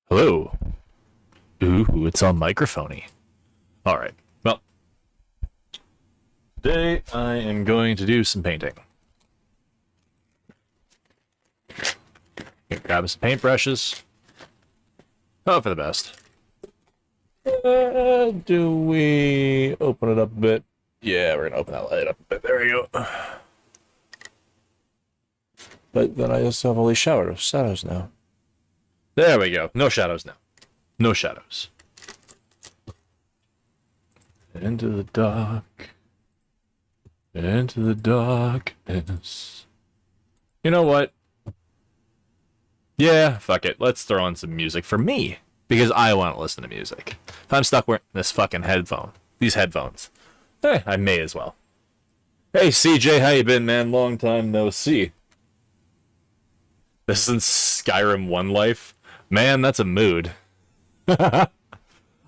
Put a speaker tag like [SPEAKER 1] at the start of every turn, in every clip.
[SPEAKER 1] Hello. Ooh, it's all microphony. All right. Well, today I am going to do some painting. Grab some paintbrushes. Hope for the best. Do we open it up a bit? Yeah, we're gonna open that light up a bit. There we go. But then I also have all these shadows now. There we go. No shadows now. No shadows. Into the dark. Into the darkness. You know what? Yeah, fuck it. Let's throw on some music for me. Because I want to listen to music. If I'm stuck wearing this fucking these headphones, I may as well. Hey, CJ, how you been, man? Long time no see. This isn't Skyrim 1 life. Man, that's a mood. I'm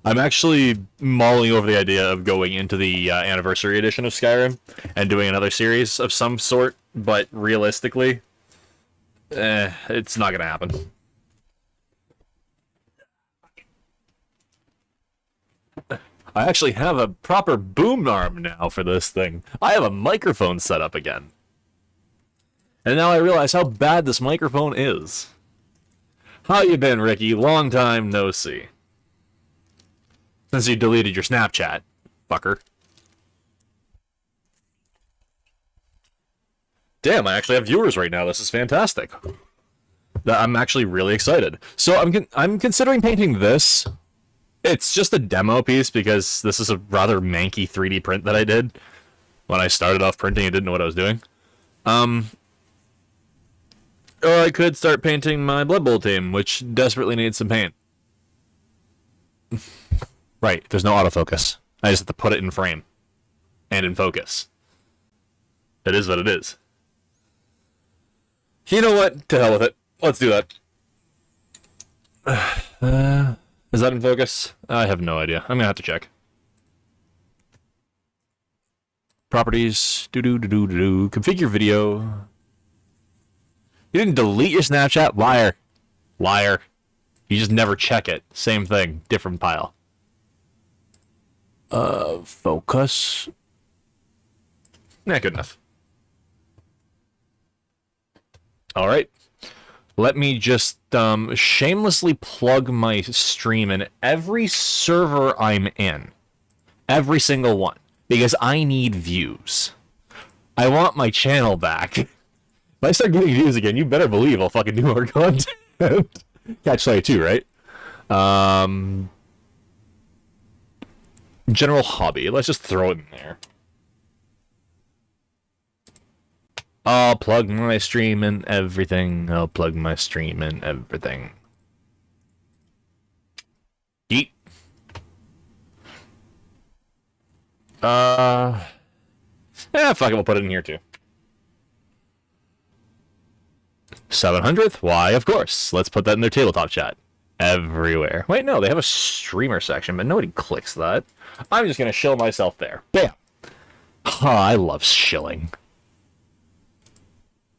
[SPEAKER 1] actually mulling over the idea of going into the anniversary edition of Skyrim and doing another series of some sort, but realistically, it's not gonna happen. I actually have a proper boom arm now for this thing. I have a microphone set up again. And now I realize how bad this microphone is. How you been, Ricky? Long time no see. Since you deleted your Snapchat, fucker. Damn, I actually have viewers right now. This is fantastic. I'm actually really excited. So I'm considering painting this. It's just a demo piece because this is a rather manky 3D print that I did when I started off printing and didn't know what I was doing. Or I could start painting my Blood Bowl team, which desperately needs some paint. Right, there's no autofocus. I just have to put it in frame. And in focus. It is what it is. You know what? To hell with it. Let's do that. Is that in focus? I have no idea. I'm gonna have to check. Properties. Do. Configure video. You didn't delete your Snapchat? Liar. Liar. You just never check it. Same thing. Different pile. Focus. Nah, good enough. Alright. Let me just shamelessly plug my stream in every server I'm in. Every single one. Because I need views. I want my channel back. If I start getting views again, you better believe I'll fucking do more content. Catch 22, right? General hobby. Let's just throw it in there. I'll plug my stream and everything. I'll plug my stream and everything. Yeet. Fuck it, we'll put it in here too. 700th? Why, of course. Let's put that in their tabletop chat. Everywhere. Wait, no, they have a streamer section, but nobody clicks that. I'm just gonna shill myself there. Bam! Oh, I love shilling.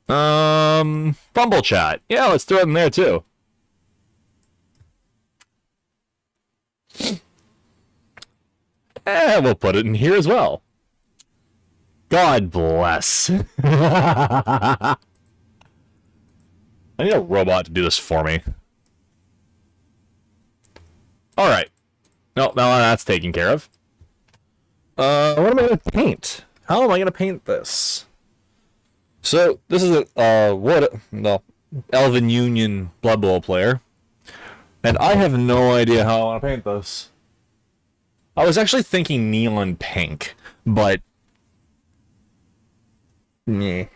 [SPEAKER 1] Bumble chat. Yeah, let's throw it in there too. We'll put it in here as well. God bless. I need a robot to do this for me. Alright. No, now that's taken care of. What am I going to paint? How am I going to paint this? So, this is a, Elven Union Blood Bowl player. And I have no idea how I want to paint this. I was actually thinking neon pink, but... Meh.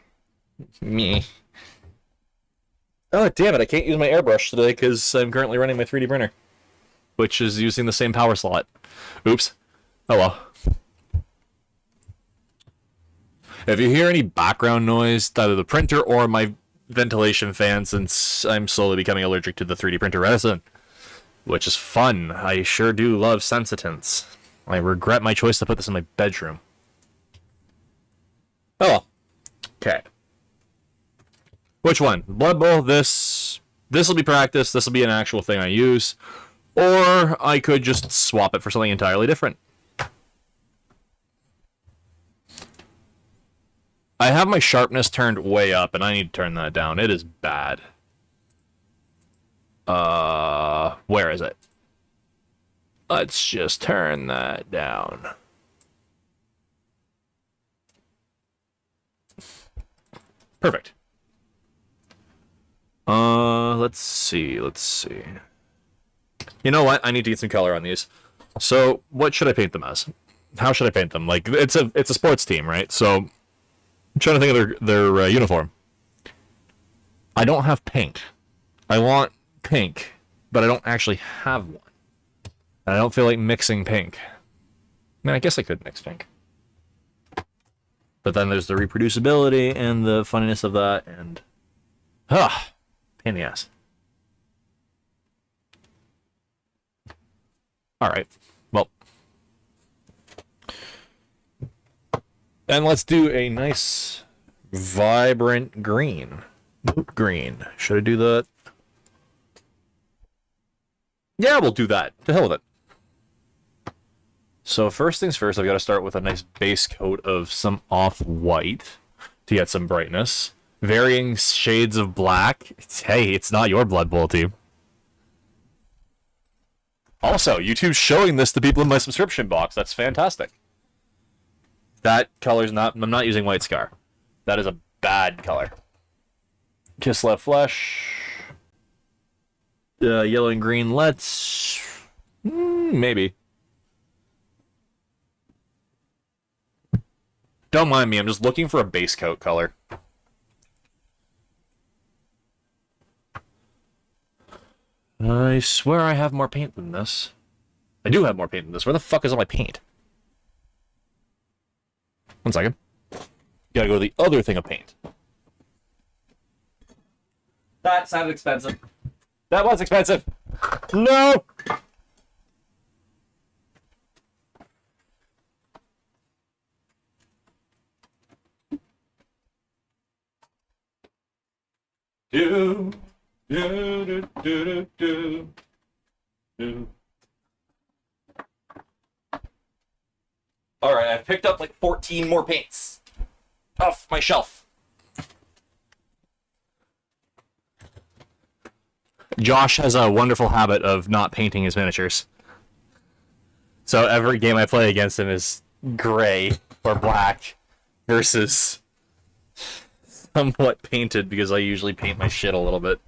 [SPEAKER 1] Oh, damn it, I can't use my airbrush today because I'm currently running my 3D printer. Which is using the same power slot. Oops. Oh well. If you hear any background noise, either the printer or my ventilation fan, since I'm slowly becoming allergic to the 3D printer resin, which is fun. I sure do love sensitants. I regret my choice to put this in my bedroom. Oh well. Okay. Which one? Blood Bowl, this, this will be practice. This will be an actual thing I use. Or I could just swap it for something entirely different. I have my sharpness turned way up, and I need to turn that down. It is bad. Where is it? Let's just turn that down. Perfect. Let's see. You know what? I need to get some color on these. So, what should I paint them as? How should I paint them? Like, it's a sports team, right? So, I'm trying to think of their uniform. I don't have pink. I want pink, but I don't actually have one. And I don't feel like mixing pink. I mean, I guess I could mix pink. But then there's the reproducibility and the funniness of that, and... pain in the ass. Alright, well. And let's do a nice, vibrant green. Green. Should I do that? Yeah, we'll do that. To hell with it. So first things first, I've got to start with a nice base coat of some off-white to get some brightness. Varying shades of black. Hey, it's not your Blood Bowl team. Also, YouTube's showing this to people in my subscription box. That's fantastic. That color's not... I'm not using White Scar. That is a bad color. Kislev Flesh. Yellow and green, let's... maybe. Don't mind me, I'm just looking for a base coat color. I swear I have more paint than this. I do have more paint than this. Where the fuck is all my paint? 1 second. Gotta go to the other thing of paint. That sounded expensive. That was expensive. No! Do, do, do, do, do, do. Alright, I've picked up like 14 more paints off my shelf. Josh has a wonderful habit of not painting his miniatures. So every game I play against him is gray or black versus somewhat painted because I usually paint my shit a little bit.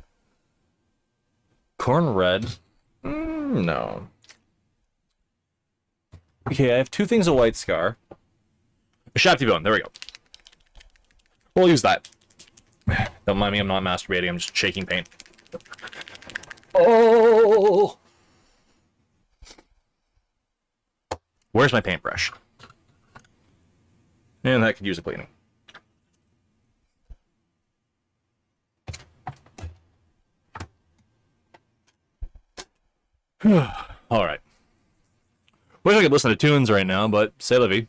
[SPEAKER 1] Corn red? No. Okay, I have 2 things of White Scar. A Shafty Bone, there we go. We'll use that. Don't mind me, I'm not masturbating, I'm just shaking paint. Oh! Where's my paintbrush? And that could use a cleaning. Alright. Wish I could listen to tunes right now, but c'est la vie.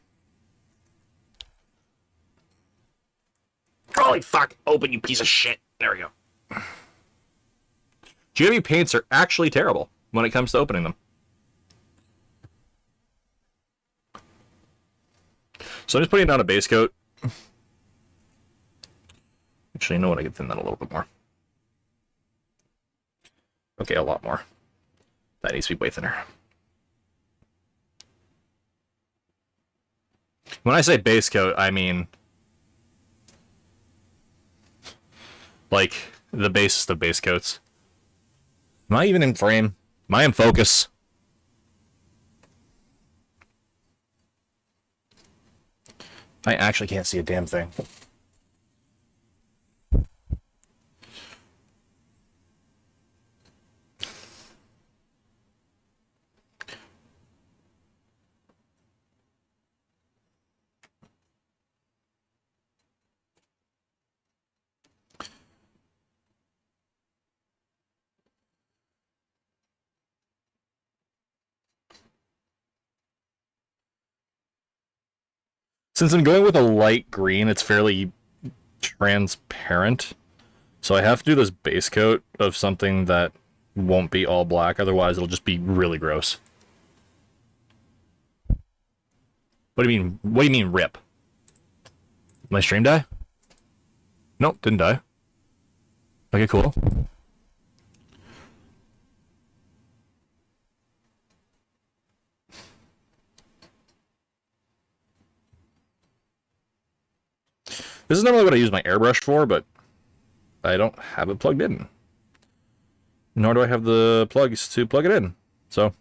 [SPEAKER 1] Holy fuck! Open, you piece of shit! There we go. GW paints are actually terrible when it comes to opening them. So I'm just putting down a base coat. Actually, you know what? I could thin that a little bit more. Okay, a lot more. That needs to be way thinner. When I say base coat, I mean like the basest of base coats. Am I even in frame? Am I in focus? I actually can't see a damn thing. Since I'm going with a light green, it's fairly transparent. So I have to do this base coat of something that won't be all black, otherwise it'll just be really gross. What do you mean? What do you mean rip? My stream die? Nope, didn't die. Okay, cool. This is normally what I use my airbrush for, but I don't have it plugged in. Nor do I have the plugs to plug it in. So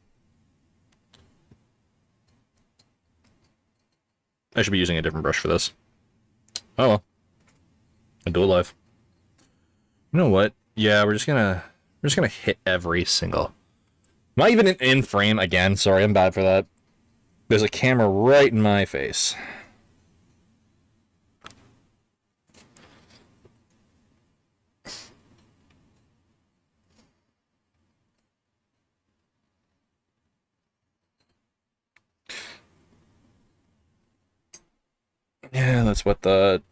[SPEAKER 1] I should be using a different brush for this. Oh well. I'll do it live. You know what? Yeah, we're just gonna hit every single. Not even in frame again. Sorry, I'm bad for that. There's a camera right in my face. Yeah, that's what the...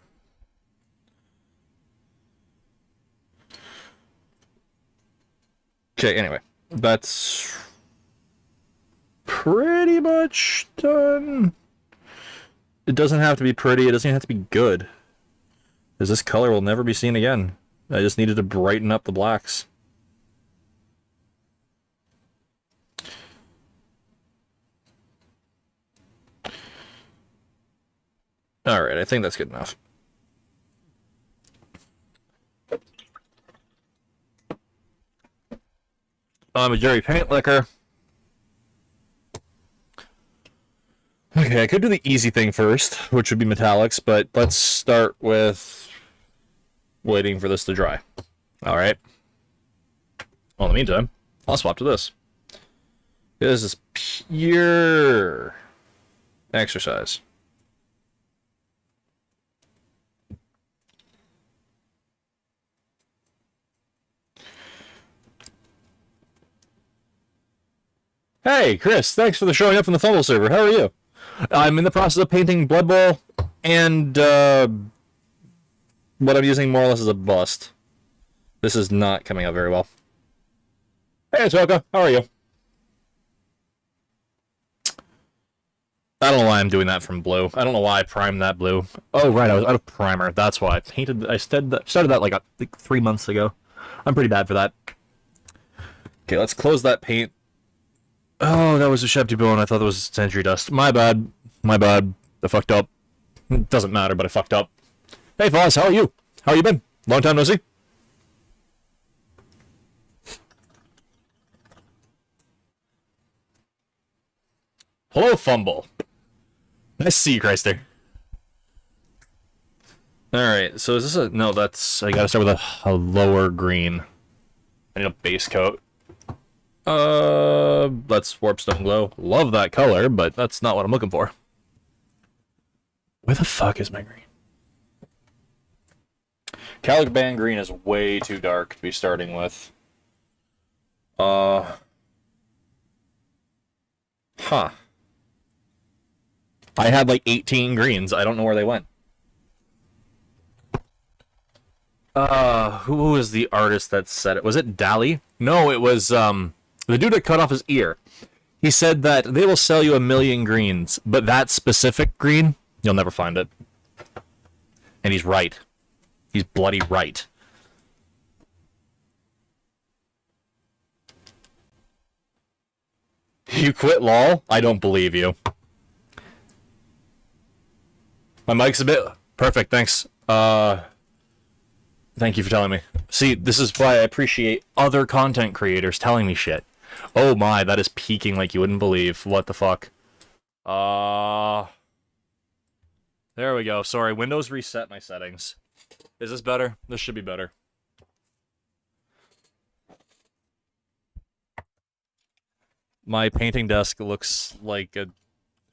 [SPEAKER 1] Okay, anyway. That's pretty much done. It doesn't have to be pretty, it doesn't even have to be good. Because this color will never be seen again. I just needed to brighten up the blacks. Alright, I think that's good enough. I'm a Jerry paint liquor. Okay, I could do the easy thing first, which would be metallics, but let's start with waiting for this to dry. Alright. Well, in the meantime, I'll swap to this. This is pure exercise. Hey, Chris, thanks for the showing up in the Fumble server. How are you? I'm in the process of painting Blood Bowl, and what I'm using more or less is a bust. This is not coming out very well. Hey, Toka, how are you? I don't know why I'm doing that from blue. I don't know why I primed that blue. Oh, right, I was out of primer. That's why. I started that like 3 months ago. I'm pretty bad for that. Okay, let's close that paint. Oh, that was a Shepty bone. I thought that was Century Dust. My bad. My bad. I fucked up. It doesn't matter, but I fucked up. Hey, Foz, how are you? How you been? Long time no see. Hello, Fumble. Nice to see you, Chrysler. Alright, so is this a... No, that's... I gotta start with a lower green. I need a base coat. That's Warpstone Glow. Love that color, but that's not what I'm looking for. Where the fuck is my green? Caliban green is way too dark to be starting with. Huh. I had like 18 greens. I don't know where they went. Who was the artist that said it? Was it Dali? No, it was, the dude that cut off his ear. He said that they will sell you 1,000,000 greens, but that specific green, you'll never find it. And he's right. He's bloody right. You quit LOL? I don't believe you. My mic's a bit... Perfect, thanks. Thank you for telling me. See, this is why I appreciate other content creators telling me shit. Oh my, that is peaking like you wouldn't believe. What the fuck? There we go. Sorry, Windows reset my settings. Is this better? This should be better. My painting desk looks like a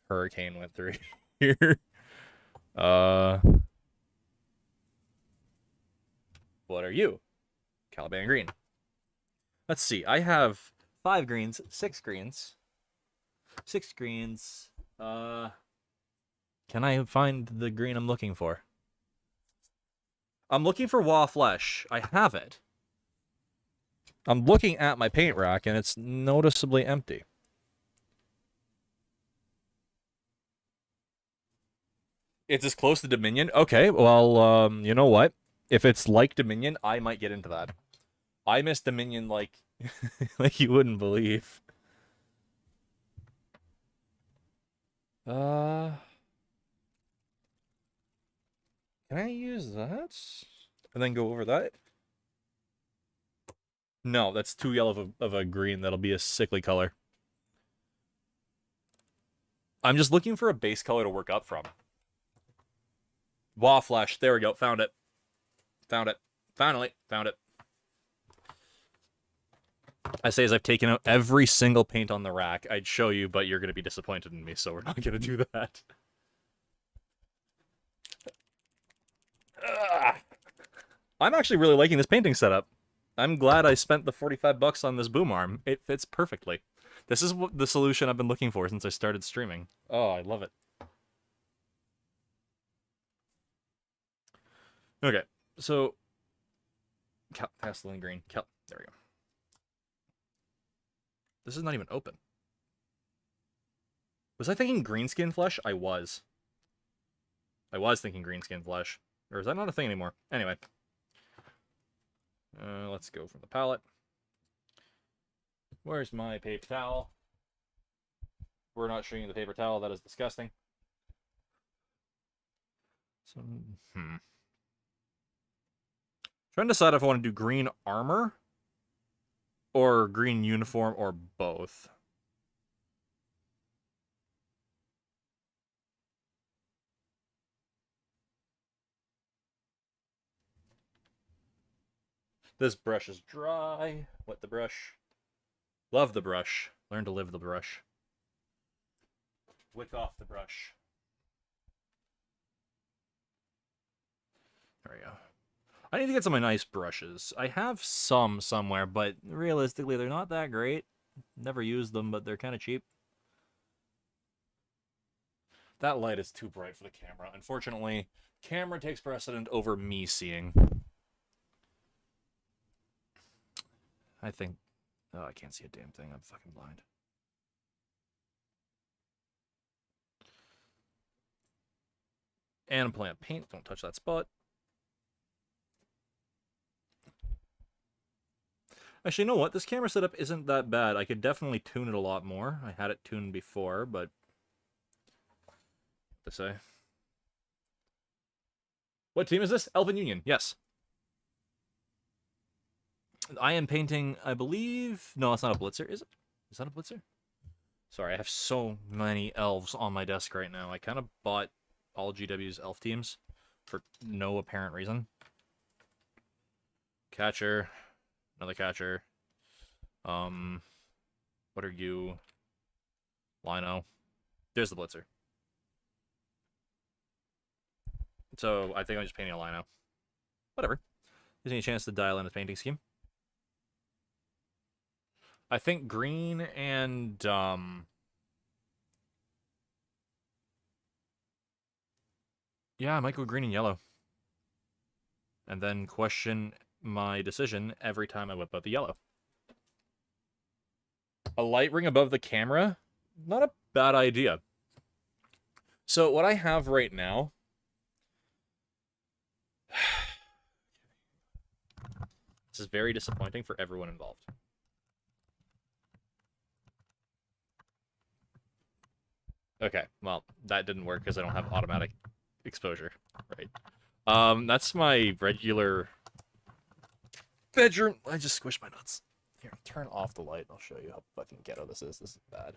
[SPEAKER 1] hurricane went through here. What are you? Caliban green. Let's see. I have 5 greens, 6 greens. 6 greens. Can I find the green I'm looking for? I'm looking for raw flesh. I have it. I'm looking at my paint rack, and it's noticeably empty. It's as close to Dominion? Okay, well, you know what? If it's like Dominion, I might get into that. I miss Dominion like... like you wouldn't believe. Can I use that? And then go over that? No, that's too yellow of a green. That'll be a sickly color. I'm just looking for a base color to work up from. Raw flesh. There we go. Found it. Found it. Finally. Found it. I say as I've taken out every single paint on the rack. I'd show you, but you're going to be disappointed in me, so we're not going to do that. I'm actually really liking this painting setup. I'm glad I spent the 45 bucks on this boom arm. It fits perfectly. This is the solution I've been looking for since I started streaming. Oh, I love it. Okay, so... Pasteling green. There we go. This is not even open. Was I thinking greenskin flesh? I was. I was thinking greenskin flesh. Or is that not a thing anymore? Anyway. Let's go from the palette. Where's my paper towel? We're not showing you the paper towel. That is disgusting. So, trying to decide if I want to do green armor or green uniform or both. This brush is dry. Wet the brush. Love the brush. Learn to live the brush. Wick off the brush. There we go. I need to get some nice brushes. I have some somewhere, but realistically, they're not that great. Never used them, but they're kind of cheap. That light is too bright for the camera. Unfortunately, camera takes precedent over me seeing. I think... Oh, I can't see a damn thing. I'm fucking blind. And I'm playing paint. Don't touch that spot. Actually, you know what? This camera setup isn't that bad. I could definitely tune it a lot more. I had it tuned before, but... What to say? What team is this? Elven Union. Yes. I am painting, I believe... No, it's not a Blitzer, is it? Is that a Blitzer? Sorry, I have so many elves on my desk right now. I kind of bought all GW's elf teams for no apparent reason. Catcher. Another catcher. What are you? Lino. There's the Blitzer. So, I think I'm just painting a Lino. Whatever. Gives me a chance to dial in a painting scheme. I think green and, yeah, I might go green and yellow. And then question my decision every time I whip out the yellow. A light ring above the camera? Not a bad idea. So what I have right now... This is very disappointing for everyone involved. Okay, well, that didn't work because I don't have automatic exposure, right? That's my regular bedroom. I just squished my nuts. Here, turn off the light. I'll show you how fucking ghetto this is. This is bad.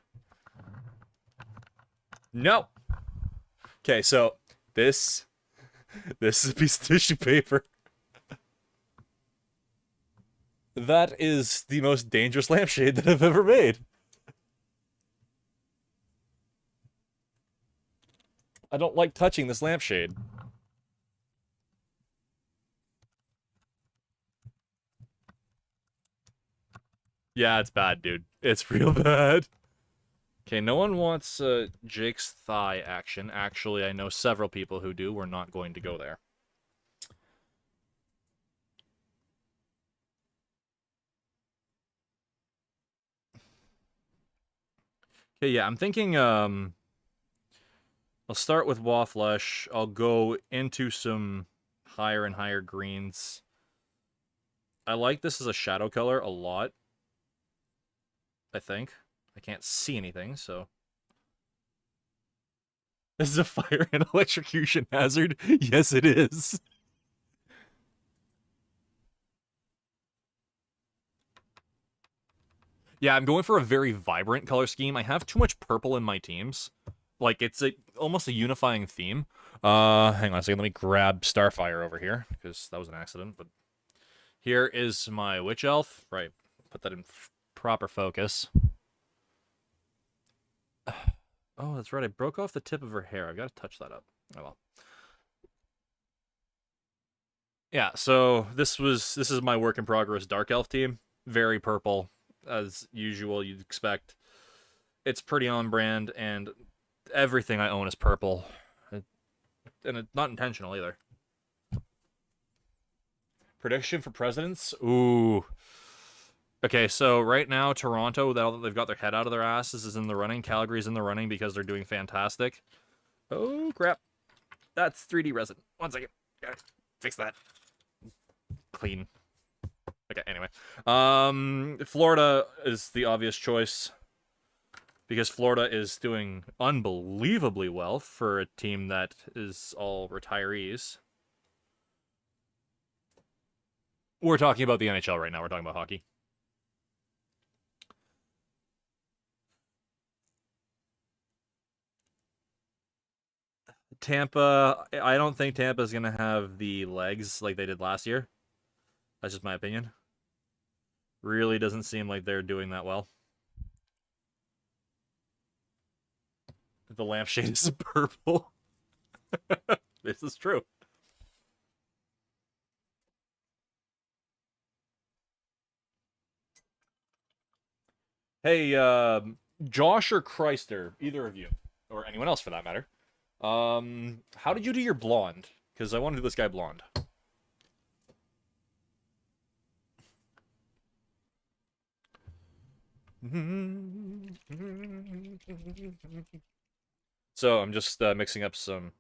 [SPEAKER 1] No! Okay, so this is a piece of tissue paper. That is the most dangerous lampshade that I've ever made. I don't like touching this lampshade. Yeah, it's bad, dude. It's real bad. Okay, no one wants Jake's thigh action. Actually, I know several people who do. We're not going to go there. Okay, yeah, I'm thinking, I'll start with Wall Flesh. I'll go into some higher and higher greens. I like this as a shadow color a lot, I think. I can't see anything, so... This is a fire and electrocution hazard? Yes, it is. Yeah, I'm going for a very vibrant color scheme. I have too much purple in my teams. Like, it's almost a unifying theme. Hang on a second. Let me grab Starfire over here, because that was an accident. But here is my Witch Elf. Right, put that in proper focus. Oh, that's right. I broke off the tip of her hair. I've got to touch that up. Oh, well. Yeah, so this is my work in progress Dark Elf team. Very purple, as usual, you'd expect. It's pretty on brand, and everything I own is purple. And it's not intentional either. Prediction for presidents? Ooh. Okay, so right now, Toronto, now that they've got their head out of their asses, is in the running. Calgary's in the running because they're doing fantastic. Oh, crap. That's 3D resin. 1 second. Gotta fix that. Clean. Okay, anyway. Florida is the obvious choice because Florida is doing unbelievably well for a team that is all retirees. We're talking about the NHL right now. We're talking about hockey. Tampa, I don't think Tampa's going to have the legs like they did last year. That's just my opinion. Really doesn't seem like they're doing that well. The lampshade is purple. This is true. Hey, Josh or Chrysler, either of you, or anyone else for that matter. How did you do your blonde? Because I want to do this guy blonde. So I'm just mixing up some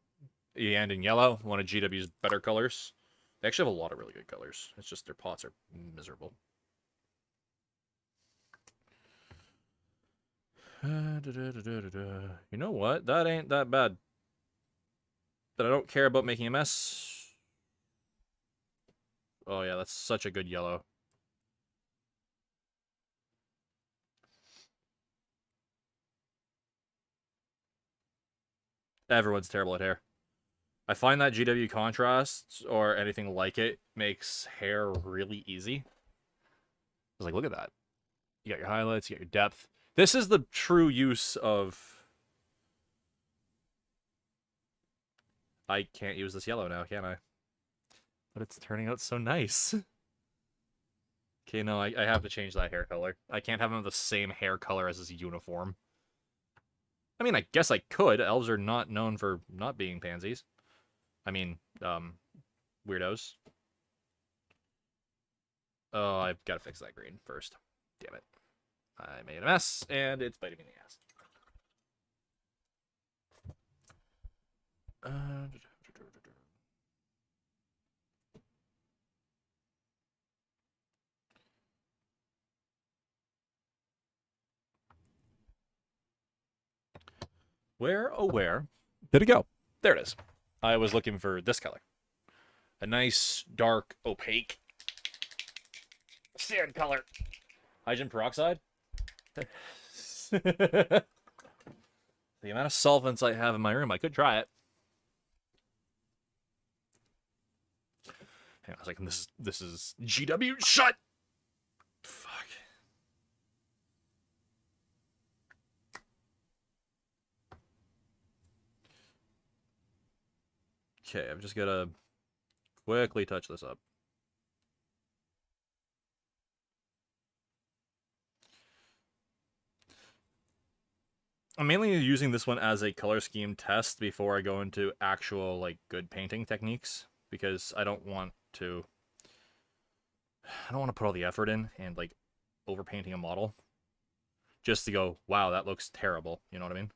[SPEAKER 1] and in yellow, one of GW's better colors. They actually have a lot of really good colors. It's just their pots are miserable. You know what? That ain't that bad. That I don't care about making a mess. Oh yeah, that's such a good yellow. Everyone's terrible at hair. I find that GW contrast or anything like it makes hair really easy. I was like, look at that. You got your highlights, you got your depth. This is the true use of... I can't use this yellow now, can I? But it's turning out so nice. Okay, no, I have to change that hair color. I can't have them the same hair color as his uniform. I mean, I guess I could. Elves are not known for not being pansies. I mean, weirdos. Oh, I've got to fix that green first. Damn it. I made a mess, and it's biting me in the ass. Where, oh where, did it go? There it is. I was looking for this color. A nice, dark, opaque sand color. Hydrogen peroxide? The amount of solvents I have in my room, I could try it. Hang on a second, this is GW. Shut! Fuck. Okay, I've just gotta quickly touch this up. I'm mainly using this one as a color scheme test before I go into actual, like, good painting techniques, because I don't want to put all the effort in and, like, overpainting a model. just to go, wow, that looks terrible. You know what I mean?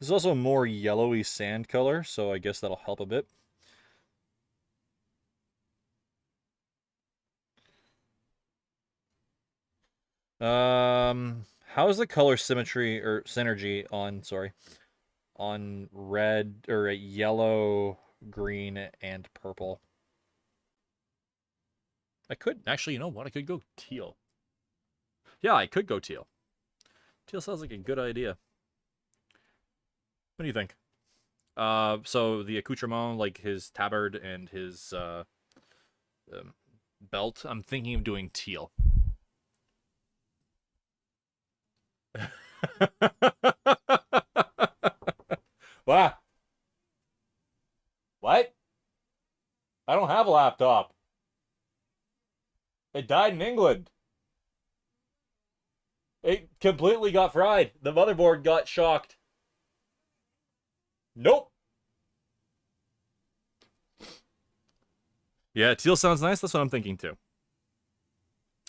[SPEAKER 1] There's also a more yellowy sand color, so I guess that'll help a bit. How's the color symmetry or synergy on, sorry, on red or yellow, green, and purple? I could, actually, you know what? I could go teal. Yeah, I could go teal. Teal sounds like a good idea. What do you think? So the accoutrement, like his tabard and his belt, I'm thinking of doing teal. What? What? I don't have a laptop. It died in England. It completely got fried. The motherboard got shocked. Nope. Yeah, teal sounds nice. That's what I'm thinking too.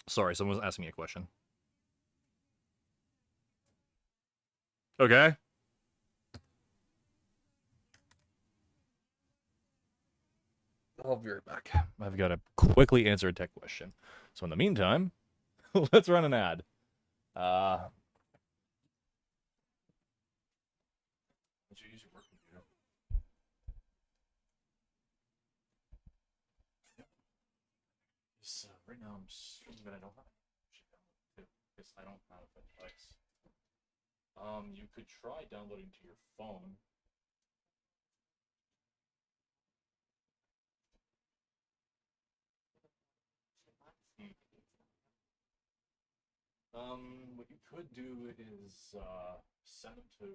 [SPEAKER 1] Sorry, someone was asking me a question. Okay. I'll be right back. I've got to quickly answer a tech question. So in the meantime, let's run an ad. Did you use your work computer? Right now I'm streaming, but I don't have it because I don't have a device. You could try downloading to your phone. What you could do is send them to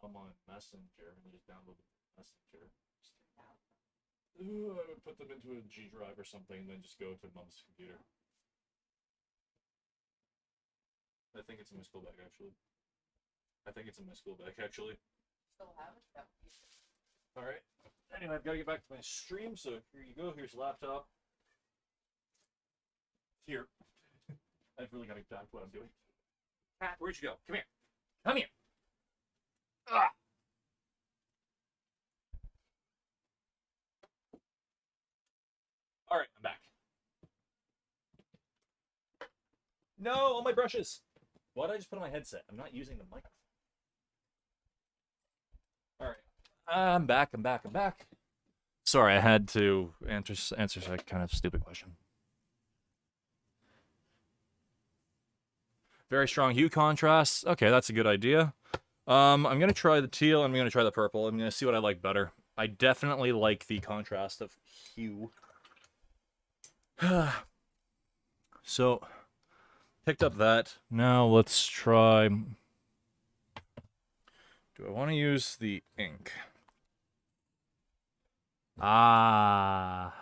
[SPEAKER 1] Mom on Messenger and just download them from Messenger. I would put them into a G drive or something, and then just go to Mom's computer. I think it's in my school bag, actually. Still have it? Alright. Anyway, I've got to get back to my stream, so here you go. Here's the laptop. Here. I've really got to get back to what I'm doing. Cat, where'd you go? Come here. Come here. Ah! Alright, I'm back. No, all my brushes. Why did I just put on my headset? I'm not using the microphone. Alright. I'm back. Sorry, I had to answer a kind of stupid question. Very strong hue contrast. Okay, that's a good idea. I'm going to try the teal, and I'm going to try the purple. I'm going to see what I like better. I definitely like the contrast of hue. So, picked up that. Now let's try... Do I want to use the ink? Ah.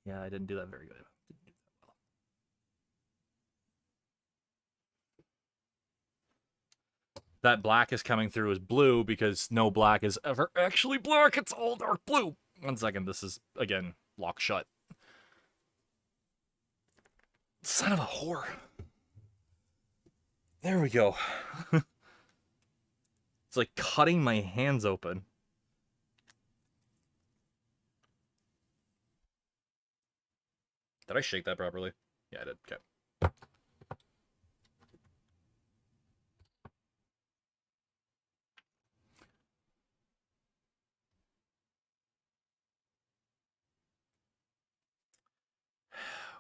[SPEAKER 1] Yeah, I didn't do that very good. That black is coming through as blue because no black is ever actually black. It's all dark blue. 1 second. This is, again, locked shut. Son of a whore. There we go. It's like cutting my hands open. Did I shake that properly? Yeah, I did. Okay.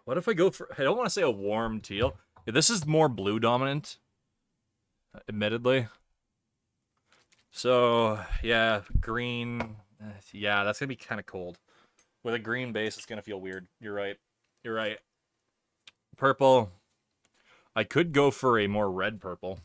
[SPEAKER 1] What if I go for... I don't want to say a warm teal. This is more blue dominant, admittedly. So, yeah, green. Yeah, that's going to be kind of cold. With a green base, it's going to feel weird. You're right. Purple. I could go for a more red purple.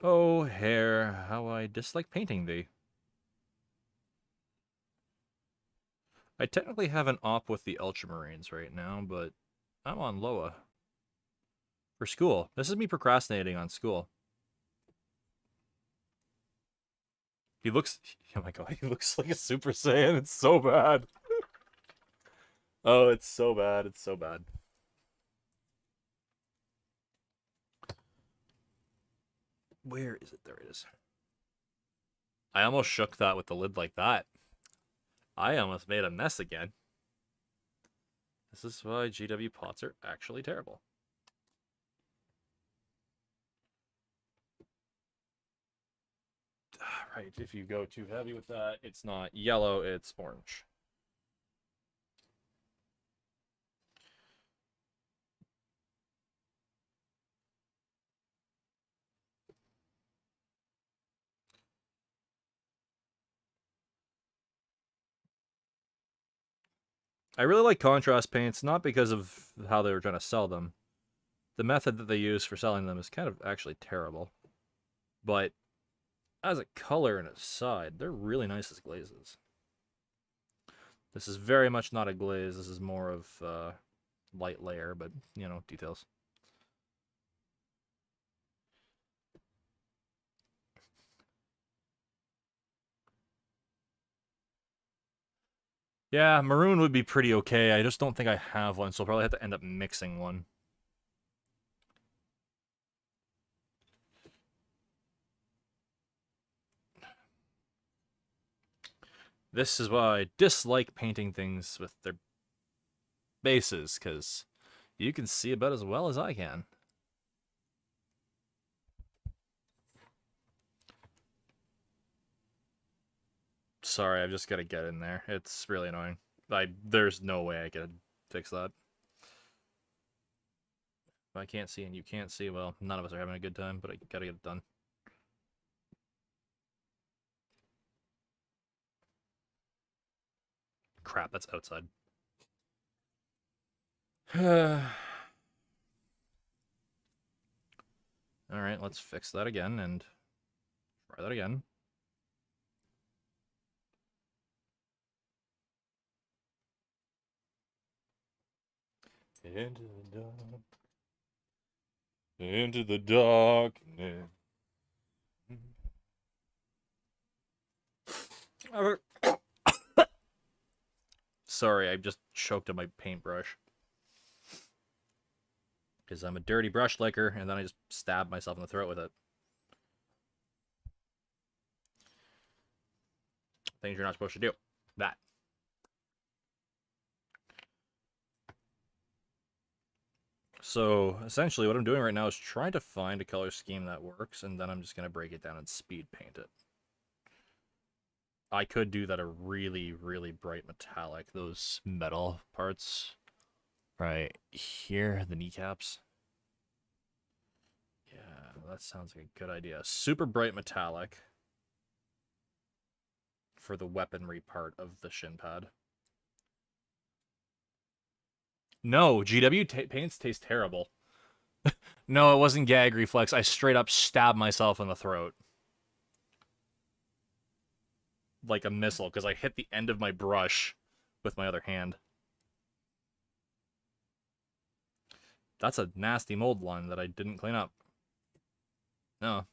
[SPEAKER 1] Oh, hair, how I dislike painting thee. I technically have an op with the Ultramarines right now, but I'm on Loa. For school. This is me procrastinating on school. He looks... Oh my god, he looks like a Super Saiyan. It's so bad. Oh, it's so bad. It's so bad. Where is it? There it is. I almost shook that with the lid like that. I almost made a mess again. This is why GW pots are actually terrible. Right, if you go too heavy with that, it's not yellow, it's orange. I really like contrast paints, not because of how they were trying to sell them. The method that they use for selling them is kind of actually terrible. But as a color and a side, they're really nice as glazes. This is very much not a glaze. This is more of light layer, but, you know, details. Yeah, maroon would be pretty okay. I just don't think I have one, so I'll probably have to end up mixing one. This is why I dislike painting things with their bases, because you can see about as well as I can. Sorry, I've just got to get in there. It's really annoying. There's no way I can fix that. If I can't see and you can't see, well, none of us are having a good time, but I gotta get it done. Crap, that's outside. Alright, let's fix that again and try that again. Into the dark. Into the darkness. Sorry, I just choked on my paintbrush. Because I'm a dirty brush licker, and then I just stabbed myself in the throat with it. Things you're not supposed to do. That. So, essentially, what I'm doing right now is trying to find a color scheme that works, and then I'm just going to break it down and speed paint it. I could do that a really, really bright metallic, those metal parts. Right here, the kneecaps. Yeah, that sounds like a good idea. Super bright metallic for the weaponry part of the shin pad. No, GW paints taste terrible. No, it wasn't gag reflex. I straight up stabbed myself in the throat. Like a missile, because I hit the end of my brush with my other hand. That's a nasty mold line that I didn't clean up. No.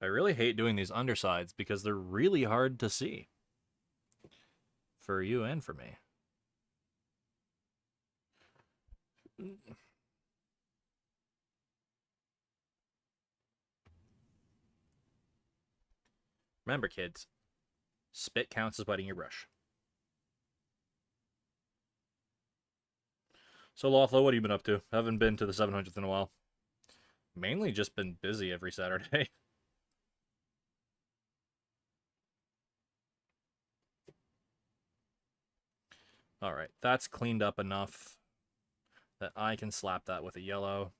[SPEAKER 1] I really hate doing these undersides because they're really hard to see. For you and for me. Remember, kids, spit counts as biting your brush. So, Lothlo, what have you been up to? Haven't been to the 700th in a while. Mainly just been busy every Saturday. Alright, that's cleaned up enough that I can slap that with a yellow.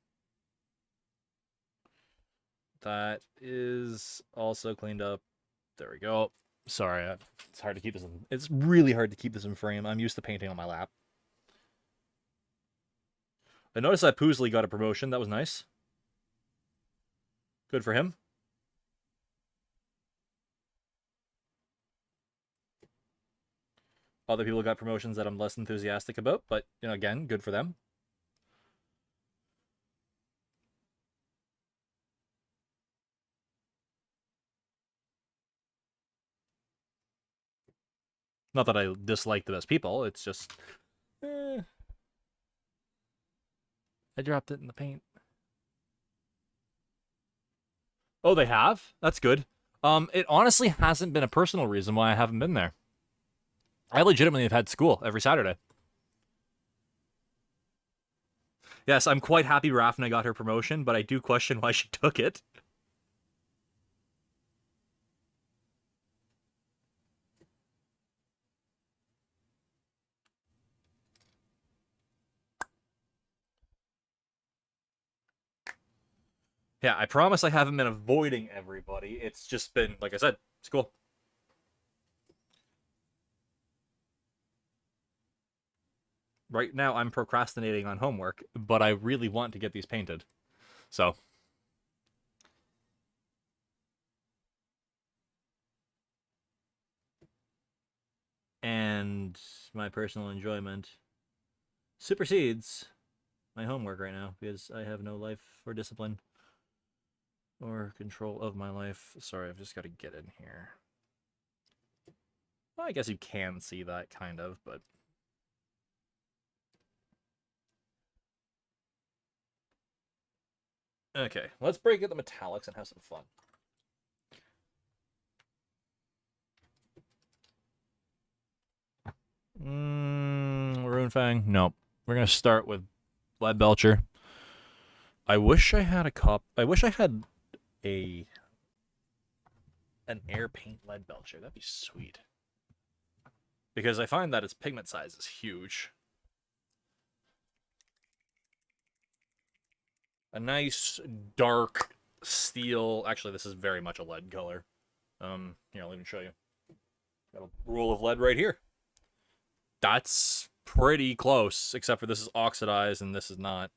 [SPEAKER 1] That is also cleaned up. There we go. Sorry, it's hard to keep this in. It's really hard to keep this in frame. I'm used to painting on my lap. I noticed that Poosley got a promotion. That was nice. Good for him. Other people got promotions that I'm less enthusiastic about, but you know, again, good for them. Not that I dislike the best people, it's just I dropped it in the paint. Oh, they have? That's good. It honestly hasn't been a personal reason why I haven't been there. I legitimately have had school every Saturday. Yes, I'm quite happy Rafna got her promotion, but I do question why she took it. Yeah, I promise I haven't been avoiding everybody. It's just been, like I said, school. Right now, I'm procrastinating on homework, but I really want to get these painted. So, and my personal enjoyment supersedes my homework right now because I have no life or discipline or control of my life. Sorry, I've just got to get in here. Well, I guess you can see that kind of, but okay, let's break out the metallics and have some fun. Rune Fang? Nope. We're gonna start with Lead Belcher. I wish I had a cop. I wish I had a an air paint Lead Belcher. That'd be sweet. Because I find that its pigment size is huge. A nice dark steel. Actually, this is very much a lead color. Here, I'll even show you. Got a roll of lead right here. That's pretty close, except for this is oxidized and this is not.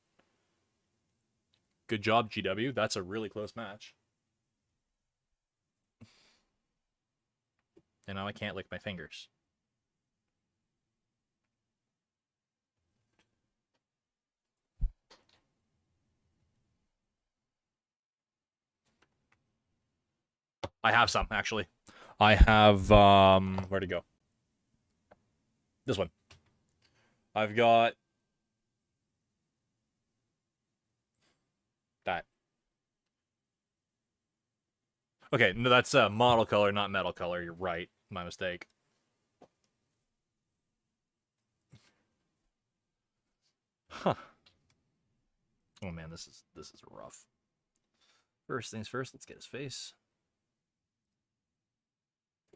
[SPEAKER 1] Good job, GW. That's a really close match. And now I can't lick my fingers. I have some, actually. I have, where to go? This one. I've got that. Okay, no, that's model color, not metal color. You're right. My mistake. Huh. Oh man, this is rough. First things first, let's get his face.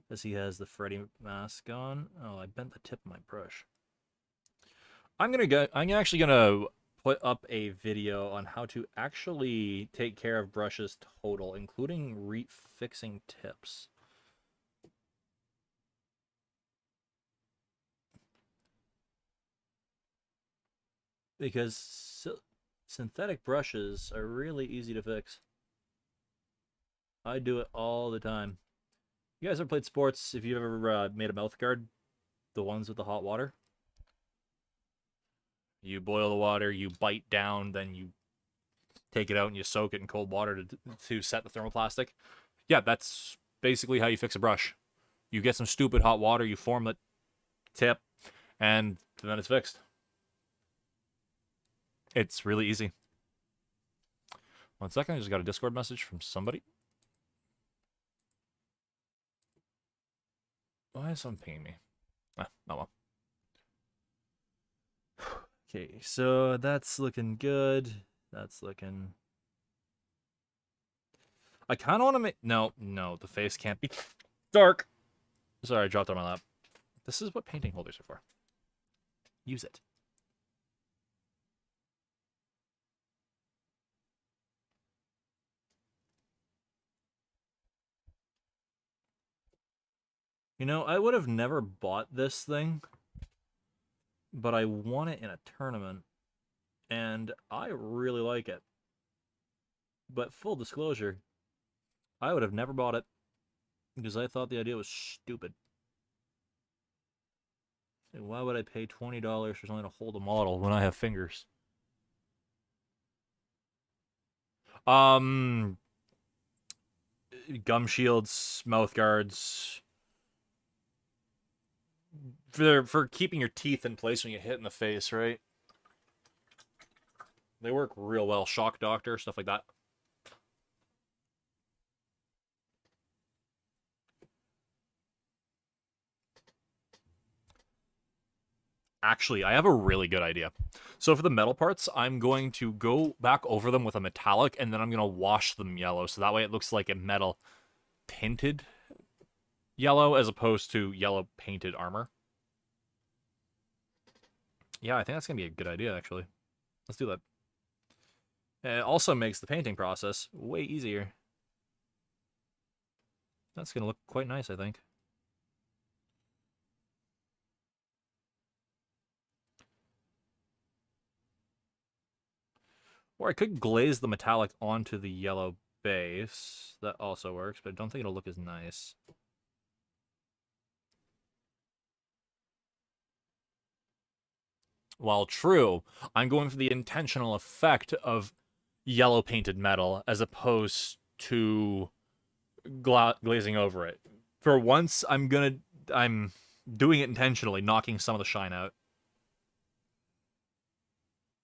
[SPEAKER 1] As he has the Freddy mask on. Oh, I bent the tip of my brush. I'm actually gonna put up a video on how to actually take care of brushes total, including refixing tips. Because synthetic brushes are really easy to fix. I do it all the time. You guys ever played sports? If you've ever made a mouth guard, the ones with the hot water, you boil the water, you bite down, then you take it out and you soak it in cold water to set the thermoplastic. Yeah, that's basically how you fix a brush. You get some stupid hot water, you form the tip, and then it's fixed. It's really easy. 1 second, I just got a Discord message from somebody. Why is someone pinging me? Ah, oh well. Okay, so that's looking good. That's looking... I kind of want to make... No, the face can't be dark. Sorry, I dropped it on my lap. This is what painting holders are for. Use it. You know, I would have never bought this thing, but I won it in a tournament, and I really like it. But full disclosure, I would have never bought it because I thought the idea was stupid. Why would I pay $20 for something to hold a model when I have fingers? Um, Gum shields, mouth guards, for keeping your teeth in place when you hit in the face, right? They work real well. Shock doctor, stuff like that. Actually, I have a really good idea. So for the metal parts, I'm going to go back over them with a metallic, and then I'm going to wash them yellow, so that way it looks like a metal tinted yellow as opposed to yellow painted armor. Yeah, I think that's going to be a good idea, actually. Let's do that. It also makes the painting process way easier. That's going to look quite nice, I think. Or I could glaze the metallic onto the yellow base. That also works, but I don't think it'll look as nice. While true, I'm going for the intentional effect of yellow painted metal as opposed to glazing over it. For once, I'm doing it intentionally, knocking some of the shine out.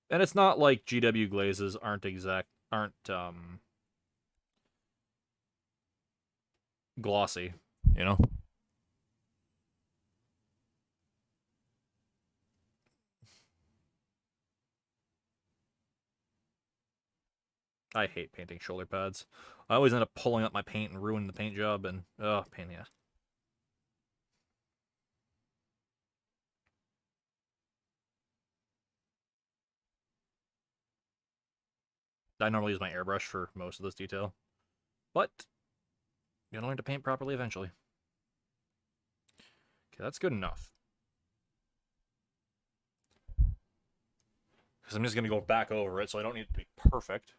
[SPEAKER 1] And it's not like GW glazes aren't glossy, you know? I hate painting shoulder pads. I always end up pulling up my paint and ruining the paint job, and pain in the ass. I normally use my airbrush for most of this detail, but you gotta learn to paint properly eventually. Okay, that's good enough. Because I'm just gonna go back over it, so I don't need it to be perfect.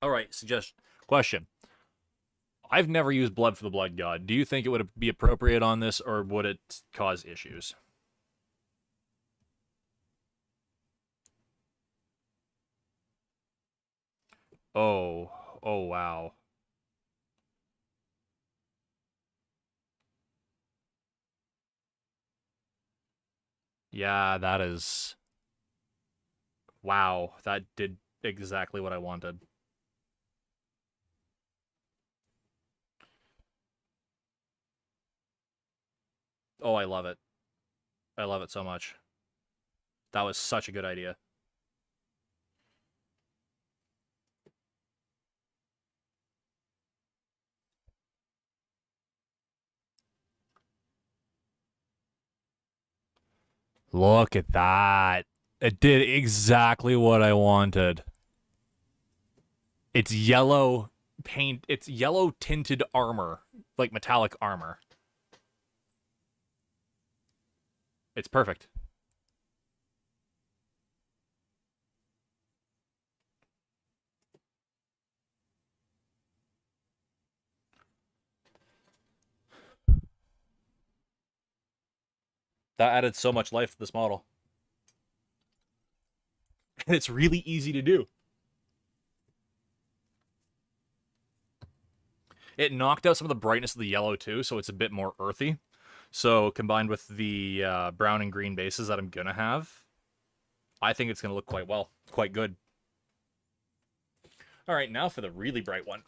[SPEAKER 1] All right, question. I've never used blood for the blood god. Do you think it would be appropriate on this, or would it cause issues? Oh, oh wow. Yeah, that is... Wow, that did exactly what I wanted. Oh, I love it. I love it so much. That was such a good idea. Look at that. It did exactly what I wanted. It's yellow paint. It's yellow tinted armor, like metallic armor. It's perfect. That added so much life to this model. And it's really easy to do. It knocked out some of the brightness of the yellow too, so it's a bit more earthy. So combined with the brown and green bases that I'm gonna have, I think it's gonna look quite well, quite good. All right, now for the really bright one.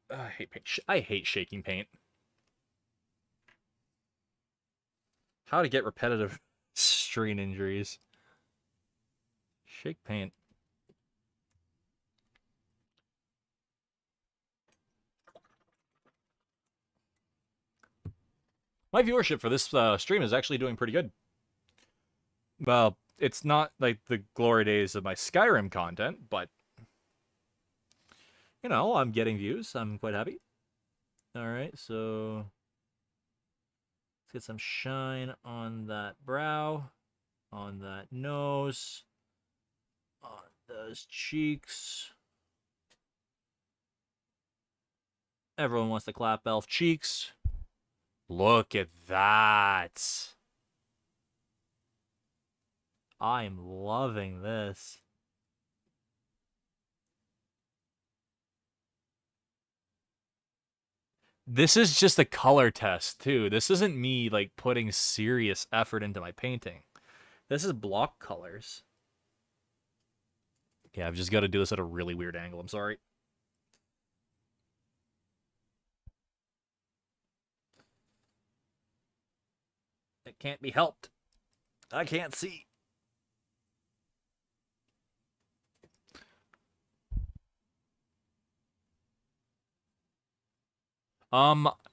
[SPEAKER 1] I hate paint. I hate shaking paint. How to get repetitive strain injuries. Shake paint. My viewership for this stream is actually doing pretty good. Well, it's not like the glory days of my Skyrim content, but you know, I'm getting views. I'm quite happy. All right, so let's get some shine on that brow, on that nose, on those cheeks. Everyone wants to clap elf cheeks. Look at that. I'm loving this. This is just a color test, too. This isn't me, like, putting serious effort into my painting. This is block colors. Yeah, I've just got to do this at a really weird angle. I'm sorry. It can't be helped. I can't see.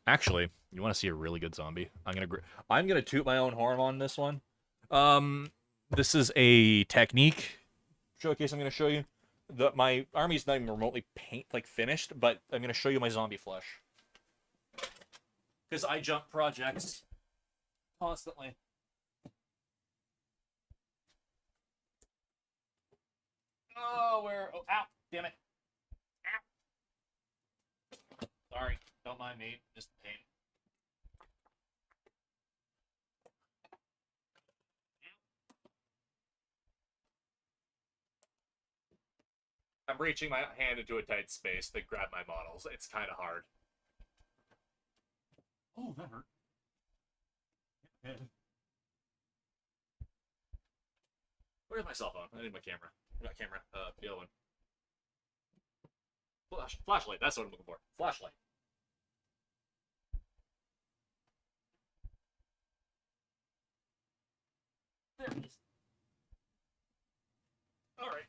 [SPEAKER 1] Actually, you want to see a really good zombie? I'm gonna toot my own horn on this one. This is a technique showcase. I'm gonna show you. My army's not even remotely finished, but I'm gonna show you my zombie flesh. Because I jump projects constantly. Oh, ow, damn it. Ow. Sorry, don't mind me, just pain. I'm reaching my hand into a tight space to grab my models. It's kind of hard. Oh, that hurt. Where's my cell phone? I need my camera. Not camera. The other one. Flashlight. That's what I'm looking for. Flashlight. There it is. All right.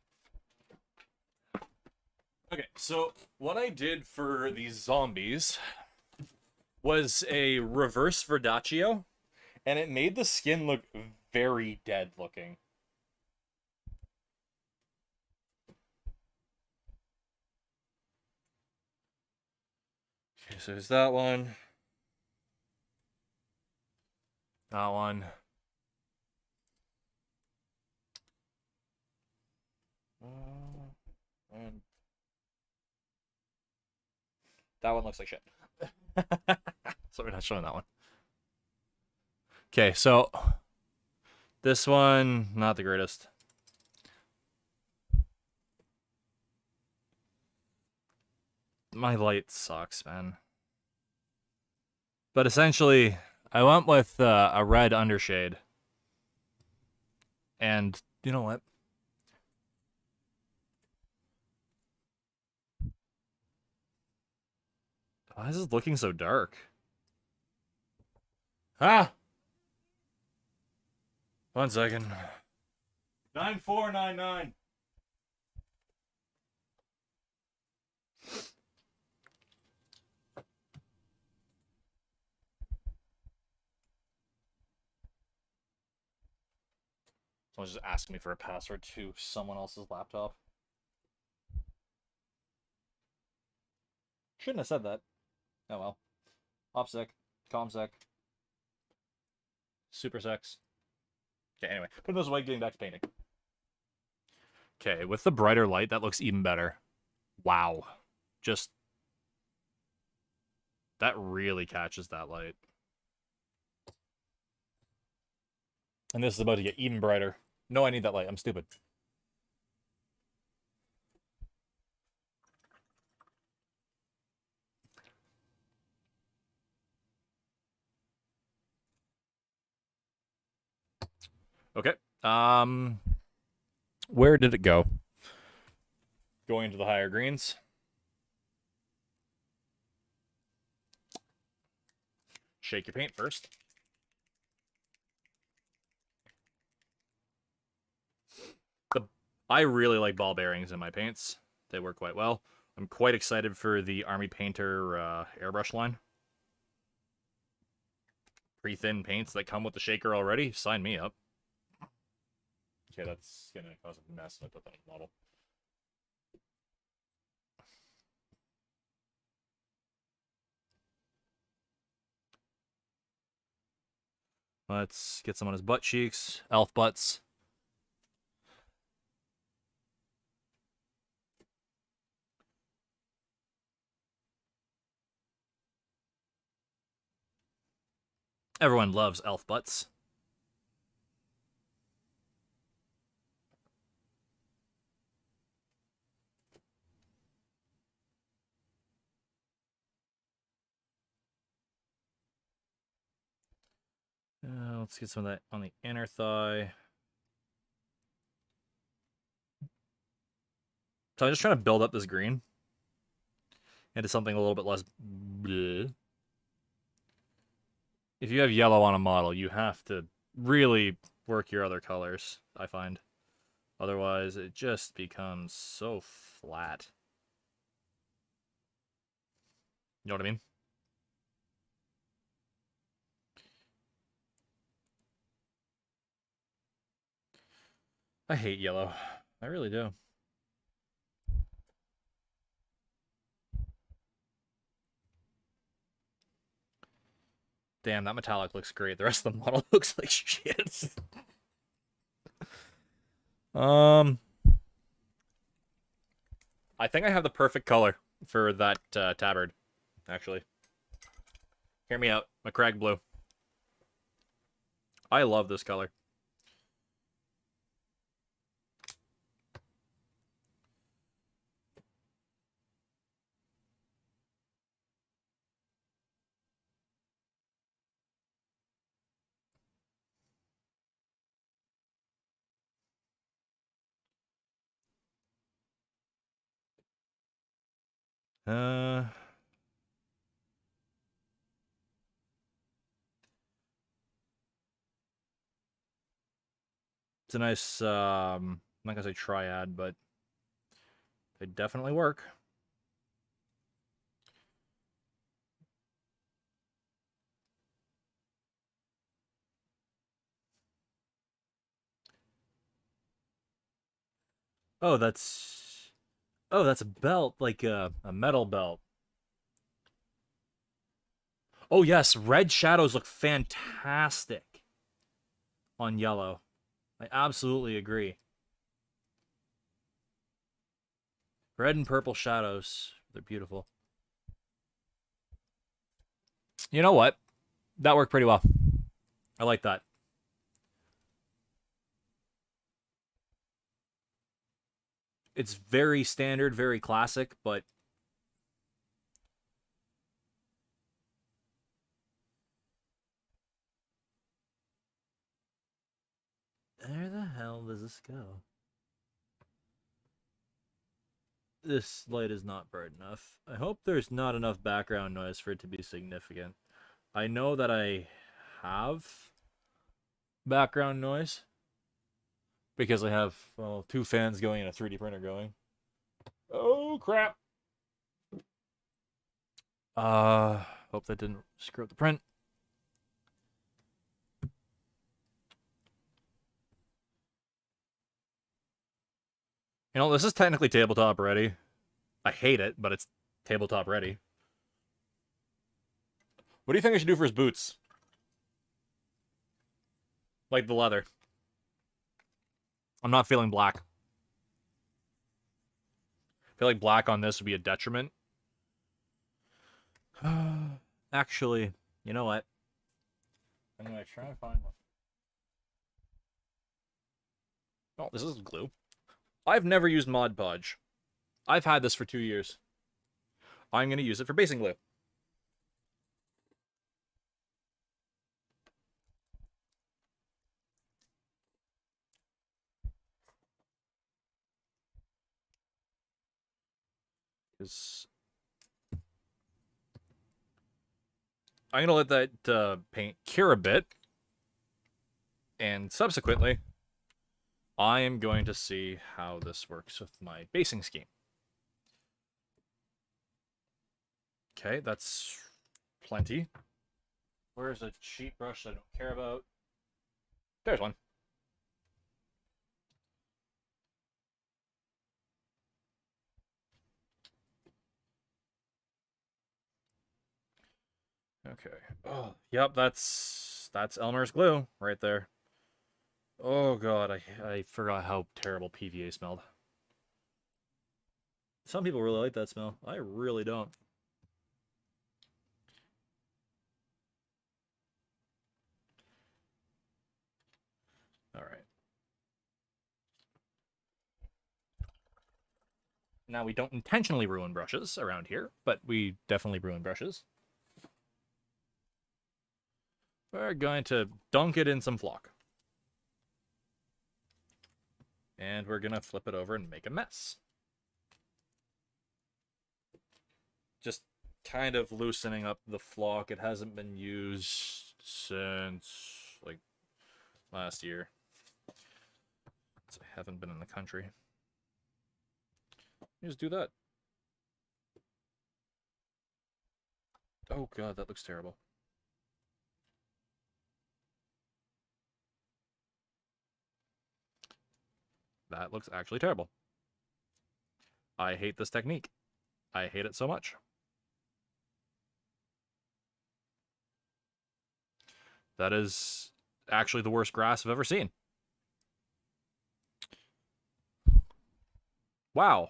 [SPEAKER 1] Okay, so what I did for these zombies was a reverse Verdaccio, and it made the skin look very dead looking. Okay, so there's that one. That one. And that one looks like shit. So we're not showing that one. Okay, so this one, not the greatest. My light sucks, man. But essentially, I went with a red undershade. And you know what? Why is this looking so dark? Ah! 1 second. 9499. Someone's just asking me for a password to someone else's laptop. Shouldn't have said that. Oh well. OPSEC, COMSEC, SuperSex. Okay, anyway, put those away, getting back to painting. Okay, with the brighter light, that looks even better. Wow. Just... that really catches that light. And this is about to get even brighter. No, I need that light. I'm stupid. Okay. Where did it go? Going into the higher greens. Shake your paint first. I really like ball bearings in my paints. They work quite well. I'm quite excited for the Army Painter airbrush line. Pre-thin paints that come with the shaker already. Sign me up. Okay, that's gonna cause a mess if I put that on the model. Let's get some on his butt cheeks. Elf butts. Everyone loves elf butts. Let's get some of that on the inner thigh. So I'm just trying to build up this green into something a little bit less bleh. If you have yellow on a model, you have to really work your other colors, I find. Otherwise, it just becomes so flat. You know what I mean? I hate yellow. I really do. Damn, that metallic looks great. The rest of the model looks like shit. I think I have the perfect color for that tabard, actually. Hear me out. McCrag blue. I love this color. It's a nice, I'm not gonna say triad, but they definitely work. Oh, that's a belt, like a metal belt. Oh yes, red shadows look fantastic on yellow. I absolutely agree. Red and purple shadows, they're beautiful. You know what? That worked pretty well. I like that. It's very standard, very classic, but where the hell does this go? This light is not bright enough. I hope there's not enough background noise for it to be significant. I know that I have background noise because I have, well, 2 fans going and a 3D printer going. Oh crap. Hope that didn't screw up the print. You know, this is technically tabletop ready. I hate it, but it's tabletop ready. What do you think I should do for his boots? Like the leather. I'm not feeling black. I feel like black on this would be a detriment. Actually, you know what? I'm gonna try and find one. Oh, this is glue. I've never used Mod Podge. I've had this for 2 years. I'm gonna use it for basing glue. Because I'm gonna let that paint cure a bit, and subsequently, I am going to see how this works with my basing scheme. Okay, that's plenty. Where's a cheap brush I don't care about? There's one. Okay. Oh, yep, that's Elmer's glue right there. Oh god, I forgot how terrible PVA smelled. Some people really like that smell. I really don't. Now, we don't intentionally ruin brushes around here, but we definitely ruin brushes. We're going to dunk it in some flock. And we're going to flip it over and make a mess. Just kind of loosening up the flock. It hasn't been used since, like, last year. So I haven't been in the country. Just do that. Oh god, that looks terrible. That looks actually terrible. I hate this technique. I hate it so much. That is actually the worst grass I've ever seen. Wow.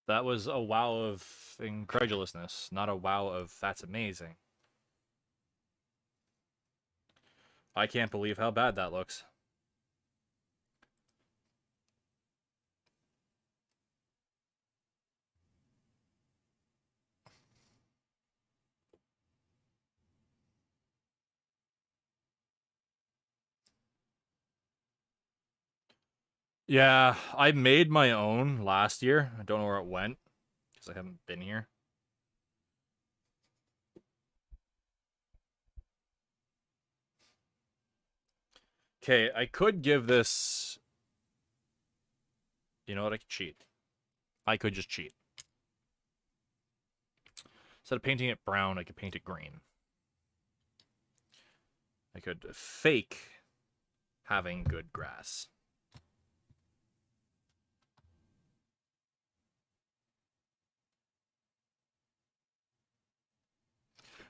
[SPEAKER 1] That was a wow of incredulousness, not a wow of that's amazing. I can't believe how bad that looks. Yeah, I made my own last year. I don't know where it went because I haven't been here. Okay, I could give this... You know what? I could cheat. I could just cheat. Instead of painting it brown, I could paint it green. I could fake having good grass.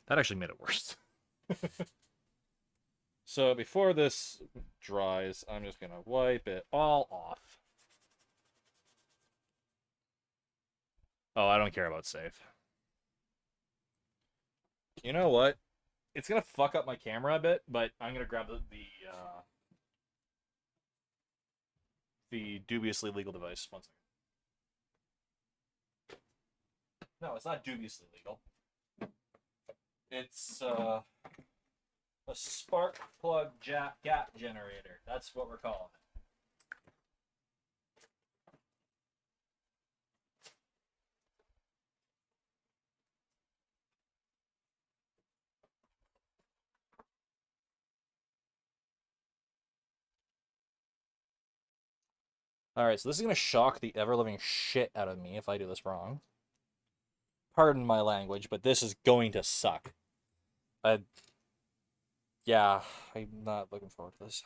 [SPEAKER 1] That actually made it worse. So before this dries, I'm just going to wipe it all off. Oh, I don't care about save. You know what? It's going to fuck up my camera a bit, but I'm going to grab the dubiously legal device. 1 second. No, it's not dubiously legal. It's a spark plug gap generator. That's what we're calling it. Alright, so this is going to shock the ever-living shit out of me if I do this wrong. Pardon my language, but this is going to suck. Yeah, I'm not looking forward to this.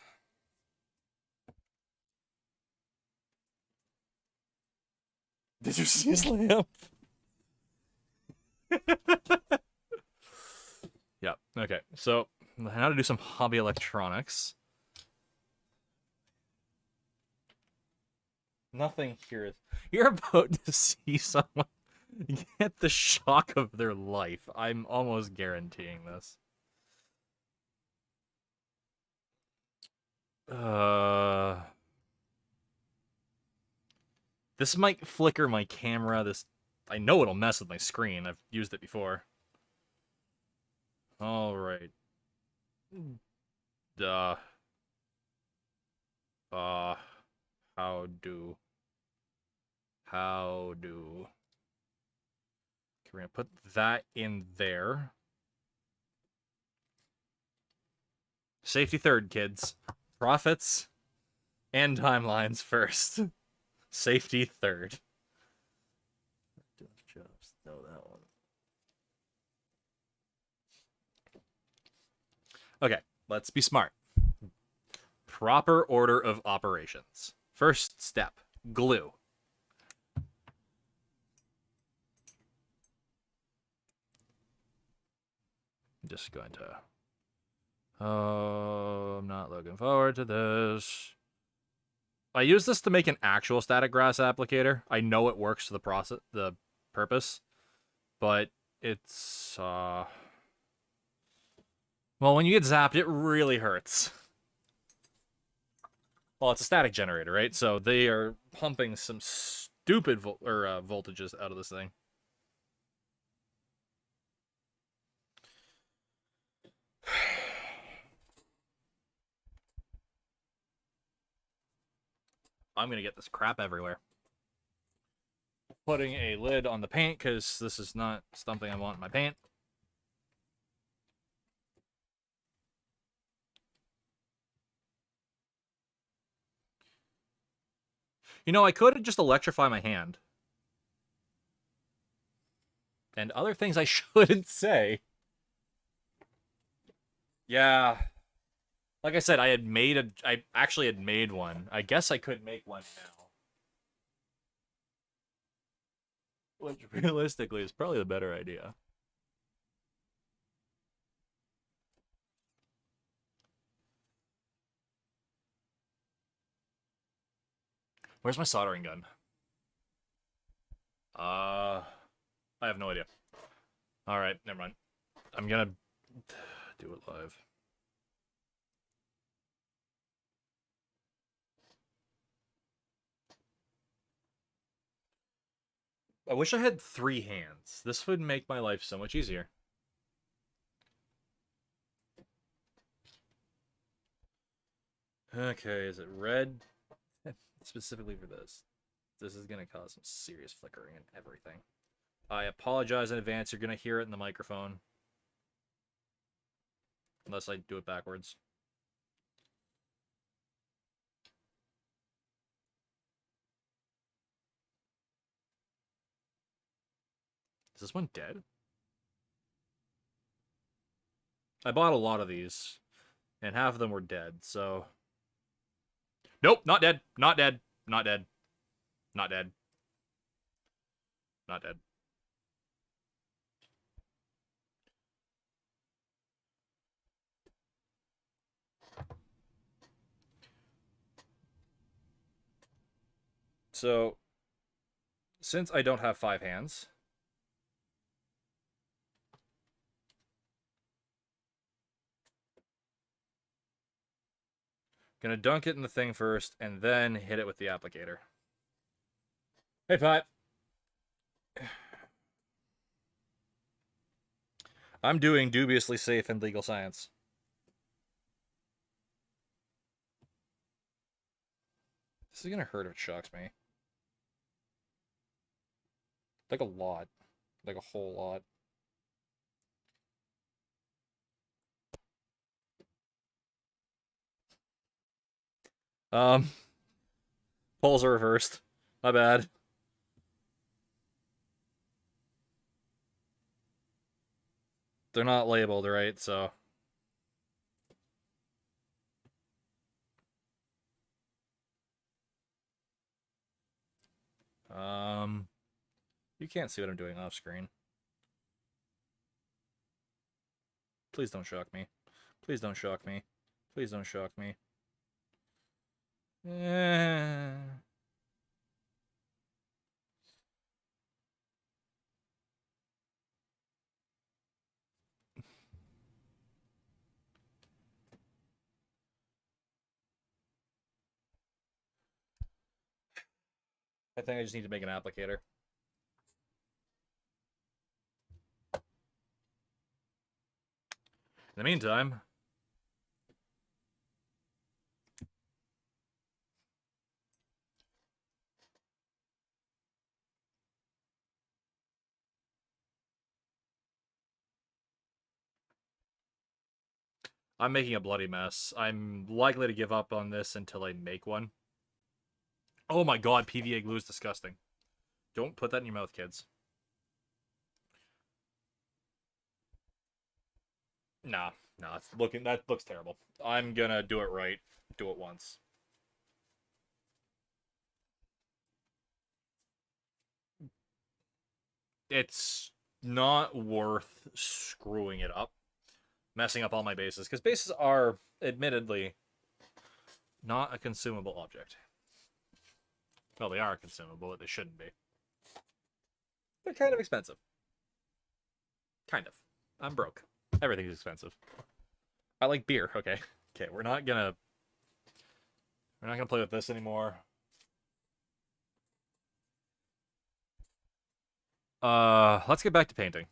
[SPEAKER 1] Did you see his lamp? Yep, okay. So, how to do some hobby electronics. Nothing here is... You're about to see someone get the shock of their life. I'm almost guaranteeing this. This might flicker my camera. I know it'll mess with my screen. I've used it before. All right. How do? Okay, we're gonna put that in there. Safety third, kids. Profits and timelines first. Safety third. No, that one. Okay, let's be smart. Proper order of operations. First step, glue. I'm just going to... Oh, I'm not looking forward to this. I use this to make an actual static grass applicator. I know it works to the purpose. but it's well, when you get zapped, it really hurts. Well, it's a static generator, right? So they are pumping some stupid voltages out of this thing. I'm gonna get this crap everywhere. Putting a lid on the paint because this is not something I want in my paint. You know, I could just electrify my hand. And other things I shouldn't say. Yeah. Like I said, I actually had made one. I guess I could make one now. Which realistically is probably the better idea. Where's my soldering gun? I have no idea. Alright, never mind. I'm gonna do it live. I wish I had 3 hands. This would make my life so much easier. Okay, is it red? Specifically for this. This is gonna cause some serious flickering and everything. I apologize in advance. You're gonna hear it in the microphone. Unless I do it backwards. Is this one dead? I bought a lot of these, and half of them were dead, so... Nope, not dead. Not dead. Not dead. Not dead. Not dead. So, since I don't have 5 hands... Gonna dunk it in the thing first, and then hit it with the applicator. Hey, Pat. I'm doing dubiously safe and legal science. This is gonna hurt if it shocks me. Like a lot. Like a whole lot. Poles are reversed. My bad. They're not labeled, right? So... You can't see what I'm doing off screen. Please don't shock me. Please don't shock me. Please don't shock me. I think I just need to make an applicator. In the meantime... I'm making a bloody mess. I'm likely to give up on this until I make one. Oh my god, PVA glue is disgusting. Don't put that in your mouth, kids. Nah, that looks terrible. I'm gonna do it right. Do it once. It's not worth screwing it up. Messing up all my bases. Because bases are, admittedly, not a consumable object. Well, they are consumable, but they shouldn't be. They're kind of expensive. Kind of. I'm broke. Everything's expensive. I like beer. Okay. Okay, we're not gonna play with this anymore. Let's get back to painting.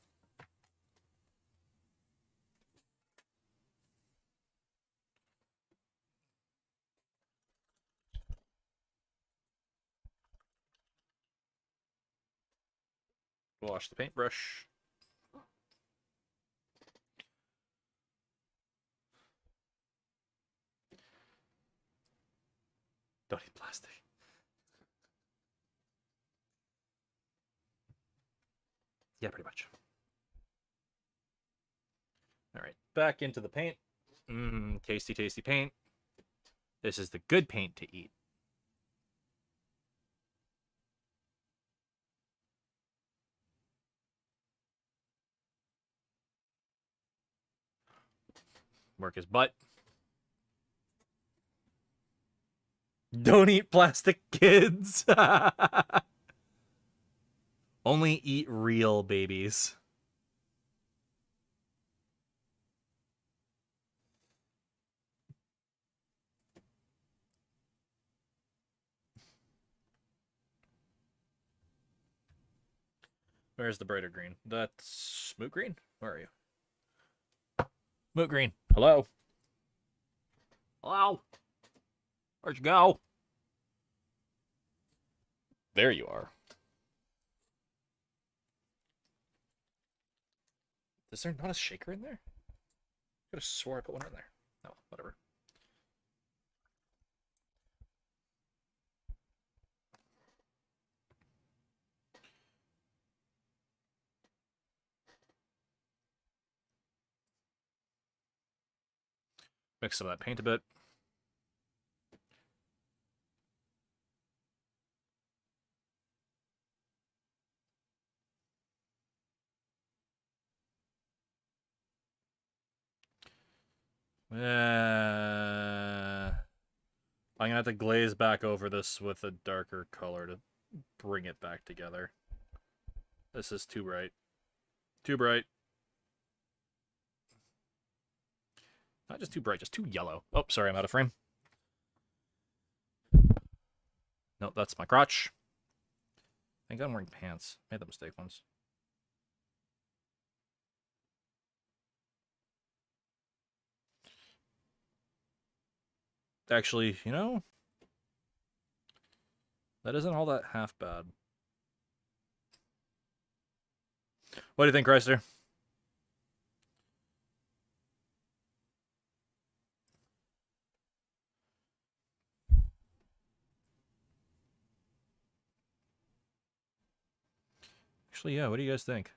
[SPEAKER 1] Wash the paintbrush. Don't eat plastic. Yeah, pretty much. All right, back into the paint. Tasty, tasty paint. This is the good paint to eat. Work his butt. Don't eat plastic, kids. Only eat real babies. Where's the brighter green? That's Moot Green? Where are you? Moot Green. Hello? Hello? Where'd you go? There you are. Is there not a shaker in there? I could have swore I put one in there. No, whatever. Mix some of that paint a bit. I'm gonna have to glaze back over this with a darker color to bring it back together. This is too bright. Too bright. Not just too bright, just too yellow. Oh, sorry, I'm out of frame. Nope, that's my crotch. I think I'm wearing pants. Made that mistake once. Actually, you know, that isn't all that half bad. What do you think, Chrysler? Actually, yeah, what do you guys think?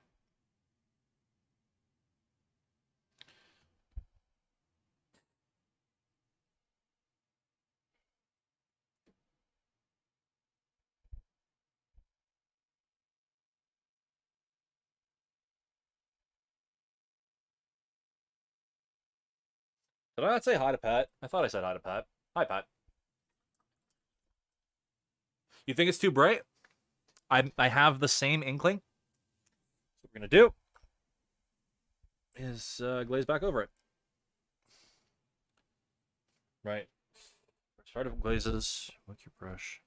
[SPEAKER 1] Did I not say hi to Pat? I thought I said hi to Pat. Hi, Pat. You think it's too bright? I have the same inkling. What we're gonna do is glaze back over it. Right. Start of glazes. Wick your brush.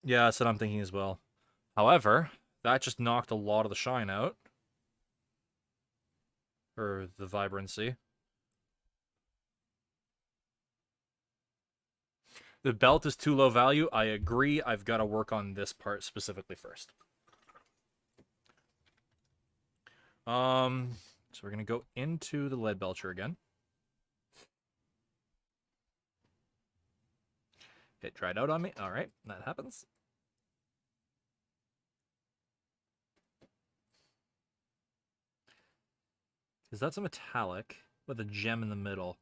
[SPEAKER 1] Yeah, that's what I'm thinking as well. However, that just knocked a lot of the shine out. Or the vibrancy. The belt is too low value. I agree. I've got to work on this part specifically first. So we're going to go into the lead belcher again. It dried out on me. All right, that happens. Because that's a metallic with a gem in the middle.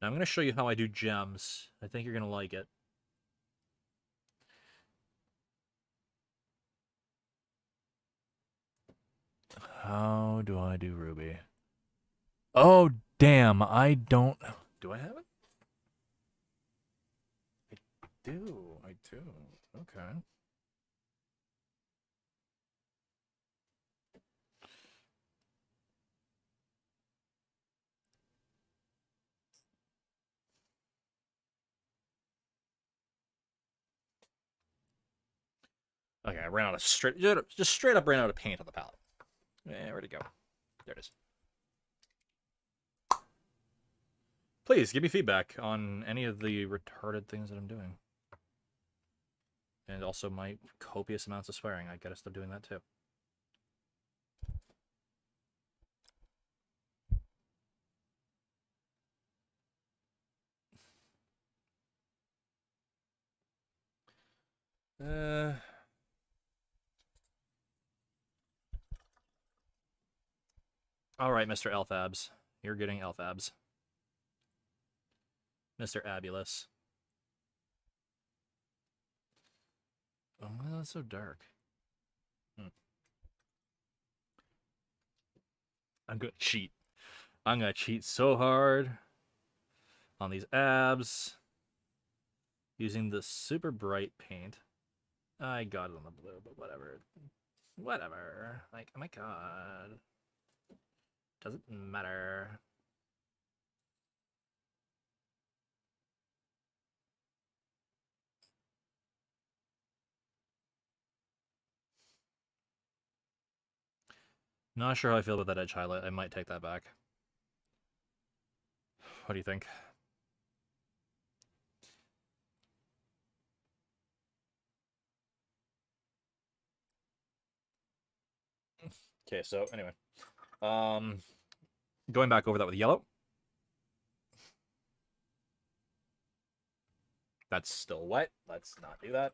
[SPEAKER 1] Now I'm going to show you how I do gems. I think you're going to like it. How do I do ruby? Oh, damn. I don't... Do I have it? I do. I do. Okay. Okay, I ran out of just straight up ran out of paint on the palette. Where'd it go? There it is. Please give me feedback on any of the retarded things that I'm doing. And also my copious amounts of swearing. I gotta stop doing that too. Alright, Mr. Elfabs. You're getting Elfabs. Mr. Abulous. Oh, that's so dark. I'm gonna cheat. I'm gonna cheat so hard on these abs using the super bright paint. I got it on the blue, but whatever. Whatever. Like, oh my god. Doesn't matter. Not sure how I feel about that edge highlight. I might take that back. What do you think? Okay, so anyway. Going back over that with yellow. That's still wet. Let's not do that.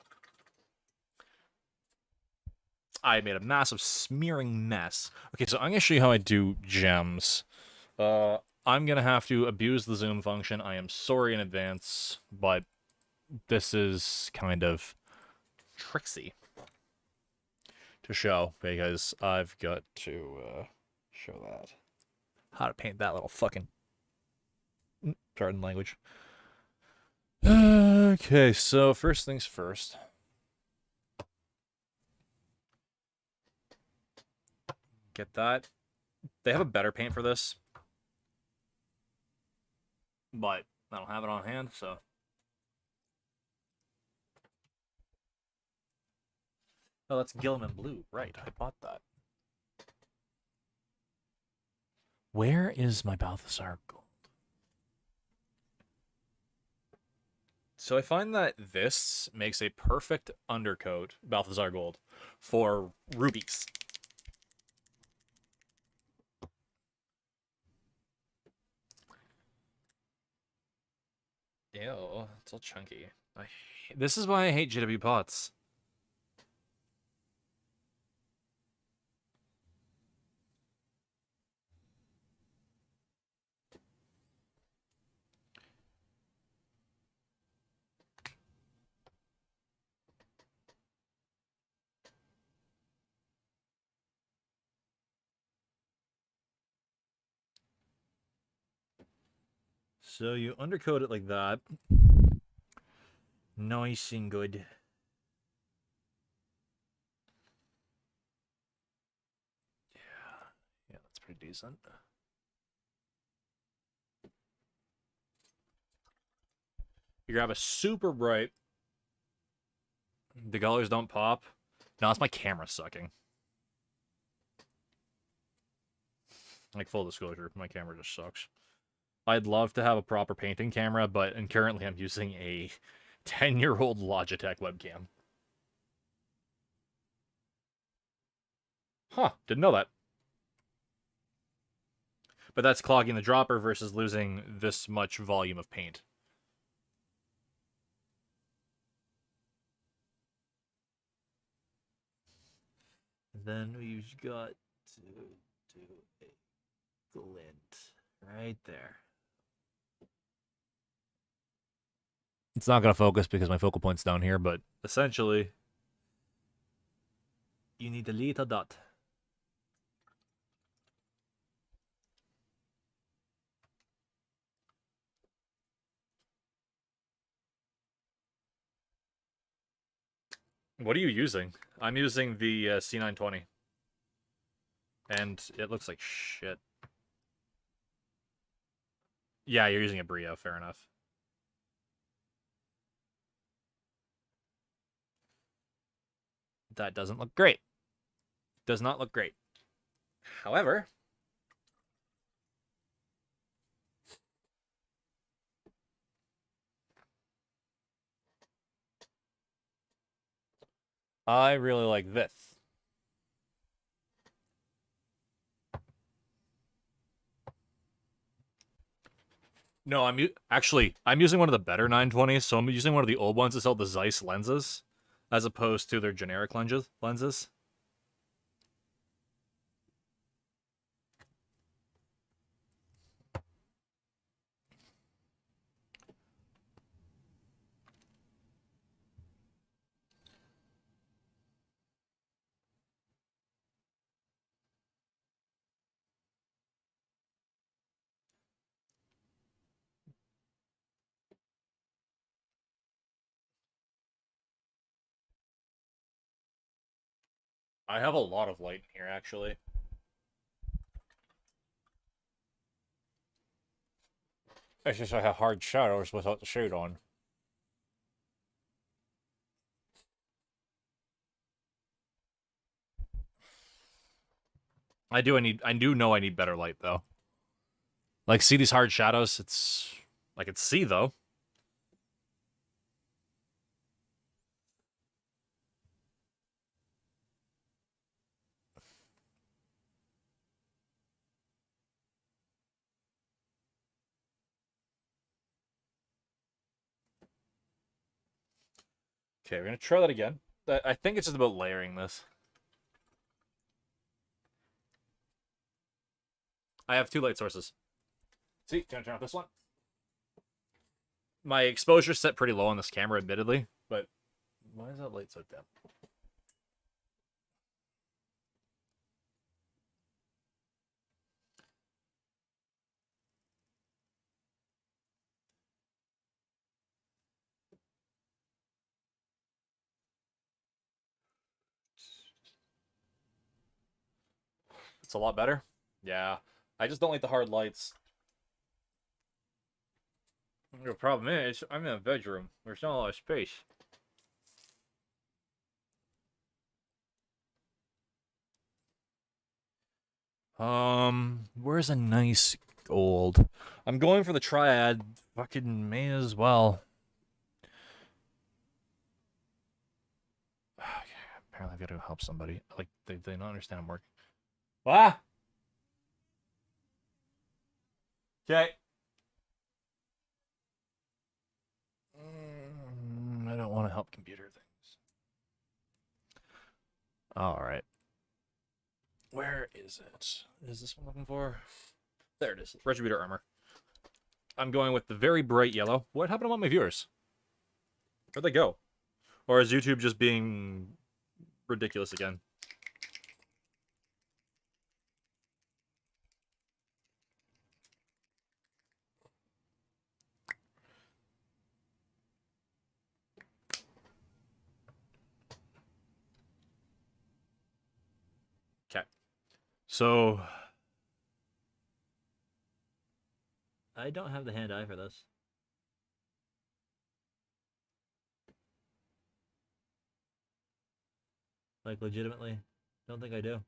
[SPEAKER 1] I made a massive smearing mess. Okay, so I'm going to show you how I do gems. I'm going to have to abuse the zoom function. I am sorry in advance, but this is kind of tricksy to show because I've got to show that. How to paint that little fucking... Pardon language. Okay, so first things first. Get that. They have a better paint for this. But I don't have it on hand, so... Oh, that's Gilliman Blue. Right, I bought that. Where is my Balthasar Gold? So I find that this makes a perfect undercoat, Balthasar Gold, for rubies. Ew, it's all chunky. This is why I hate GW pots. So you undercoat it like that. Nice and good. Yeah, that's pretty decent. You grab a super bright. The colors don't pop. No, it's my camera sucking. Like, full disclosure, my camera just sucks. I'd love to have a proper painting camera, but currently I'm using a 10-year-old Logitech webcam. Huh, didn't know that. But that's clogging the dropper versus losing this much volume of paint. Then we've got to do a glint right there. It's not going to focus because my focal point's down here, but essentially, you need a little dot. What are you using? I'm using the C920. And it looks like shit. Yeah, you're using a Brio, fair enough. That doesn't look great. Does not look great. However, I really like this. No, I'm using one of the better 920s, so I'm using one of the old ones that sell the Zeiss lenses, as opposed to their generic lenses. I have a lot of light in here, actually. It's just I have hard shadows without the shade on. I do know I need better light though. Like, see these hard shadows? I can see though. Okay, we're gonna try that again. I think it's just about layering this. I have two light sources. See, can I turn off this one? My exposure's set pretty low on this camera, admittedly, but why is that light so dim? It's a lot better. Yeah, I just don't like the hard lights. The problem is, I'm in a bedroom. There's not a lot of space. Where's a nice gold? I'm going for the triad. Fucking may as well. Apparently, I've got to help somebody. Like, they don't understand I'm working. Ah! Okay. I don't want to help computer things. Alright. Where is it? Is this one looking for? There it is. Retributor armor. I'm going with the very bright yellow. What happened to all my viewers? Where'd they go? Or is YouTube just being ridiculous again? Okay. So I don't have the hand eye for this. Like, legitimately, don't think I do.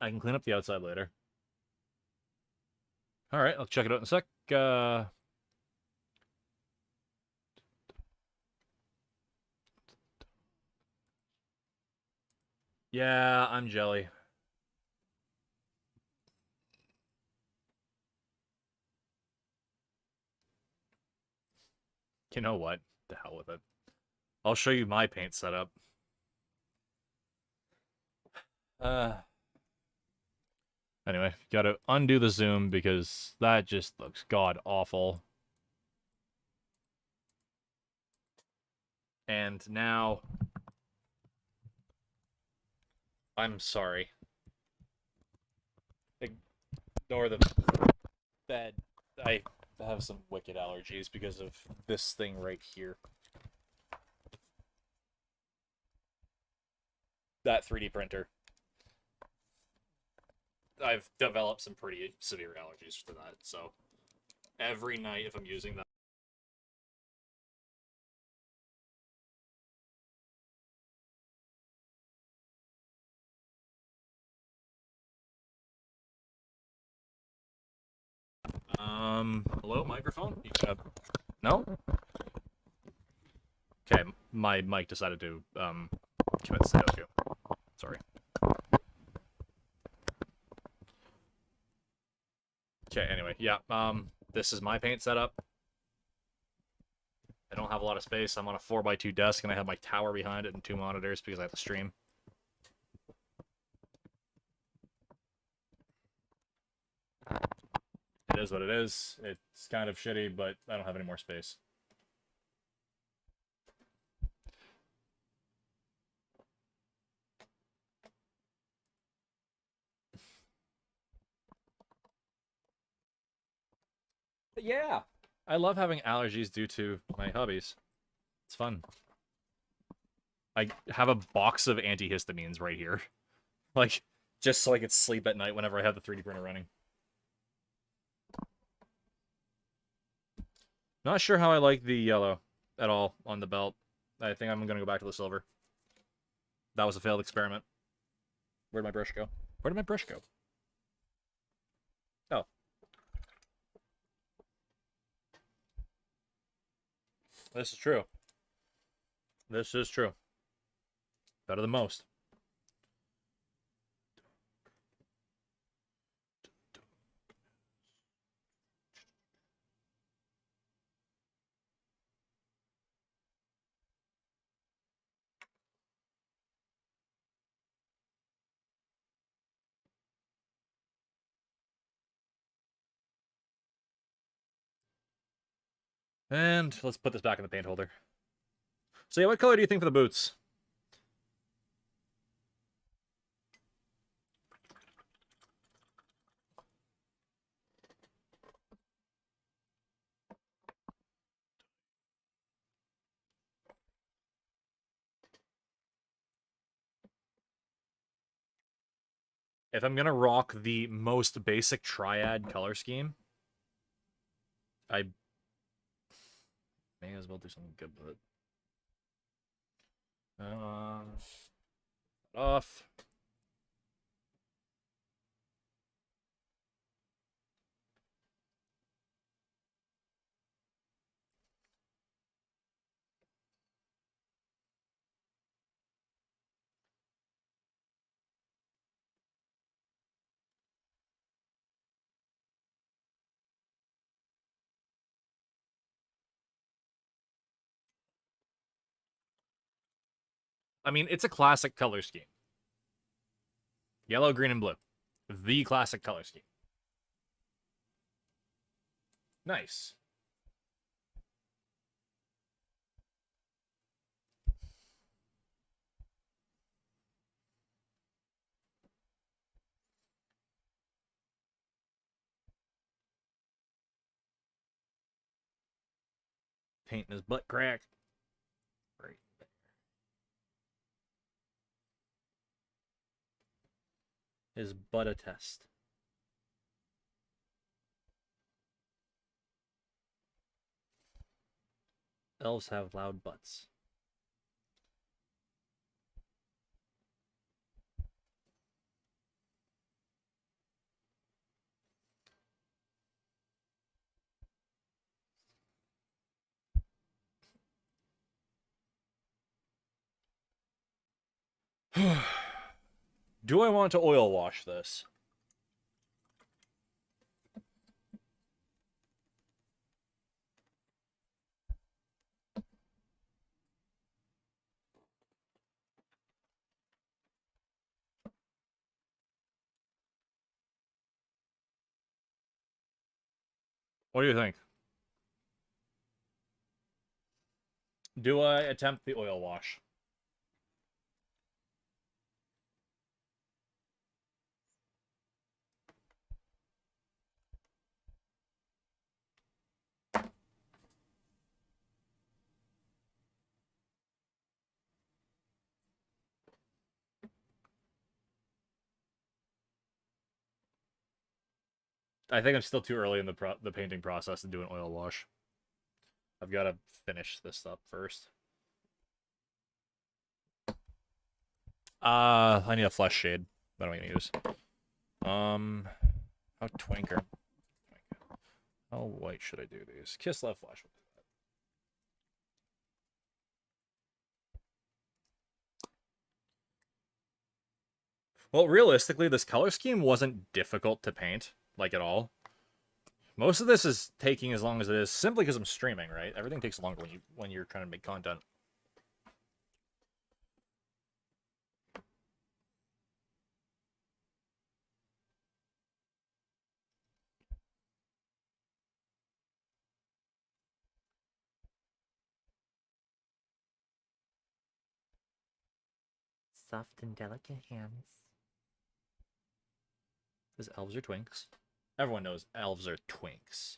[SPEAKER 1] I can clean up the outside later. Alright, I'll check it out in a sec. Yeah, I'm jelly. You know what? The hell with it. I'll show you my paint setup. Anyway, gotta undo the zoom because that just looks god awful. And now, I'm sorry. Or the bed. I have some wicked allergies because of this thing right here. That 3D printer. I've developed some pretty severe allergies to that, so every night if I'm using that. Hello, microphone? You gonna... No? Okay, my mic decided to, commit to CO2. Sorry. Okay, anyway, yeah, this is my paint setup. I don't have a lot of space. I'm on a 4x2 desk, and I have my tower behind it and 2 monitors because I have to stream. It is what it is. It's kind of shitty, but I don't have any more space. But yeah, I love having allergies due to my hobbies. It's fun. I have a box of antihistamines right here. Like, just so I could sleep at night whenever I have the 3D printer running. Not sure how I like the yellow at all on the belt. I think I'm going to go back to the silver. That was a failed experiment. Where'd my brush go? Where did my brush go? Oh. This is true. This is true. Better than most. And let's put this back in the paint holder. So yeah, what color do you think for the boots? If I'm gonna rock the most basic triad color scheme, I may as well do something good with it. Off. I mean, it's a classic color scheme. Yellow, green, and blue. The classic color scheme. Nice. Painting his butt crack. Right there. His butt attest. Elves have loud butts. Do I want to oil wash this? What do you think? Do I attempt the oil wash? I think I'm still too early in the painting process to do an oil wash. I've got to finish this up first. I need a flesh shade that I'm gonna use. How twinker? How white should I do these? Kiss left flesh. Well, realistically, this color scheme wasn't difficult to paint, like at all. Most of this is taking as long as it is simply because I'm streaming, right? Everything takes longer when you're trying to make content. Soft and delicate hands. Because elves are twinks. Everyone knows elves are twinks.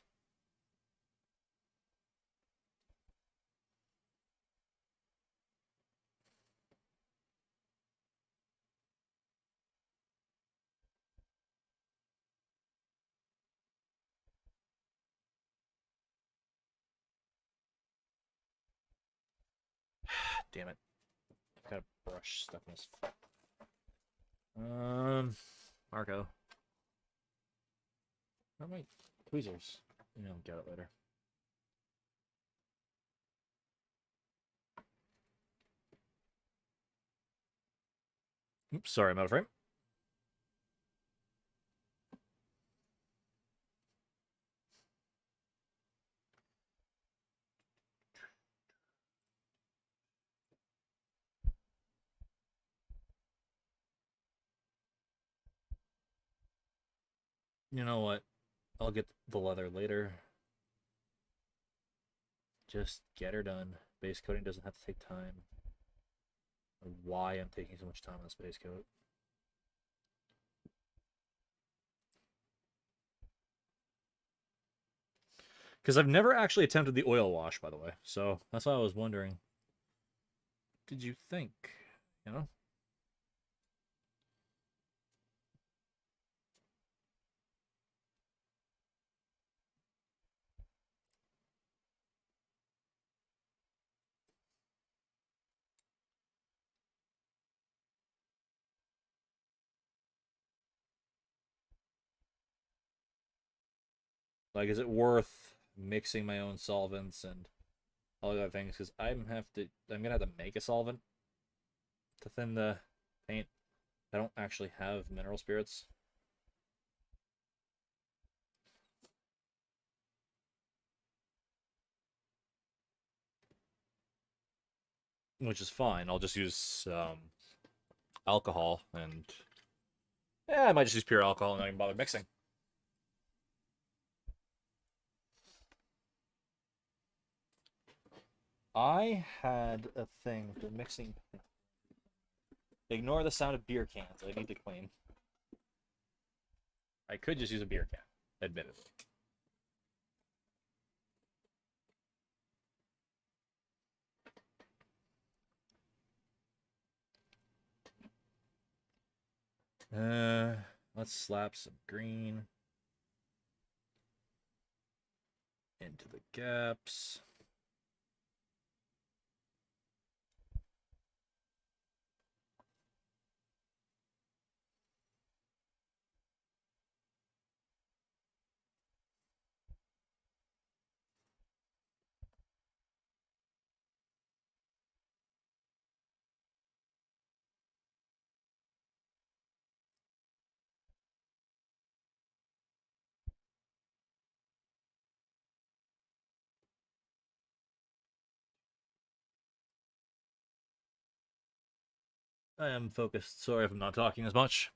[SPEAKER 1] Damn it. I've got a brush stuck in this. Marco. Where are my tweezers? I'll get it later. Oops, sorry, I'm out of frame. You know what? I'll get the leather later. Just get her done. Base coating doesn't have to take time. Why I'm taking so much time on this base coat. Because I've never actually attempted the oil wash, by the way. So that's why I was wondering. Did you think? You know? Like, is it worth mixing my own solvents and all the other things? Because I'm gonna have to make a solvent to thin the paint. I don't actually have mineral spirits. Which is fine. I'll just use alcohol and I might just use pure alcohol and not even bother mixing. I had a thing for mixing. Ignore the sound of beer cans. I need to clean. I could just use a beer can, admittedly. Let's slap some green into the gaps. I am focused. Sorry if I'm not talking as much.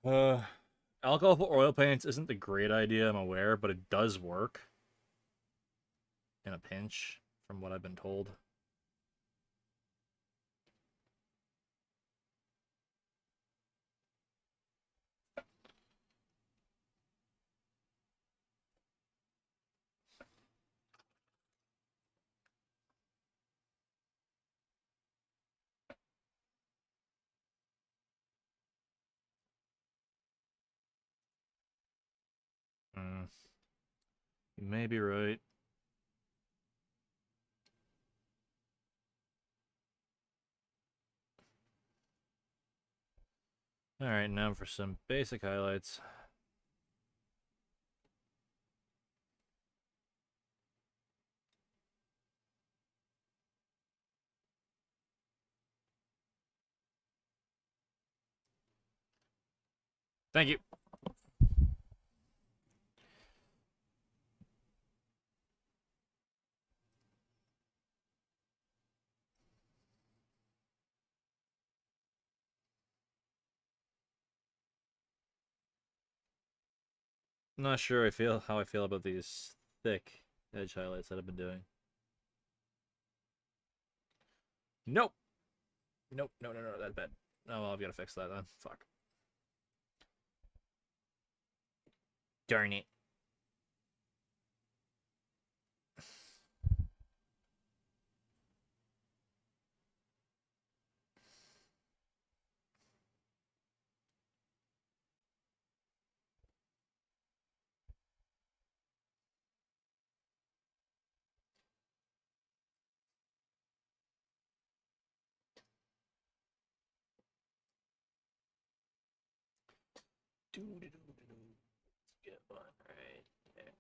[SPEAKER 1] Alcohol for oil paints isn't a great idea, I'm aware, but it does work in a pinch, from what I've been told. You may be right. Alright, now for some basic highlights. Thank you. Not sure how I feel about these thick edge highlights that I've been doing. Nope. Nope. No, that's bad. Oh, well, I've got to fix that then. Fuck. Darn it. Get one right there.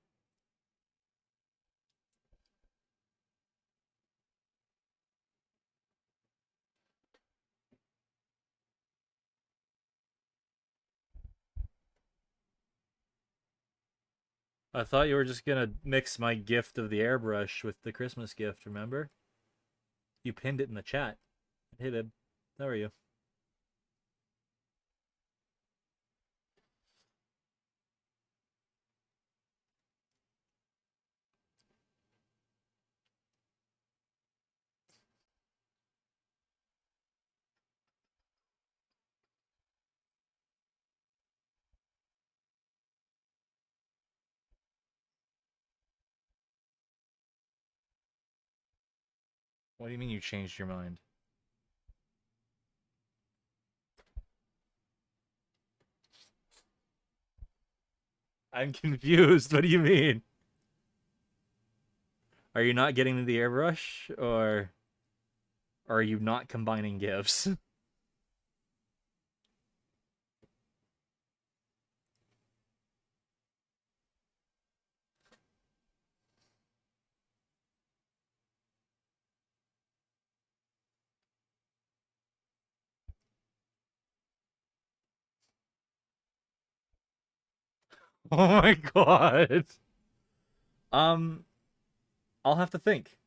[SPEAKER 1] I thought you were just gonna mix my gift of the airbrush with the Christmas gift, remember? You pinned it in the chat. Hey, babe. How are you? What do you mean you changed your mind? I'm confused. What do you mean? Are you not getting to the airbrush, or are you not combining gifts? Oh my god. Um, I'll have to think.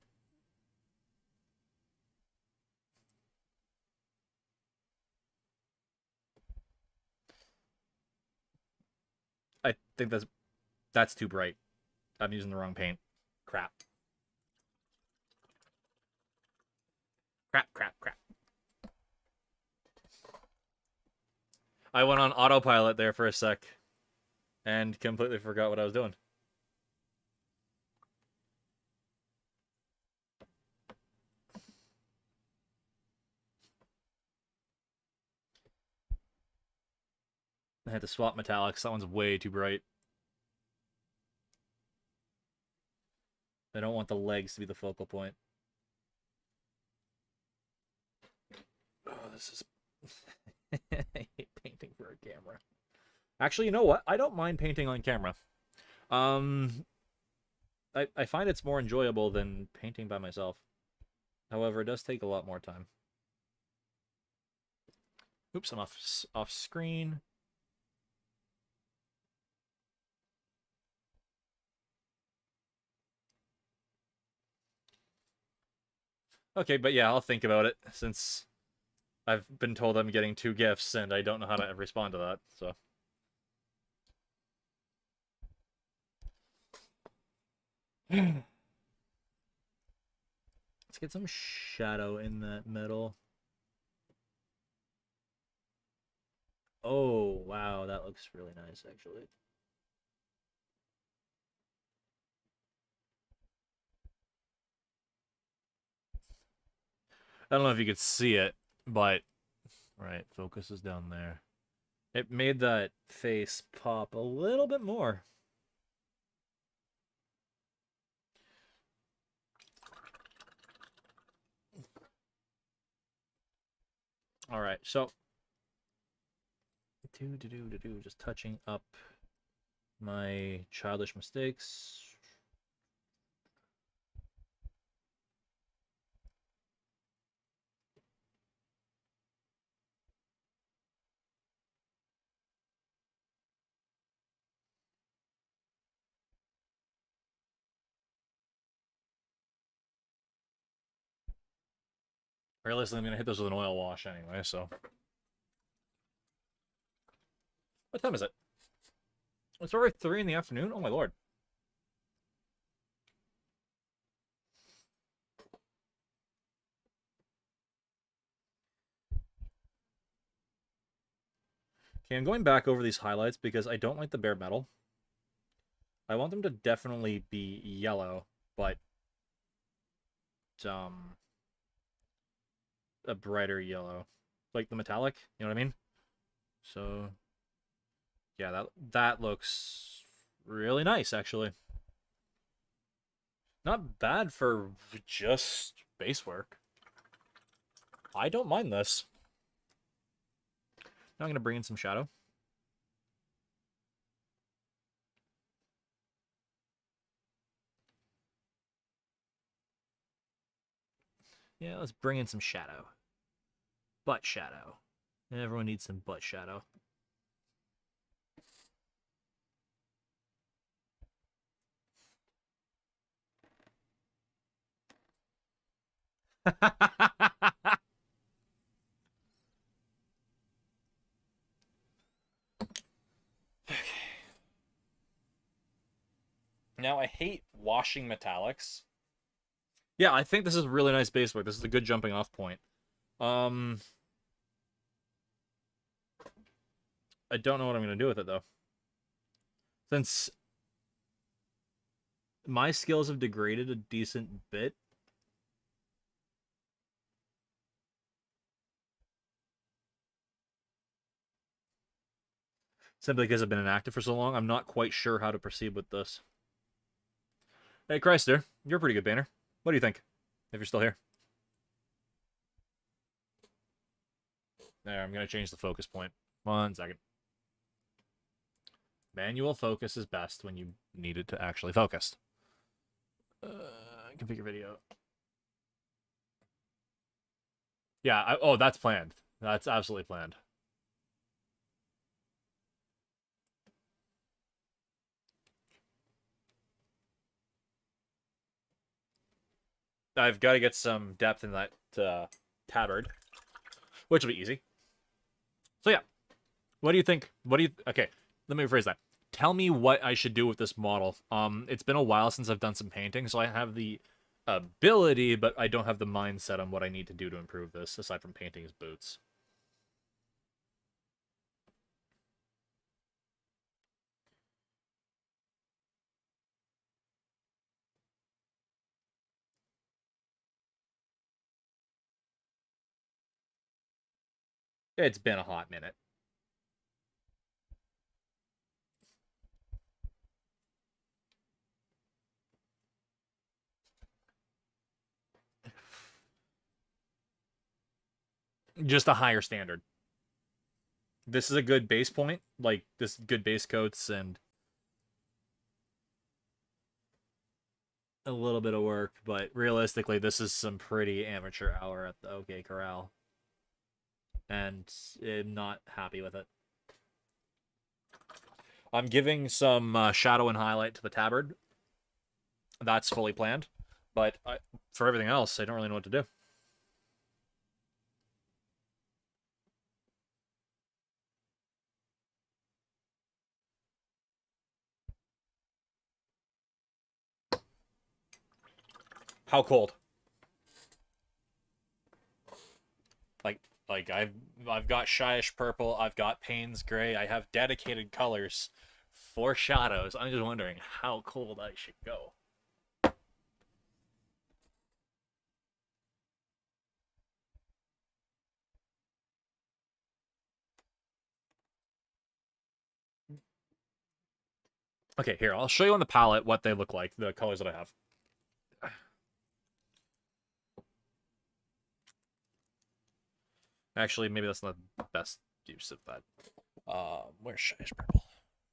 [SPEAKER 1] I think that's too bright. I'm using the wrong paint. Crap. Crap. I went on autopilot there for a sec and completely forgot what I was doing. I had to swap metallics. That one's way too bright. I don't want the legs to be the focal point. Oh, this is... I hate painting for a camera. Actually, you know what? I don't mind painting on camera. I find it's more enjoyable than painting by myself. However, it does take a lot more time. Oops, I'm off screen. Okay, but yeah, I'll think about it since I've been told I'm getting 2 gifts and I don't know how to respond to that, so. Let's get some shadow in that middle. Oh, wow, that looks really nice, actually. I don't know if you could see it, but... Right, focus is down there. It made that face pop a little bit more. All right, so just touching up my childish mistakes. Realistically, I'm gonna hit those with an oil wash anyway. So, what time is it? It's already 3 in the afternoon. Oh my lord. Okay, I'm going back over these highlights because I don't like the bare metal. I want them to definitely be yellow, but a brighter yellow, like the metallic. You know what I mean? So, yeah, that looks really nice actually. Not bad for just base work. I don't mind this. Now I'm gonna bring in some shadow. Yeah, let's bring in some shadow. Butt shadow. Everyone needs some butt shadow. Now, I hate washing metallics. Yeah, I think this is really nice base work. This is a good jumping off point. I don't know what I'm going to do with it, though. Since my skills have degraded a decent bit. Simply because I've been inactive for so long, I'm not quite sure how to proceed with this. Hey, Chrysler, you're a pretty good banner. What do you think? If you're still here. There, I'm going to change the focus point. 1 second. Manual focus is best when you need it to actually focus. Configure video. Yeah, oh, that's planned. That's absolutely planned. I've got to get some depth in that tabard, which will be easy. So yeah, what do you think? Okay, let me rephrase that. Tell me what I should do with this model. It's been a while since I've done some painting, so I have the ability, but I don't have the mindset on what I need to do to improve this, aside from painting his boots. It's been a hot minute. Just a higher standard. This is a good base point, like this good base coats and a little bit of work, but realistically, this is some pretty amateur hour at the OK Corral. And I'm not happy with it. I'm giving some shadow and highlight to the tabard. That's fully planned. But for everything else, I don't really know what to do. How cold? Like I've got Shyish purple, I've got Payne's gray, I have dedicated colors for shadows. I'm just wondering how cold I should go. Okay, here, I'll show you on the palette what they look like, the colors that I have. Actually, maybe that's not the best use of that. Where's Shyish Purple?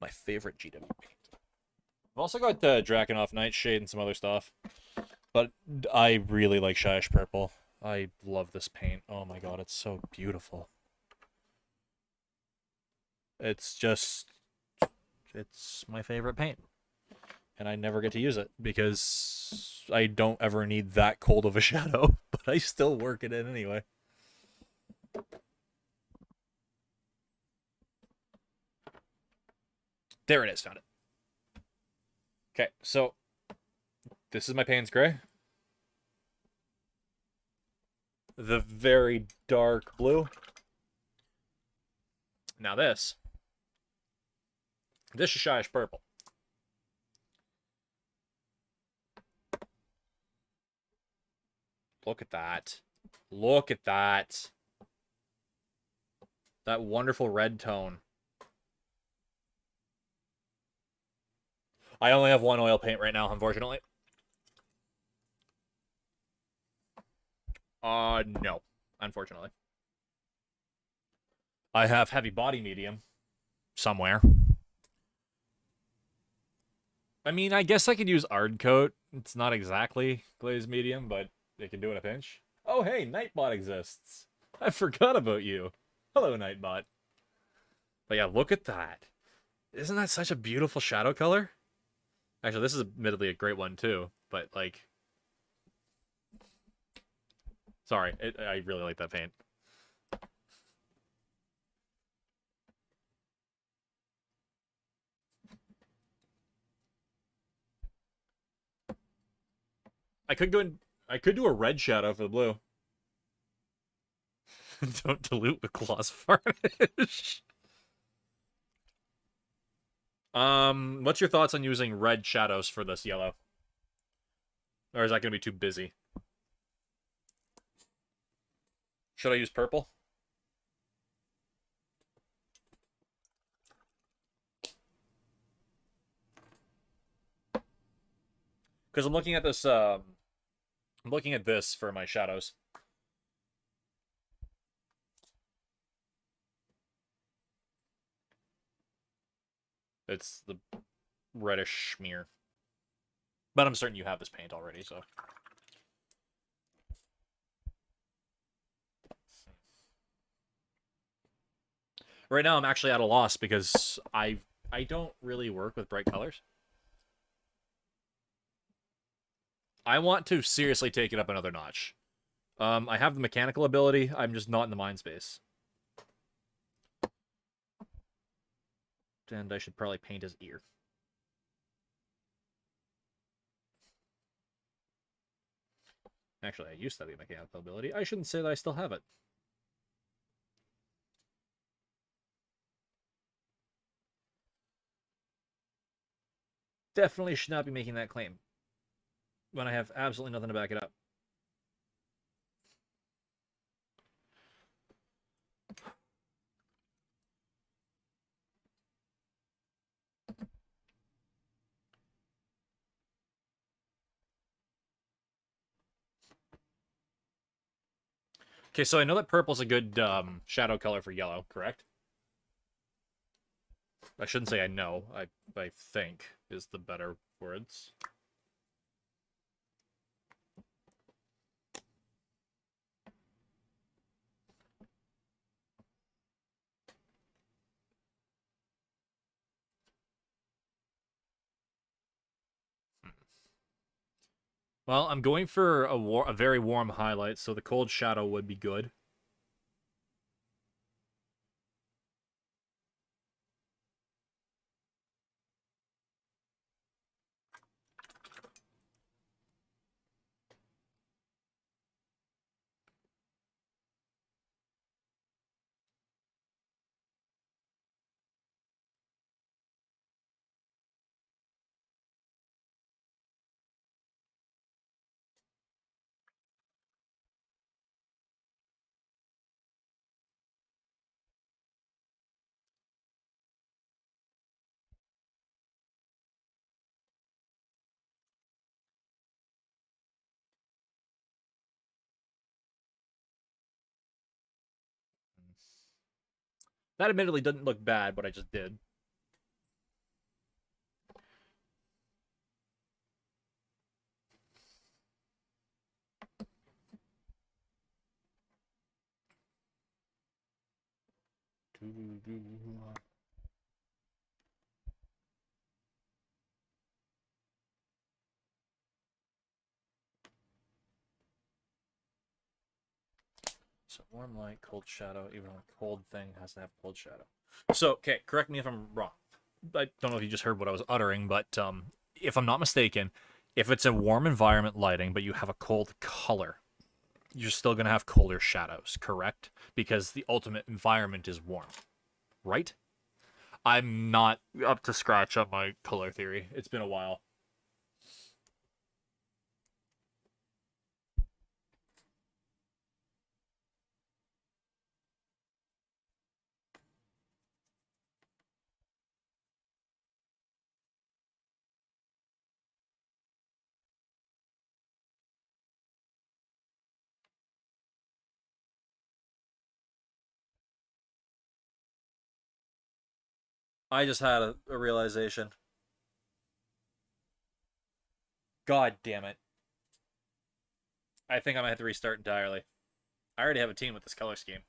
[SPEAKER 1] My favorite GW paint. I've also got the Drakenhof Nightshade and some other stuff. But I really like Shyish Purple. I love this paint. Oh my god, it's so beautiful. It's just... It's my favorite paint. And I never get to use it because I don't ever need that cold of a shadow. But I still work it in anyway. There it is, found it. Okay, so this is my Payne's Gray. The very dark blue. Now this is Shyish Purple. Look at that. Look at that. That wonderful red tone. I only have one oil paint right now, unfortunately. No, unfortunately. I have heavy body medium somewhere. I mean, I guess I could use Ard Coat. It's not exactly glazed medium, but it can do it a pinch. Oh, hey, Nightbot exists. I forgot about you. Hello, Nightbot. But yeah, look at that. Isn't that such a beautiful shadow color? Actually, this is admittedly a great one, too. But, like... Sorry, I really like that paint. I could do a red shadow for the blue. Don't dilute with gloss varnish. What's your thoughts on using red shadows for this yellow? Or is that going to be too busy? Should I use purple? Because I'm looking at this, I'm looking at this for my shadows. It's the reddish smear. But I'm certain you have this paint already, so... Right now, I'm actually at a loss because I don't really work with bright colors. I want to seriously take it up another notch. I have the mechanical ability. I'm just not in the mind space. And I should probably paint his ear. Actually, I used to have the mechanical ability. I shouldn't say that I still have it. Definitely should not be making that claim when I have absolutely nothing to back it up. Okay, so I know that purple's a good shadow color for yellow, correct? I shouldn't say I know. I think is the better words. Well, I'm going for a very warm highlight, so the cold shadow would be good. That admittedly didn't look bad, but I just did. So warm light, cold shadow, even a cold thing has to have cold shadow. So, okay, correct me if I'm wrong. I don't know if you just heard what I was uttering, but if I'm not mistaken, if it's a warm environment lighting, but you have a cold color, you're still going to have colder shadows, correct? Because the ultimate environment is warm, right? I'm not up to scratch on my color theory. It's been a while. I just had a realization. God damn it. I think I might have to restart entirely. I already have a team with this color scheme.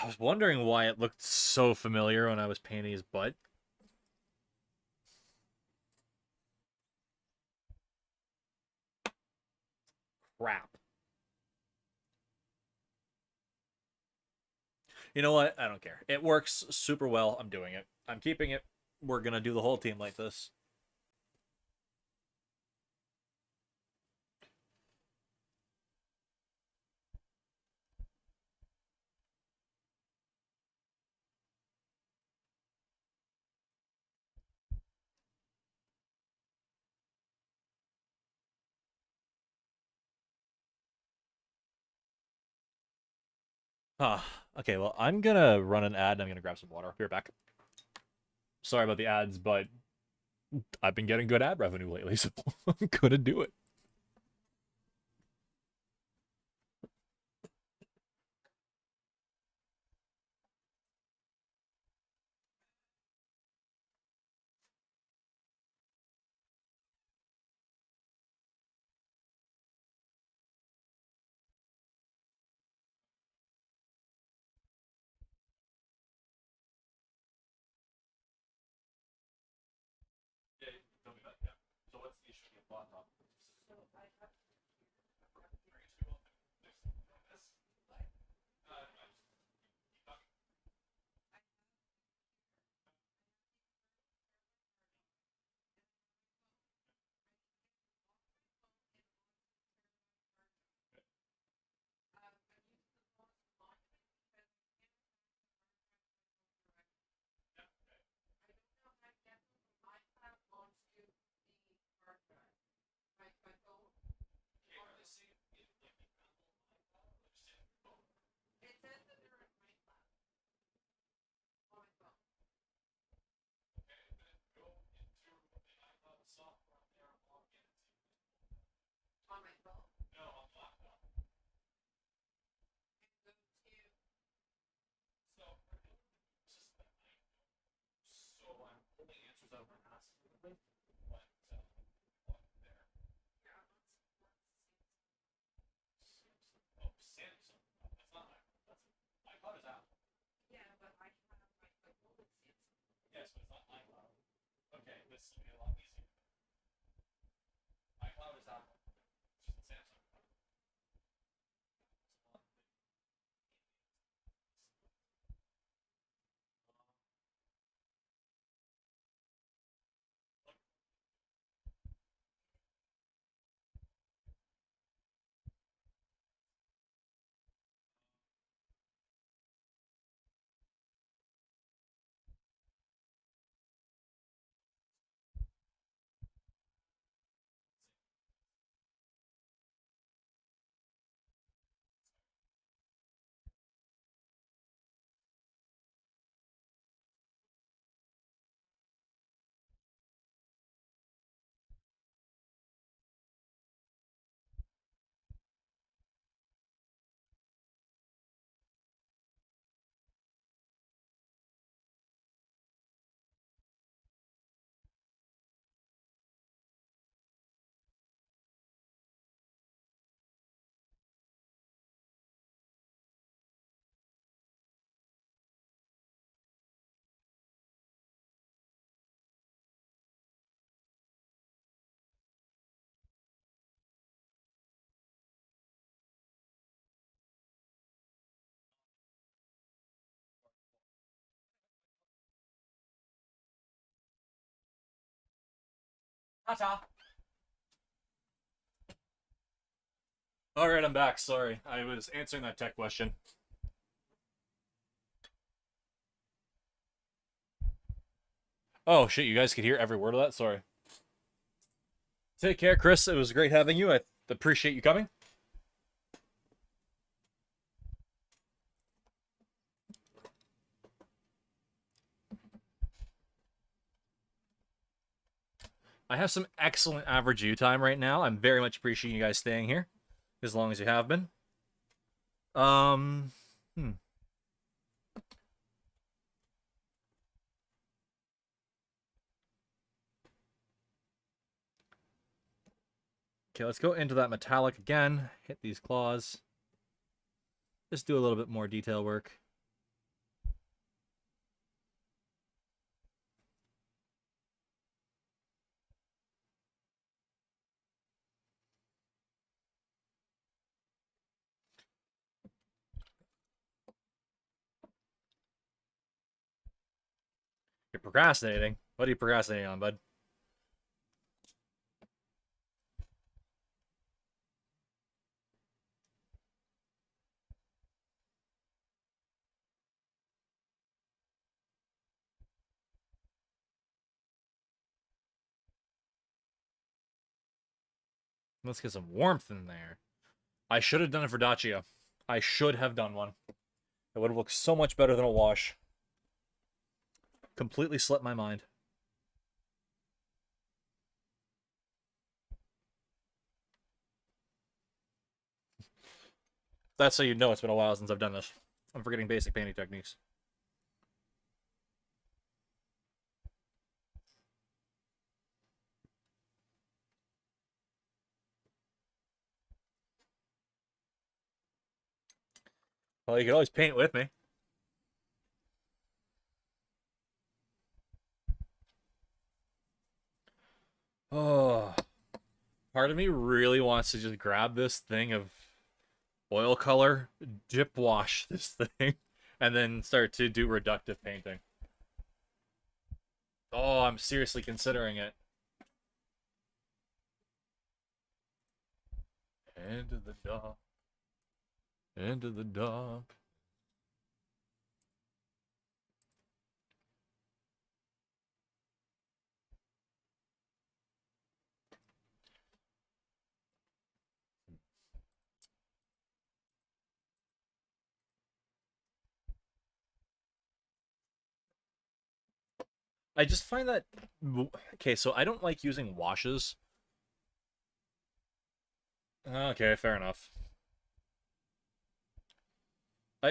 [SPEAKER 1] I was wondering why it looked so familiar when I was painting his butt. Crap. You know what? I don't care. It works super well. I'm doing it. I'm keeping it. We're gonna do the whole team like this. Ah, okay, well, I'm gonna run an ad and I'm gonna grab some water. Be right back. Sorry about the ads, but I've been getting good ad revenue lately, so I'm gonna do it. Yeah, tell me that. Yeah. So what's the issue with the laptop? Yes, but it's not iCloud. Okay, this will be a lot easier. iCloud is Apple. It's just Samsung. Ta-ta. All right, I'm back. Sorry, I was answering that tech question. Oh shit, you guys could hear every word of that. Sorry. Take care, Chris. It was great having you. I appreciate you coming. I have some excellent average view time right now. I'm very much appreciating you guys staying here as long as you have been. Um, hmm. Okay, let's go into that metallic again. Hit these claws. Just do a little bit more detail work. You're procrastinating. What are you procrastinating on, bud? Let's get some warmth in there. I should have done it for Dacia. I should have done one. It would have looked so much better than a wash. Completely slipped my mind. That's so you know it's been a while since I've done this. I'm forgetting basic painting techniques. Well, you can always paint with me. Oh, part of me really wants to just grab this thing of oil color, dip wash this thing, and then start to do reductive painting. Oh, I'm seriously considering it. Into the dark. Into the dark. I just find that okay, so I don't like using washes. Okay, fair enough.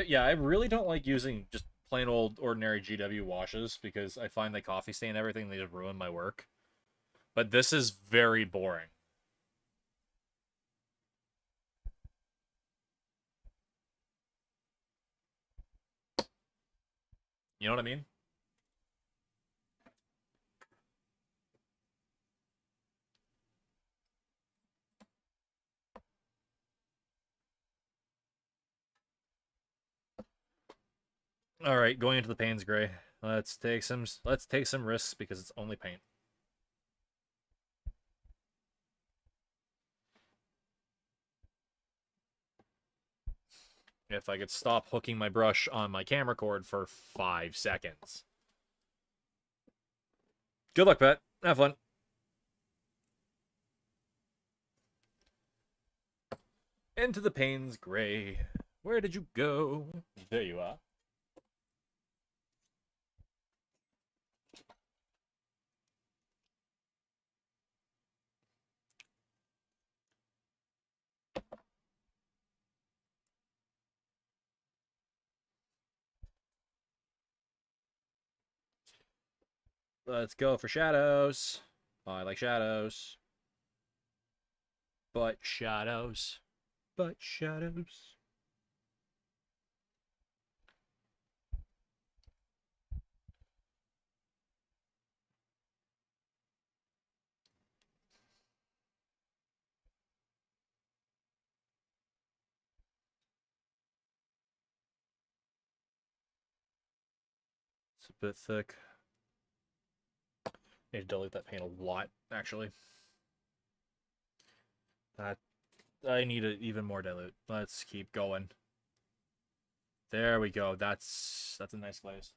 [SPEAKER 1] Yeah, I really don't like using just plain old ordinary GW washes because I find they coffee stain everything. They just ruin my work. But this is very boring. You know what I mean? All right, going into the Payne's gray. Let's take some risks because it's only paint. If I could stop hooking my brush on my camera cord for 5 seconds. Good luck, Pat. Have fun. Into the Payne's gray. Where did you go? There you are. Let's go for shadows. Oh, I like shadows. But shadows. But shadows. It's a bit thick. Need to delete that paint a lot, actually. That I need even more dilute. Let's keep going. There we go. That's a nice glaze.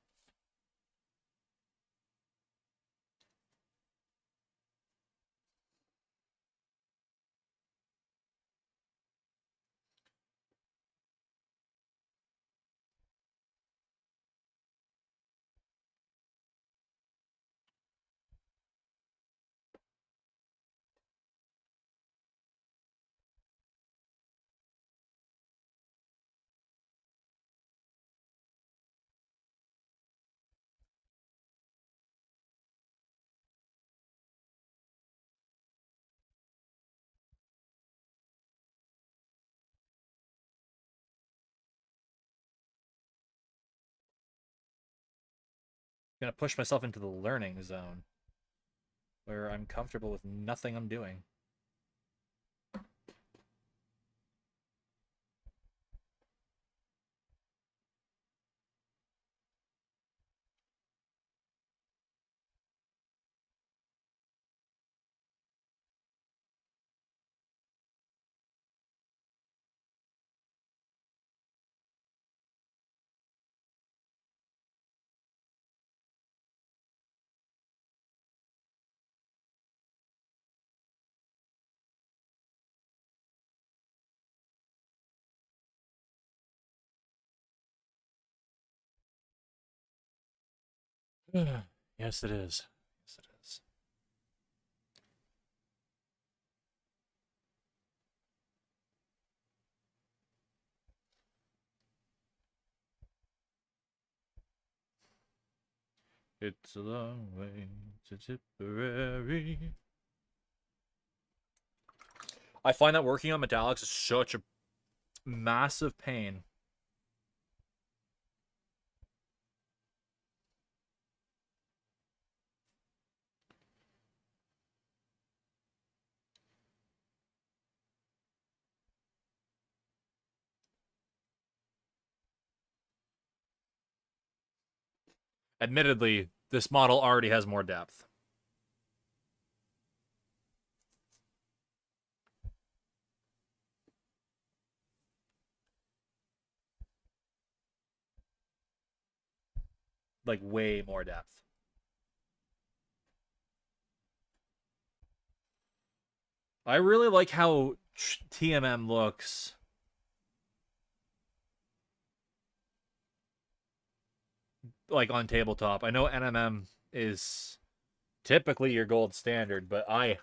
[SPEAKER 1] I'm gonna push myself into the learning zone where I'm comfortable with nothing I'm doing. Yes, it is. Yes, it is. It's a long way to Tipperary. I find that working on metallics is such a massive pain. Admittedly, this model already has more depth. Like, way more depth. I really like how TMM looks. Like, on tabletop. I know NMM is typically your gold standard, but I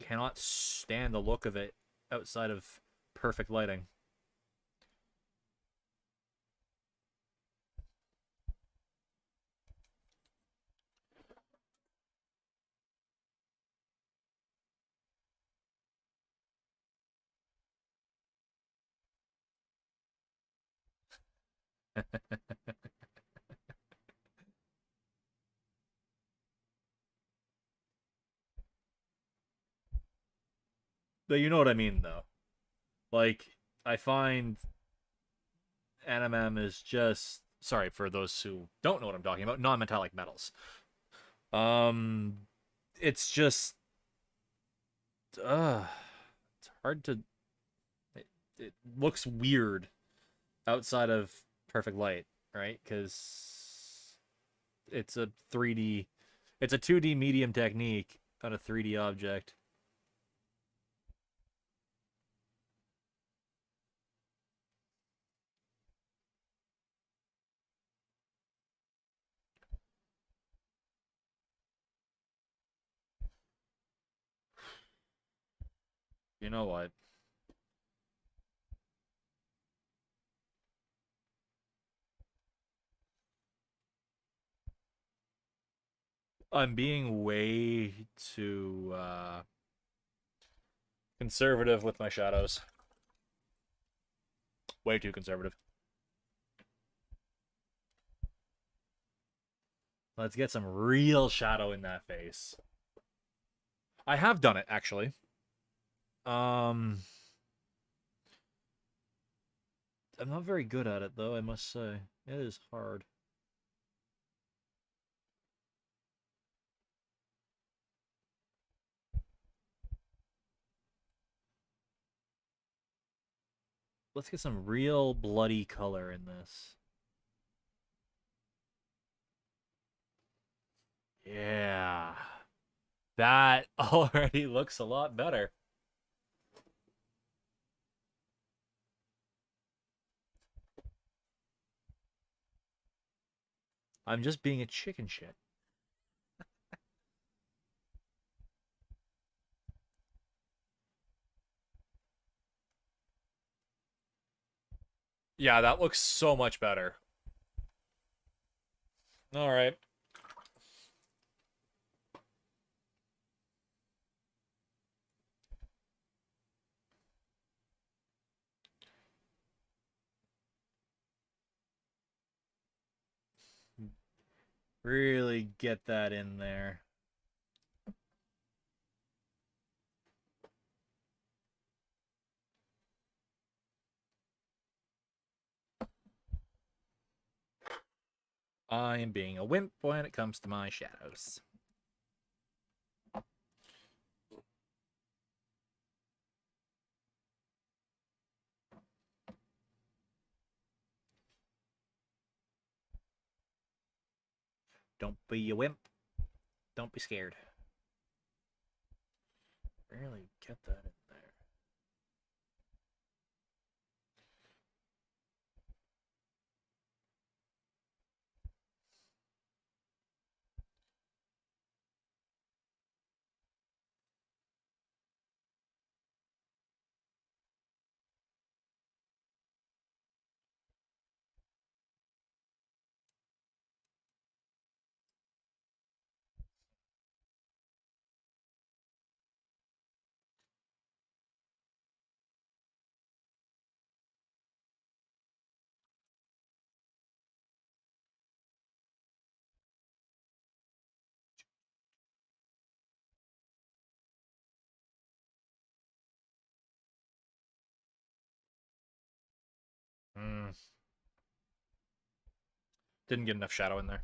[SPEAKER 1] cannot stand the look of it outside of perfect lighting. But you know what I mean, though. Like, I find NMM is just, sorry for those who don't know what I'm talking about, non-metallic metals. Um, it's just, it's hard to. It looks weird outside of perfect light, right? Because it's a 3D, it's a 2D medium technique on a 3D object. You know what? I'm being way too conservative with my shadows. Way too conservative. Let's get some real shadow in that face. I have done it, actually. I'm not very good at it, though, I must say. It is hard.
[SPEAKER 2] let's get some real bloody color in this. Yeah. That already looks a lot better. I'm just being a chicken shit. Yeah, that looks so much better. All right. Really get that in there. I am being a wimp when it comes to my shadows. Don't be a wimp. Don't be scared. Really get that in there. Mm, didn't get enough shadow in there.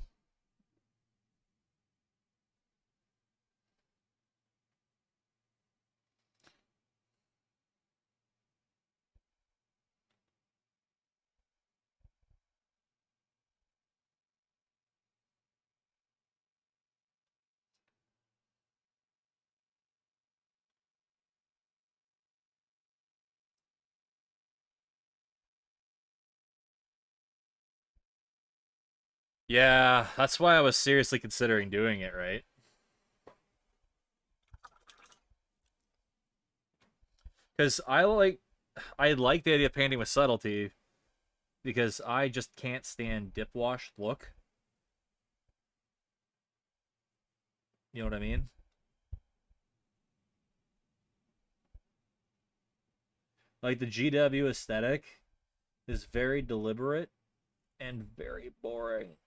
[SPEAKER 2] Yeah, that's why I was seriously considering doing it, right? Because I like the idea of painting with subtlety because I just can't stand dip wash look. You know what I mean? Like the GW aesthetic is very deliberate and very boring.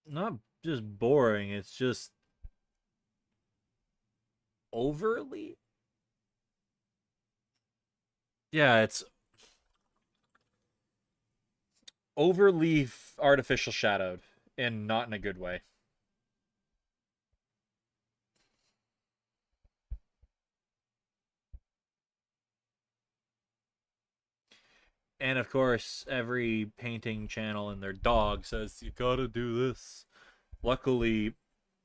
[SPEAKER 2] Not just boring, it's just overly. Yeah, it's overly artificial shadowed and not in a good way. And of course, every painting channel and their dog says you gotta do this. Luckily,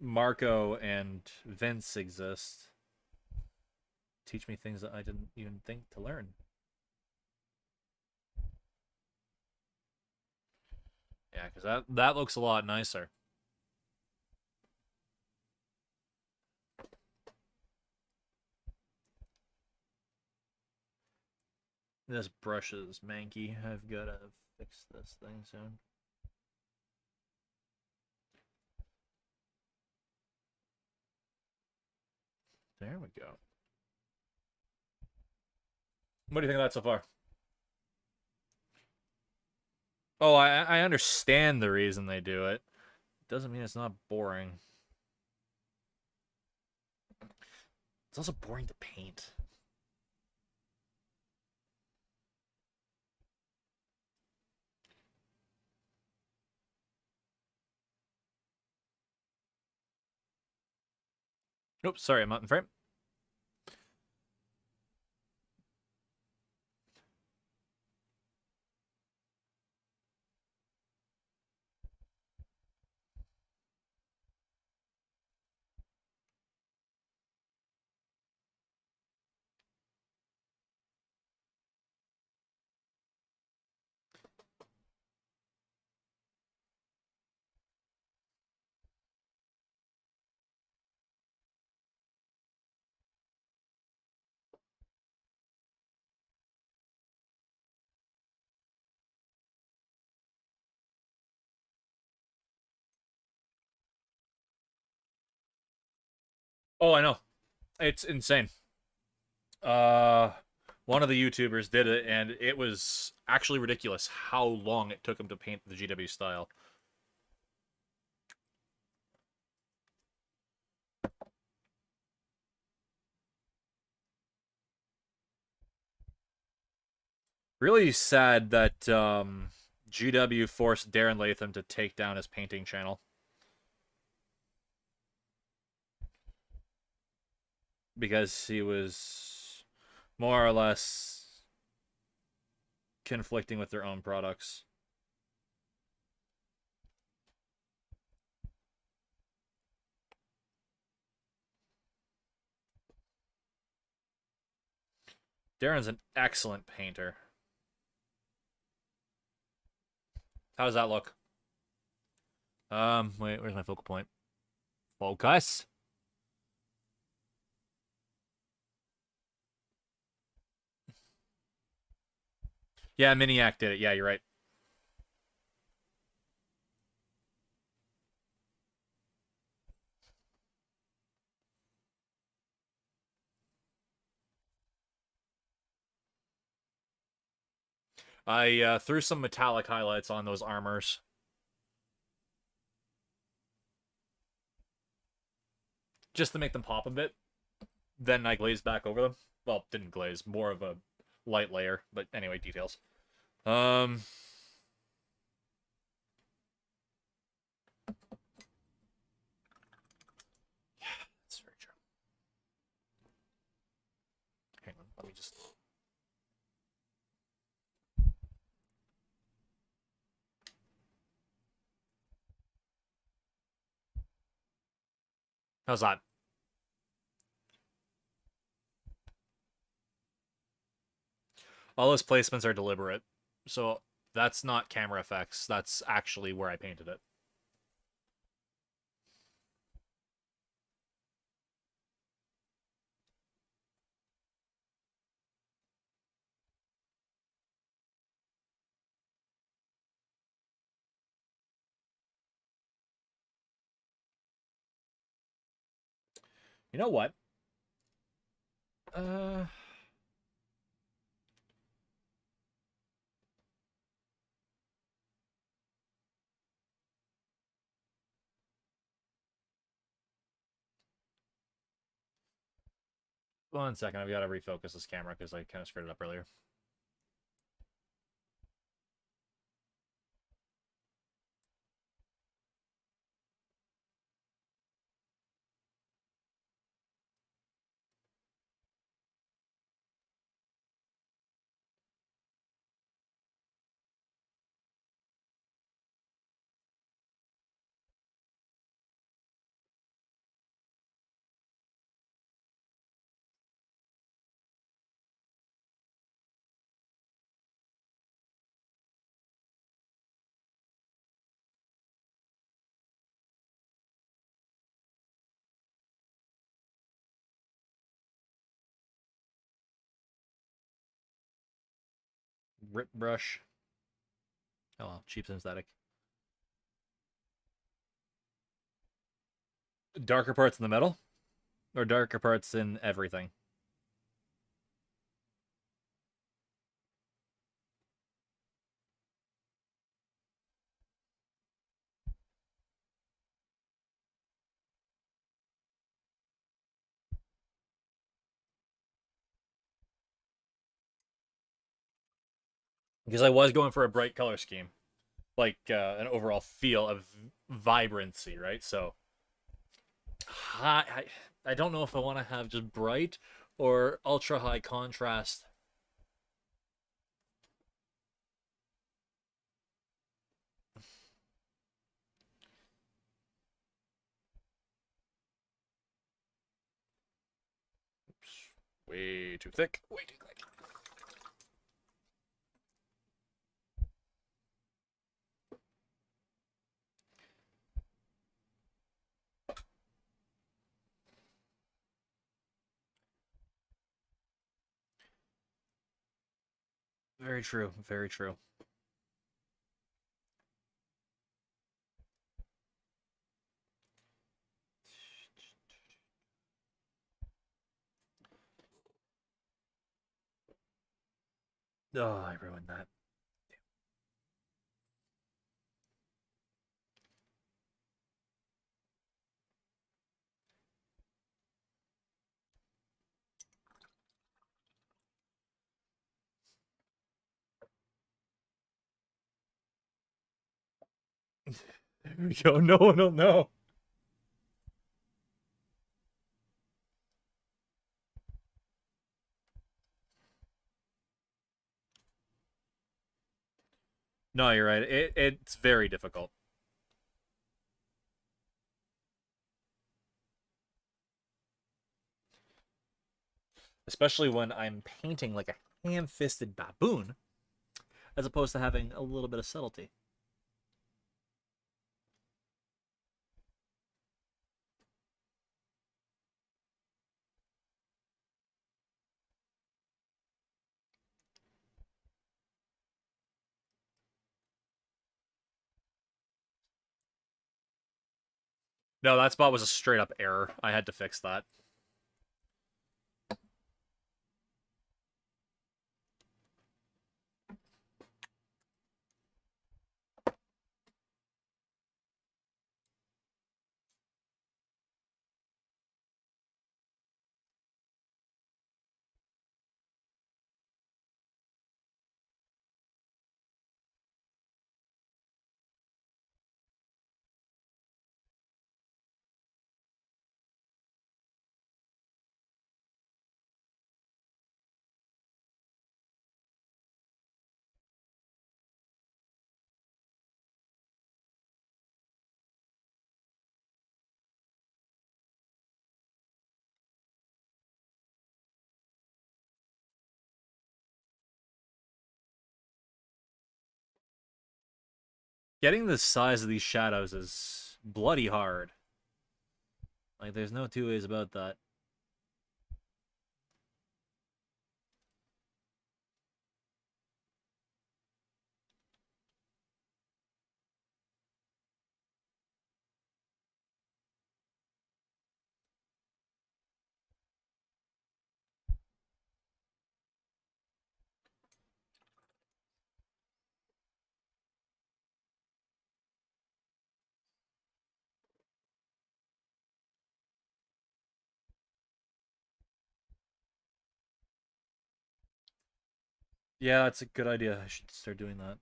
[SPEAKER 2] Marco and Vince exist. Teach me things that I didn't even think to learn. Yeah, because that looks a lot nicer. This brush is manky. I've got to fix this thing soon. There we go. What do you think of that so far? Oh, I understand the reason they do it. Doesn't mean it's not boring. It's also boring to paint. Oops, sorry, I'm not in frame. Oh, I know. It's insane. Uh, one of the YouTubers did it, and it was actually ridiculous how long it took him to paint the GW style. Really sad that GW forced Darren Latham to take down his painting channel because he was more or less conflicting with their own products. Darren's an excellent painter. How does that look? Wait, where's my focal point? Focus. Yeah, Miniac did it. Yeah, you're right. I threw some metallic highlights on those armors. Just to make them pop a bit. Then I glazed back over them. Well, didn't glaze, more of a light layer. But anyway, details. Um, that's very true. Hang on, let me just. How's that? All those placements are deliberate. So that's not camera effects. That's actually where I painted it. You know what? Uh, 1 second. I've got to refocus this camera because I kind of screwed it up earlier. Rip brush. Oh well, cheap synthetic. Darker parts in the metal, or darker parts in everything. Because I was going for a bright color scheme, like an overall feel of vibrancy, right? So, I don't know if I want to have just bright or ultra high contrast.
[SPEAKER 1] Oops. Way too thick. Way too thick.
[SPEAKER 2] Very true. Very true. Oh, I ruined that. There we go. No one will know. No, you're right. It's very difficult. Especially when I'm painting like a ham-fisted baboon, as opposed to having a little bit of subtlety. No, that spot was a straight up error. I had to fix that. Getting the size of these shadows is bloody hard. Like, there's no two ways about that. Yeah, that's a good idea. I should start doing that.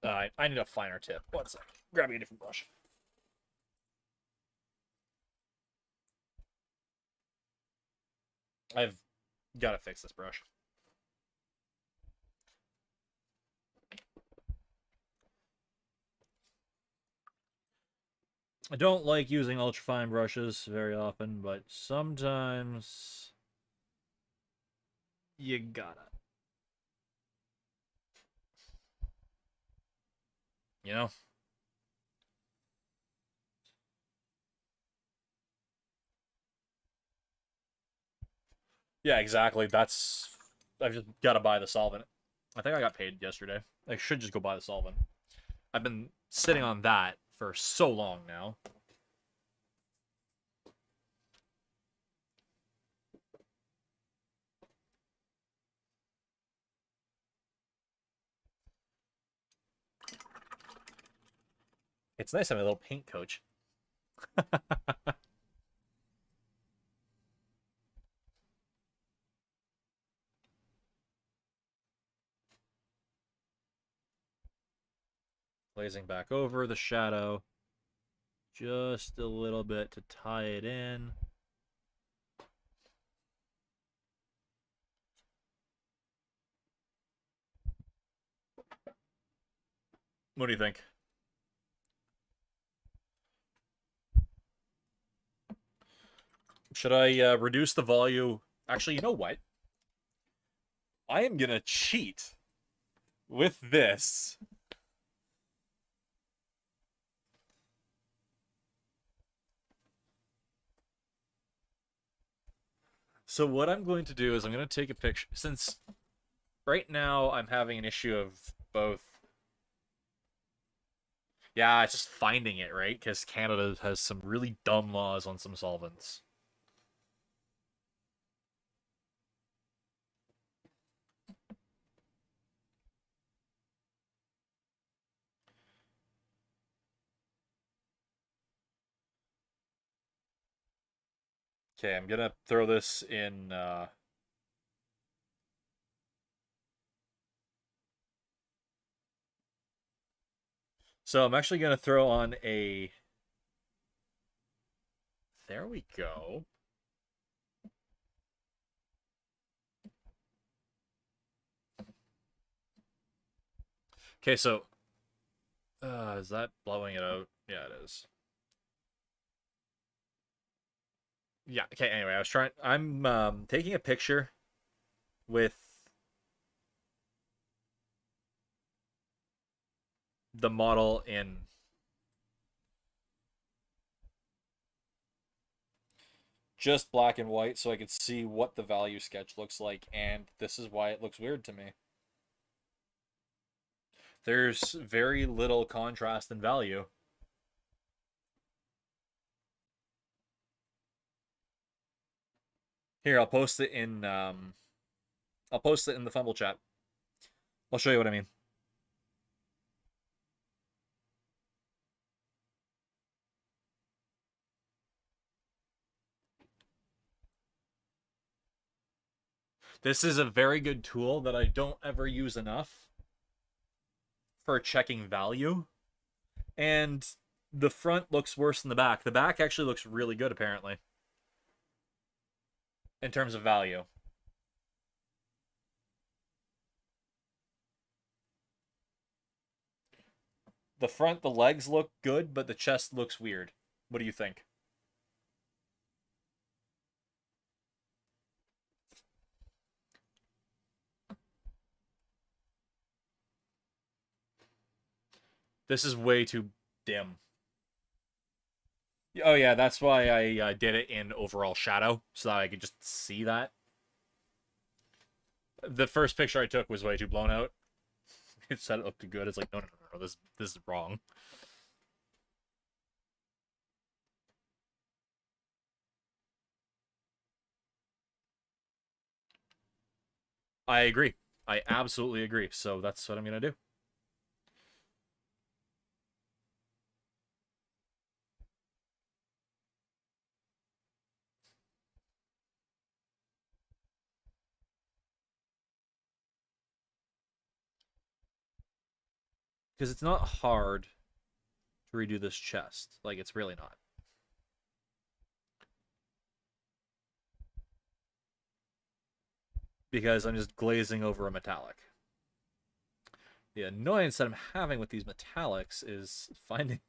[SPEAKER 2] Alright, I need a finer tip. One sec. Grabbing a different brush. I've got to fix this brush. I don't like using ultrafine brushes very often, but sometimes you gotta. You know? Yeah, exactly. I've just got to buy the solvent. I think I got paid yesterday. I should just go buy the solvent. I've been sitting on that for so long now. It's nice having a little paint coach. Glazing back over the shadow. Just a little bit to tie it in. What do you think? Should I reduce the volume? Actually, you know what? I am going to cheat with this. So what I'm going to do is I'm going to take a picture. Since right now I'm having an issue of both. Yeah, it's just finding it, right? Because Canada has some really dumb laws on some solvents. Okay, I'm gonna throw this in. So I'm actually gonna throw on a. There we go. Okay, so is that blowing it out? Yeah, it is. Yeah. Okay. Anyway, I was trying. I'm taking a picture with the model in just black and white so I could see what the value sketch looks like, and this is why it looks weird to me. There's very little contrast in value. Here, I'll post it in the Fumble chat. I'll show you what I mean. This is a very good tool that I don't ever use enough for checking value. And the front looks worse than the back. The back actually looks really good, apparently, in terms of value. The front, the legs look good, but the chest looks weird. What do you think? This is way too dim. Oh yeah, that's why I did it in overall shadow, so that I could just see that. The first picture I took was way too blown out. It said it looked good. It's like, no, this is wrong. I agree. I absolutely agree. So that's what I'm gonna do. Because it's not hard to redo this chest. Like, it's really not. Because I'm just glazing over a metallic. The annoyance that I'm having with these metallics is finding,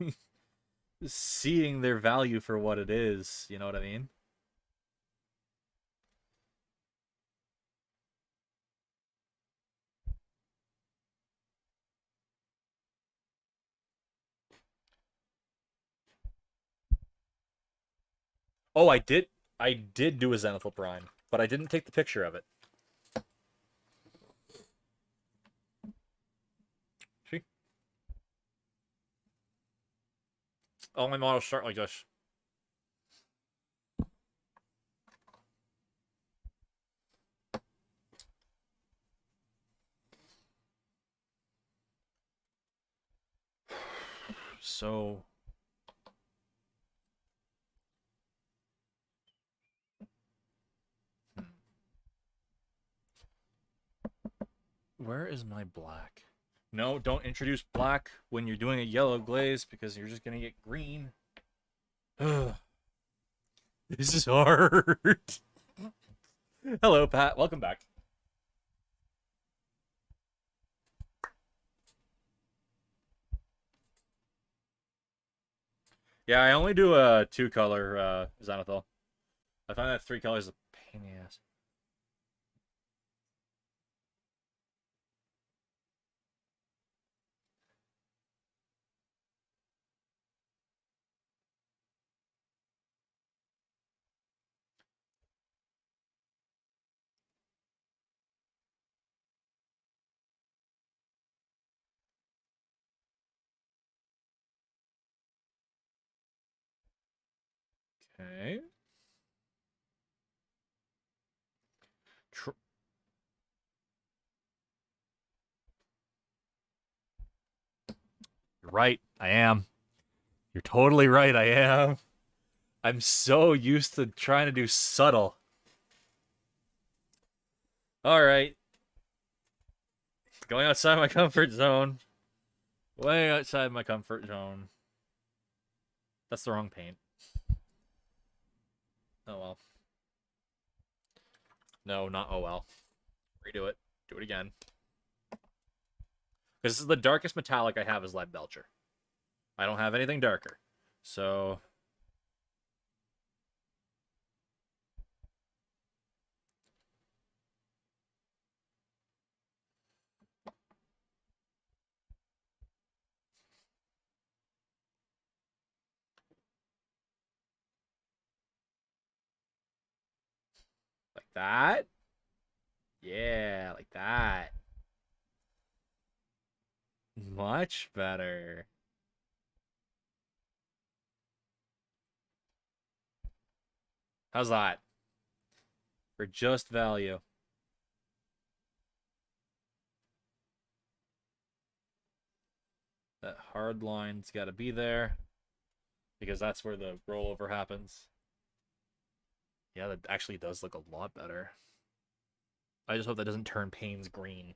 [SPEAKER 2] seeing their value for what it is. You know what I mean? Oh, I did do a zenithal prime, but I didn't take the picture of it. See? All my models start like this. So where is my black? No, don't introduce black when you're doing a yellow glaze because you're just gonna get green. This is hard. Hello, Pat. Welcome back. Yeah, I only do a 2-color Xanathal. I find that 3 colors is a pain in the ass. Okay. You're right. I am. You're totally right. I am. I'm so used to trying to do subtle. All right. Going outside my comfort zone. Way outside my comfort zone. That's the wrong paint. Oh well. No, not oh well. Redo it. Do it again. Because this is the darkest metallic I have is lead Belcher. I don't have anything darker. So like that. Yeah, like that. Much better. How's that? For just value. That hard line's got to be there. Because that's where the rollover happens. Yeah, that actually does look a lot better. I just hope that doesn't turn Payne's green.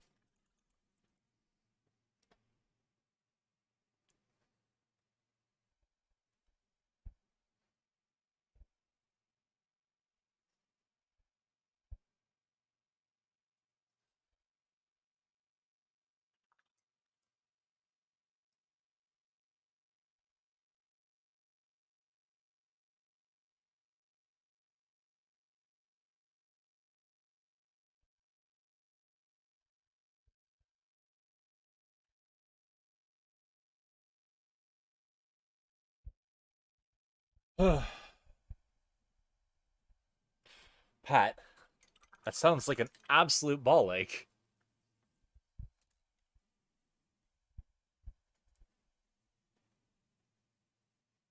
[SPEAKER 2] Pat, that sounds like an absolute ball ache.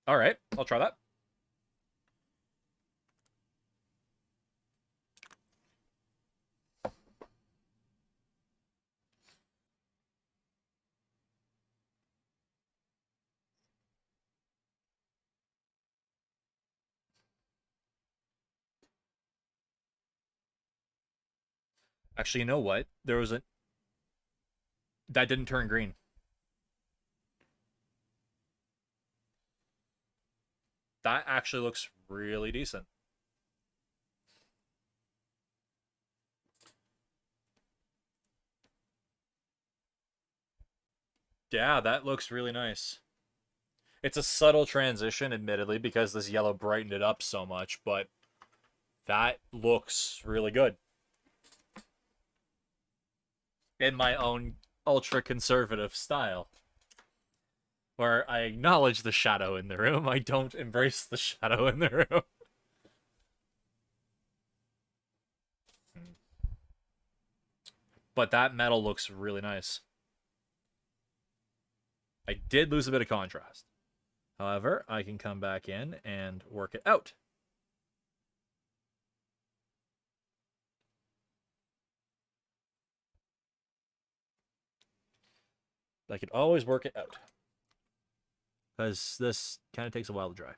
[SPEAKER 2] All right, I'll try that. Actually, you know what? There was a that didn't turn green. That actually looks really decent. Yeah, that looks really nice. It's a subtle transition, admittedly, because this yellow brightened it up so much, but that looks really good. In my own ultra conservative style, where I acknowledge the shadow in the room, I don't embrace the shadow in the room. But that metal looks really nice. I did lose a bit of contrast. However, I can come back in and work it out. I could always work it out. Because this kind of takes a while to dry.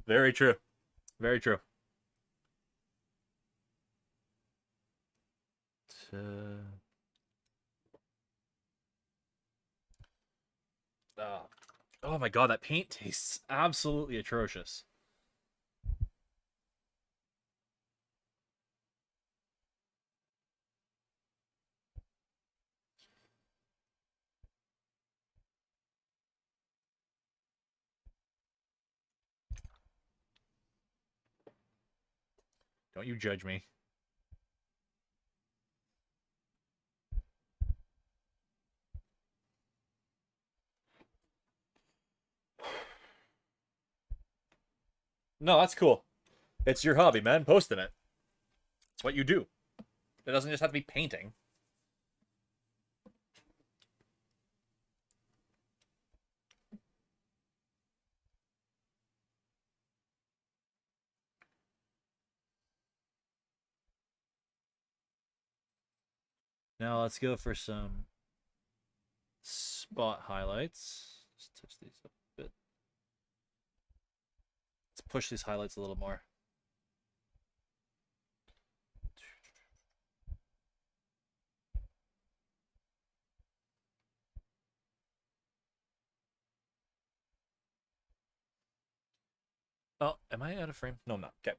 [SPEAKER 2] Very true. Very true. Uh, oh my god, that paint tastes absolutely atrocious. Don't you judge me. No, that's cool. It's your hobby, man. Posting it. It's what you do. It doesn't just have to be painting. Now let's go for some spot highlights. Just touch these up a bit. Let's push these highlights a little more. Oh, am I out of frame? No, I'm not. Okay.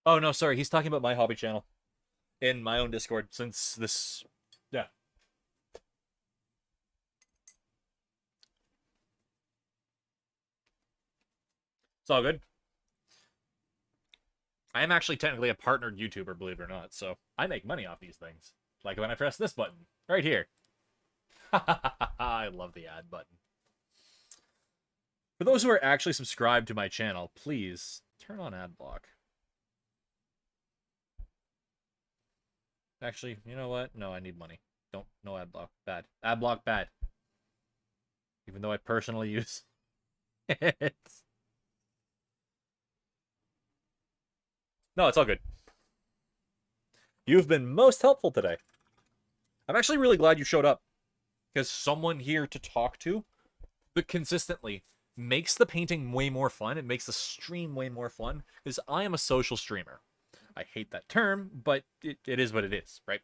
[SPEAKER 2] Oh, no, sorry. He's talking about my hobby channel in my own Discord since this. Yeah. It's all good. I am actually technically a partnered YouTuber, believe it or not, so I make money off these things. Like when I press this button, right here. I love the ad button. For those who are actually subscribed to my channel, please turn on ad block. Actually, you know what? No, I need money. Don't. No ad block. Bad. Ad block bad. Even though I personally use it. No, it's all good. You've been most helpful today. I'm actually really glad you showed up. Because someone here to talk to, but consistently, makes the painting way more fun. It makes the stream way more fun. Because I am a social streamer. I hate that term, but it is what it is, right?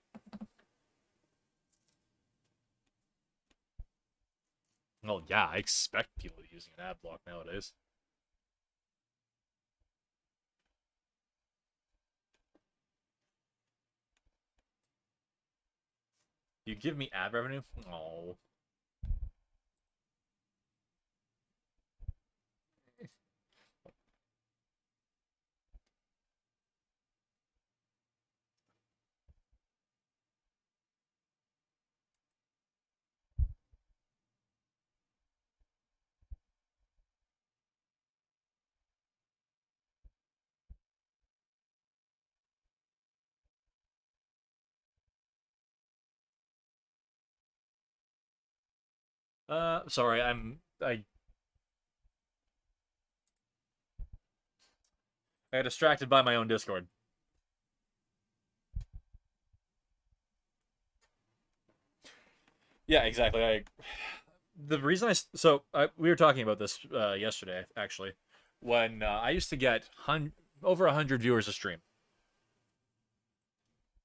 [SPEAKER 2] Well, yeah, I expect people using an ad block nowadays. You give me ad revenue? Oh. Sorry, I got distracted by my own Discord. Yeah, exactly. The reason we were talking about this yesterday actually, when I used to get over 100 viewers a stream,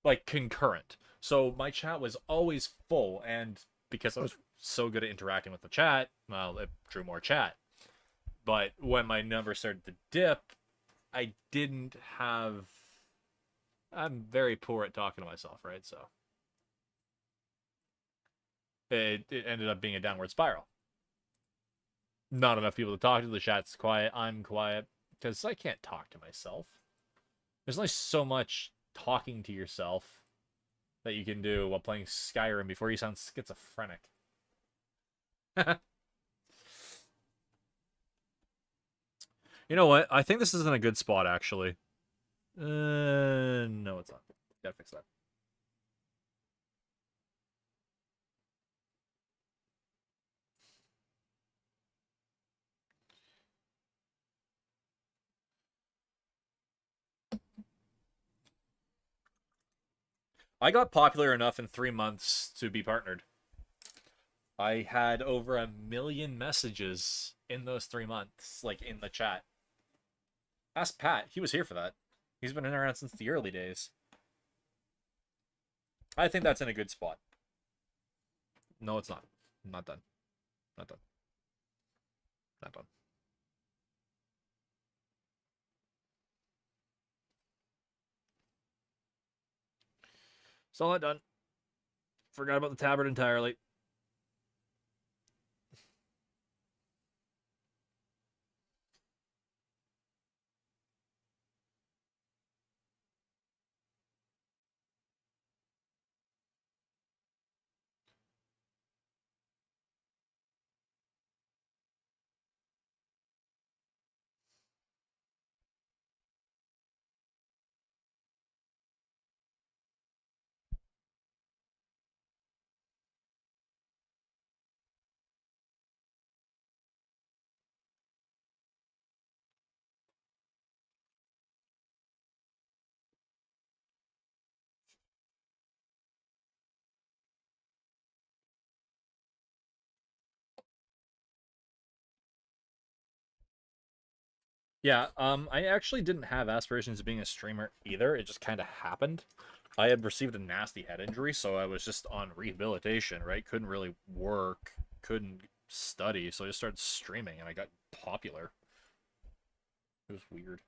[SPEAKER 2] like concurrent. So my chat was always full, and because I was so good at interacting with the chat, well, it drew more chat. But when my number started to dip, I didn't have. I'm very poor at talking to myself, right? So it ended up being a downward spiral. Not enough people to talk to. The chat's quiet. I'm quiet because I can't talk to myself. There's only so much talking to yourself that you can do while playing Skyrim before you sound schizophrenic. You know what? I think this isn't a good spot, actually. No, it's not. Gotta fix that. I got popular enough in 3 months to be partnered. I had over 1 million messages in those 3 months, like in the chat. Ask Pat. He was here for that. He's been around since the early days. I think that's in a good spot. No, it's not. I'm not done. Not done. Not done. Still not done. Forgot about the tabard entirely. Yeah, I actually didn't have aspirations of being a streamer either. It just kind of happened. I had received a nasty head injury, so I was just on rehabilitation, right? Couldn't really work, couldn't study, so I just started streaming and I got popular. It was weird.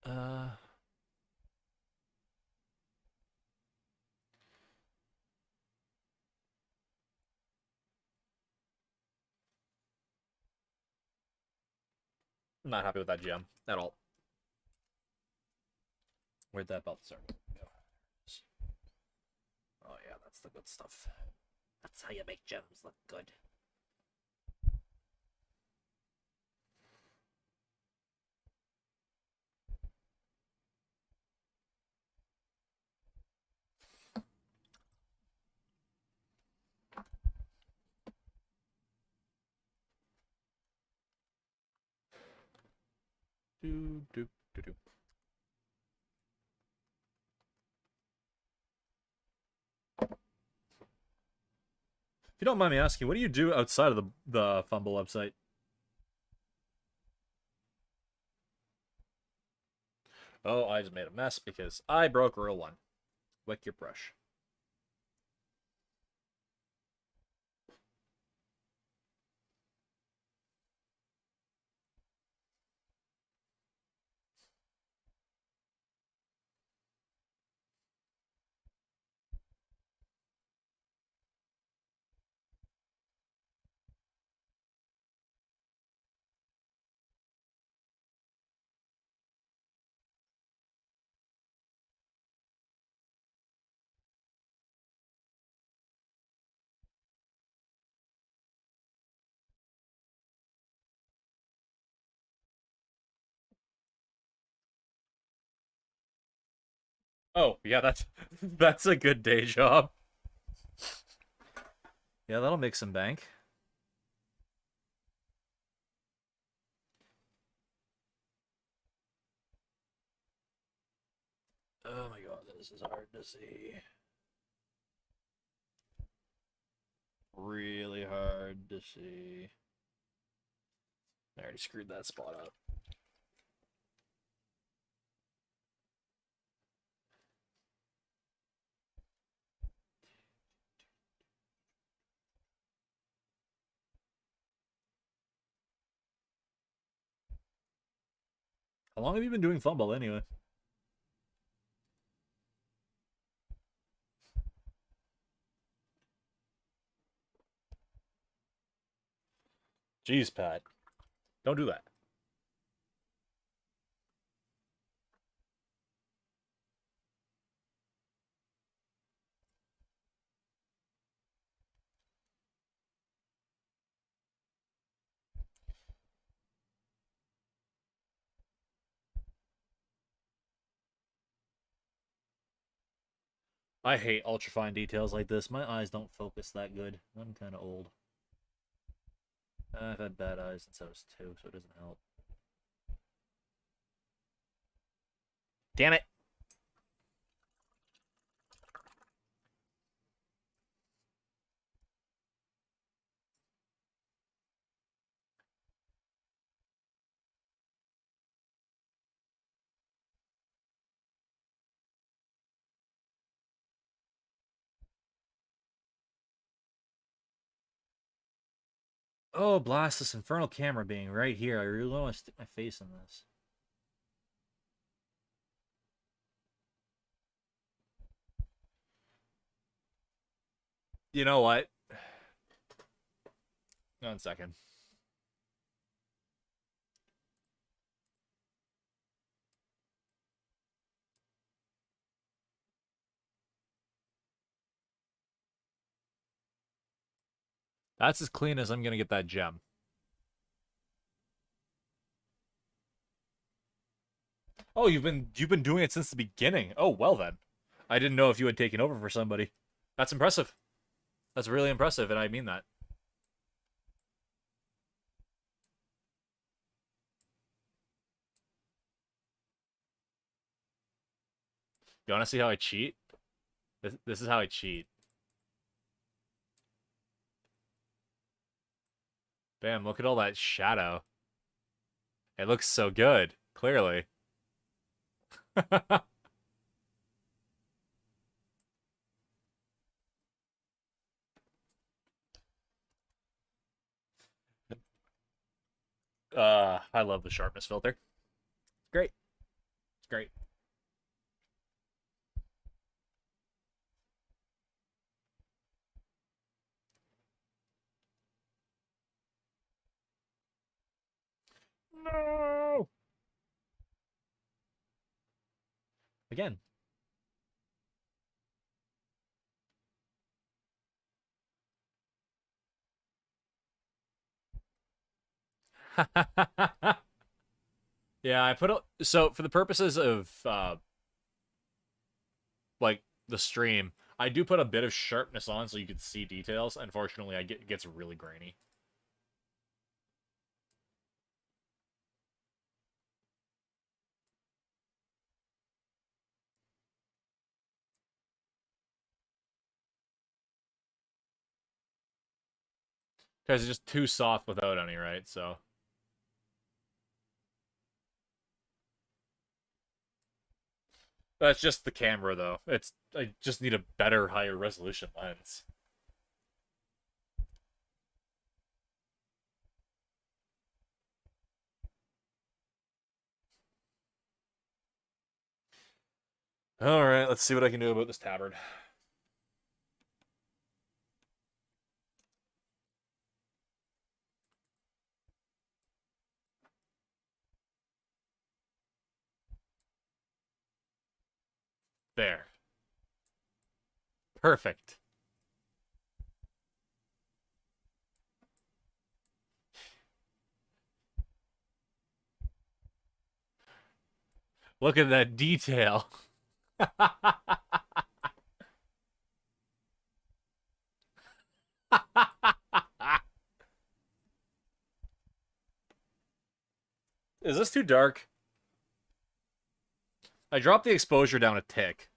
[SPEAKER 2] Uh, I'm not happy with that gem at all. Where'd that Belcher go? Oh yeah, that's the good stuff. That's how you make gems look good. Do do do do. If you don't mind me asking, what do you do outside of the Fumble website? Oh, I just made a mess because I broke rule 1. Wick your brush. Oh, yeah, that's that's a good day job. Yeah, that'll make some bank. Oh my god, this is hard to see. Really hard to see. I already screwed that spot up. How long have you been doing Fumble anyway? Jeez, Pat. Don't do that. I hate ultra fine details like this. My eyes don't focus that good. I'm kind of old. I've had bad eyes since I was 2, so it doesn't help. Damn it! Oh, blast this infernal camera being right here. I really want to stick my face in this. You know what? 1 second. That's as clean as I'm gonna get that gem. Oh, you've been doing it since the beginning. Oh, well then. I didn't know if you had taken over for somebody. That's impressive. That's really impressive, and I mean that. You want to see how I cheat? This is how I cheat. Bam, look at all that shadow. It looks so good, clearly. I love the sharpness filter. It's great. It's great. No! Again. Yeah, I put a, so for the purposes of like the stream, I do put a bit of sharpness on so you can see details. Unfortunately, it gets really grainy. Because it's just too soft without any, right? So that's just the camera, though. I just need a better, higher resolution lens. All right, let's see what I can do about this tabard. There. Perfect. Look at that detail. Is this too dark? I dropped the exposure down a tick.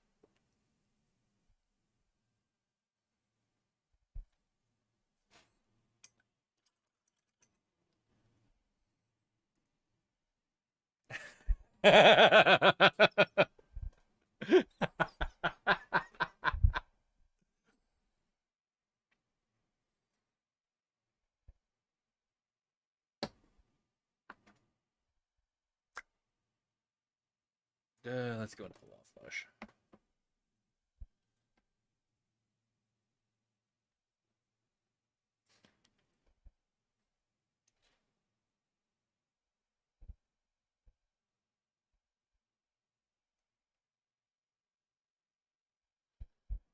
[SPEAKER 2] Let's go into the wall flush.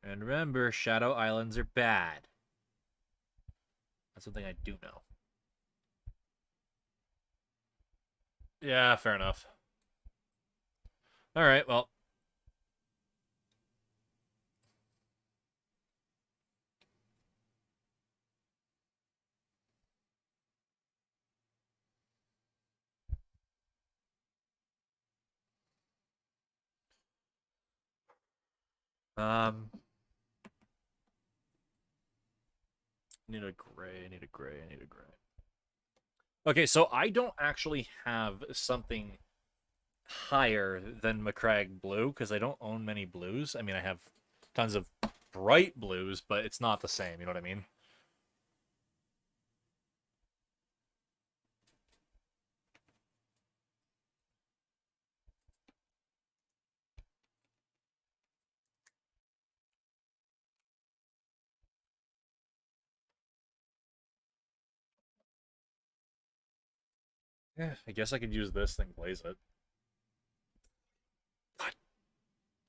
[SPEAKER 2] And remember, Shadow Islands are bad. That's something I do know. Yeah, fair enough. All right, well. Um, need a gray. I need a gray. I need a gray. Okay, so I don't actually have something higher than McCrag blue because I don't own many blues. I mean, I have tons of bright blues, but it's not the same. You know what I mean? Yeah, I guess I could use this thing, blaze it. God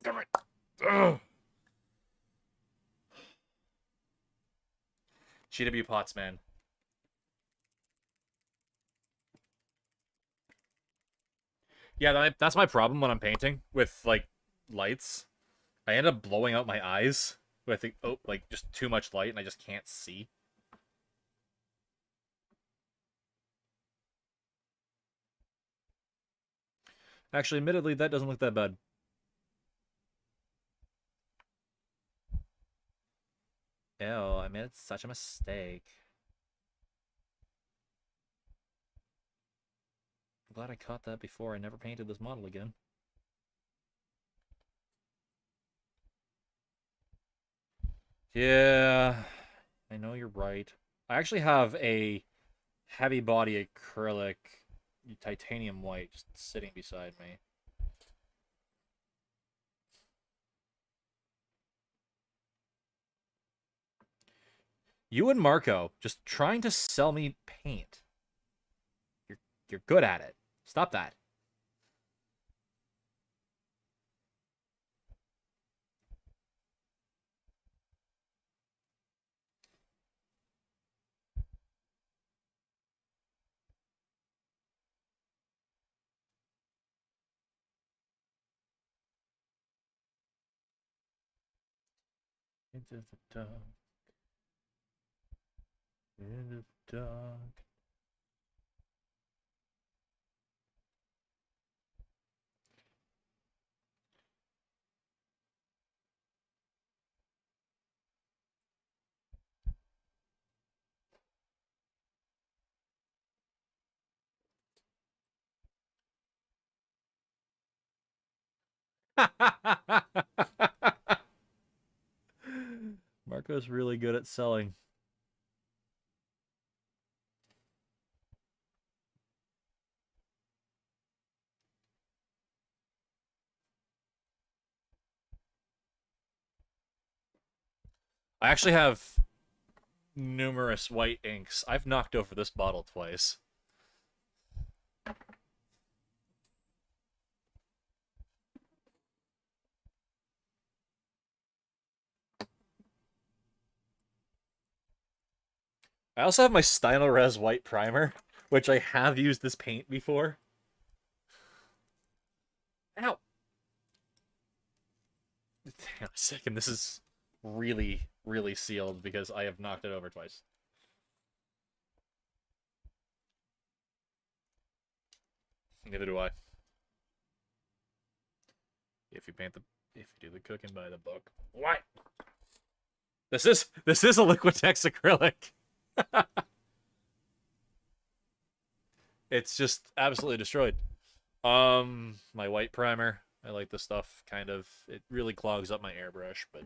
[SPEAKER 2] damn it. Ugh. GW pots, man. Yeah, that's my problem when I'm painting with like lights. I end up blowing out my eyes with like just too much light, and I just can't see. Actually, admittedly, that doesn't look that bad. Ew, I made such a mistake. I'm glad I caught that before I never painted this model again. Yeah, I know you're right. I actually have a heavy body acrylic titanium white just sitting beside me. You and Marco just trying to sell me paint. You're you're good at it. Stop that. Into the dark, into the dark. Marco's really good at selling. I actually have numerous white inks. I've knocked over this bottle twice. I also have my Stynylrez white primer, which I have used this paint before. Ow! Hang on a second, this is really, really sealed because I have knocked it over twice. Neither do I. If you paint the, if you do the cooking by the book. What? This is a Liquitex acrylic. It's just absolutely destroyed. My white primer. I like this stuff. Kind of. It really clogs up my airbrush, but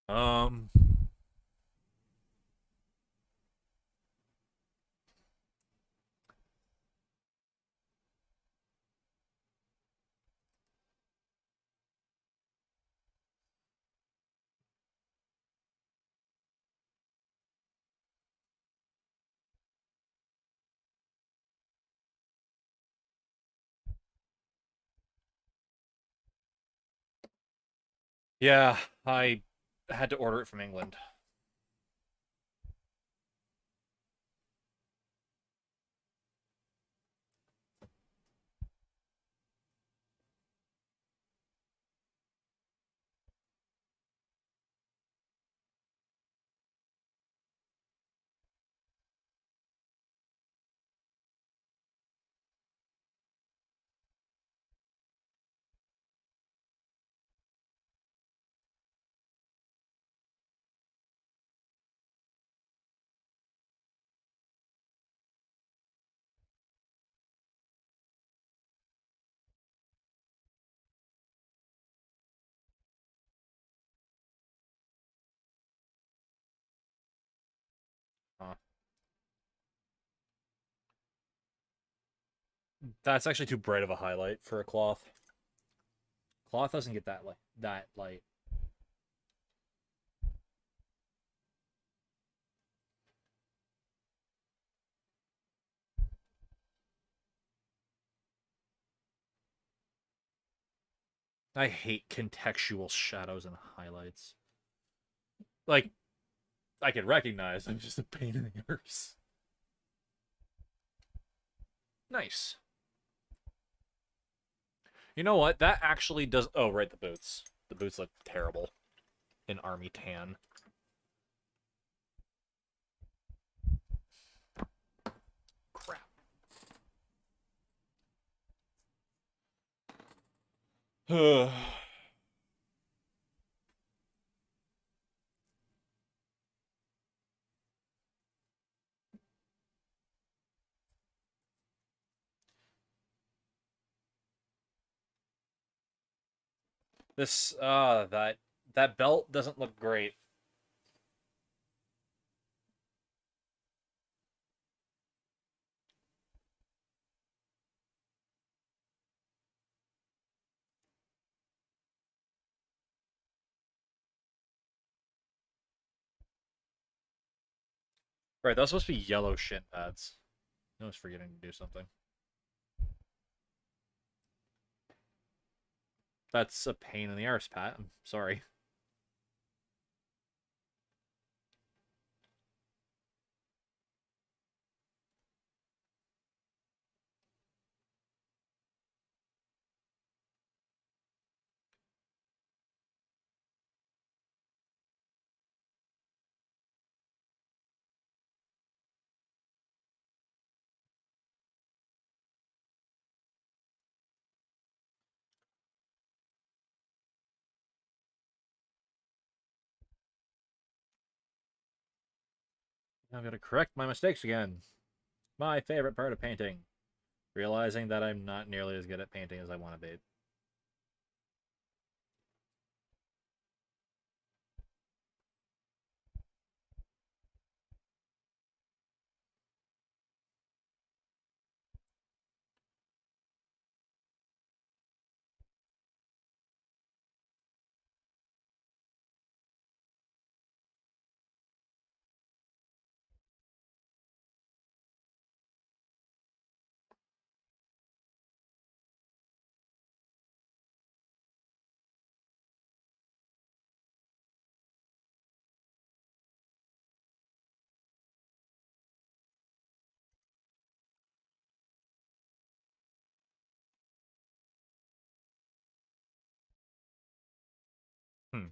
[SPEAKER 2] um, Yeah, I had to order it from England. Uh, that's actually too bright of a highlight for a cloth. Cloth doesn't get that light. I hate contextual shadows and highlights. Like, I can recognize I'm just a pain in the arse. Nice. You know what? That actually does. Oh, right, the boots. The boots look terrible in army tan. Crap. This that belt doesn't look great. Right, those supposed to be yellow shin pads. I was forgetting to do something. That's a pain in the arse, Pat. I'm sorry. I've got to correct my mistakes again. My favorite part of painting. Realizing that I'm not nearly as good at painting as I want to be. Hmm.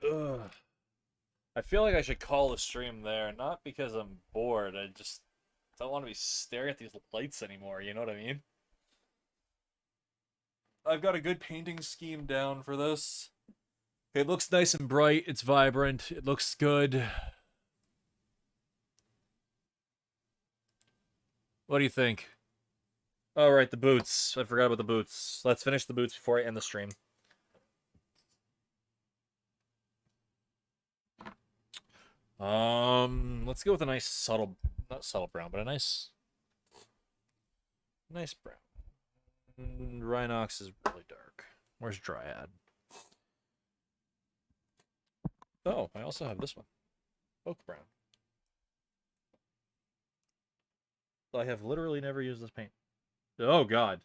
[SPEAKER 2] Ugh. I feel like I should call the stream there, not because I'm bored. I just don't want to be staring at these lights anymore. You know what I mean? I've got a good painting scheme down for this. It looks nice and bright. It's vibrant. It looks good. What do you think? Oh, right, the boots. I forgot about the boots. Let's finish the boots before I end the stream. Let's go with a nice subtle, not subtle brown, but a nice brown. Rhinox is really dark. Where's Dryad? Oh, I also have this one. Oak brown. I have literally never used this paint. Oh god.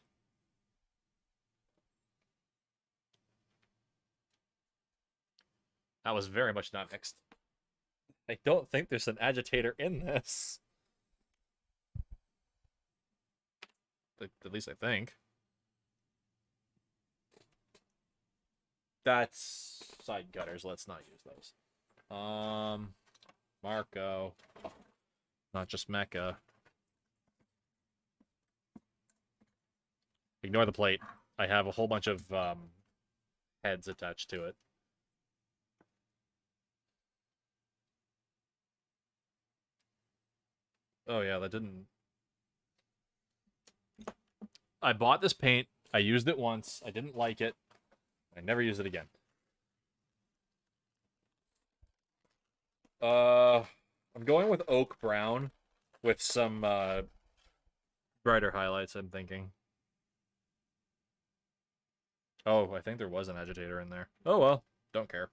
[SPEAKER 2] That was very much not mixed. I don't think there's an agitator in this. At least I think. That's side gutters. Let's not use those. Marco. Not just Mecha. Ignore the plate. I have a whole bunch of heads attached to it. Oh yeah, that didn't... I bought this paint. I used it once. I didn't like it. I never used it again. I'm going with oak brown with some brighter highlights, I'm thinking. Oh, I think there was an agitator in there. Oh well, don't care.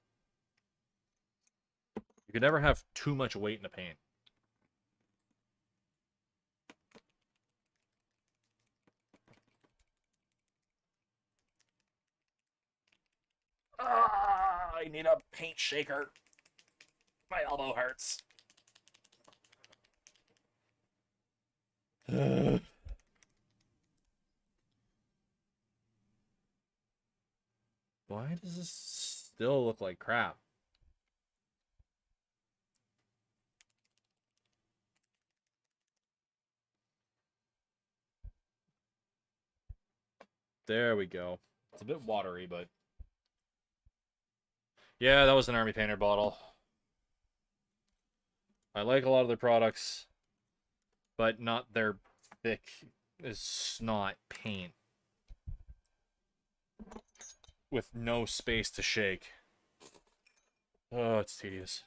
[SPEAKER 2] You can never have too much weight in a paint. I need a paint shaker. My elbow hurts. Why does this still look like crap? There we go. It's a bit watery, but... Yeah, that was an Army Painter bottle. I like a lot of their products, but not their thick as snot paint with no space to shake. Oh, it's tedious.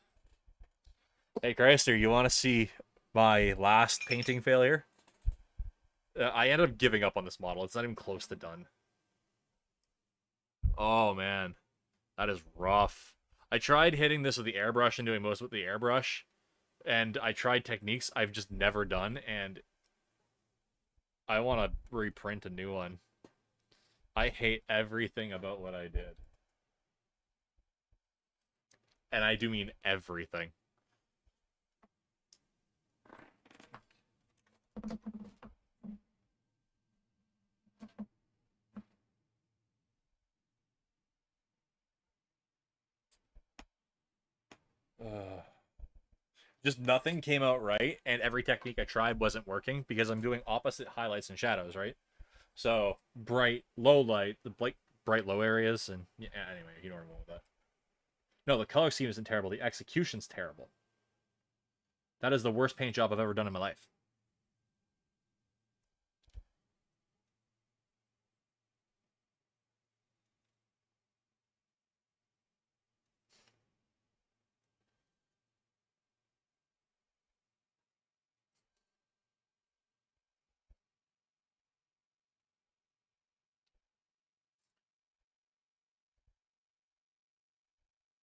[SPEAKER 2] Hey, Chrysler, you want to see my last painting failure? I ended up giving up on this model. It's not even close to done. Oh, man. That is rough. I tried hitting this with the airbrush and doing most with the airbrush, and I tried techniques I've just never done, and I want to reprint a new one. I hate everything about what I did. And I do mean everything. Just nothing came out right, and every technique I tried wasn't working because I'm doing opposite highlights and shadows, right? So bright, low light, the bright low areas, and yeah, anyway, you know where I'm going with that. No, the color scheme isn't terrible. The execution's terrible. That is the worst paint job I've ever done in my life.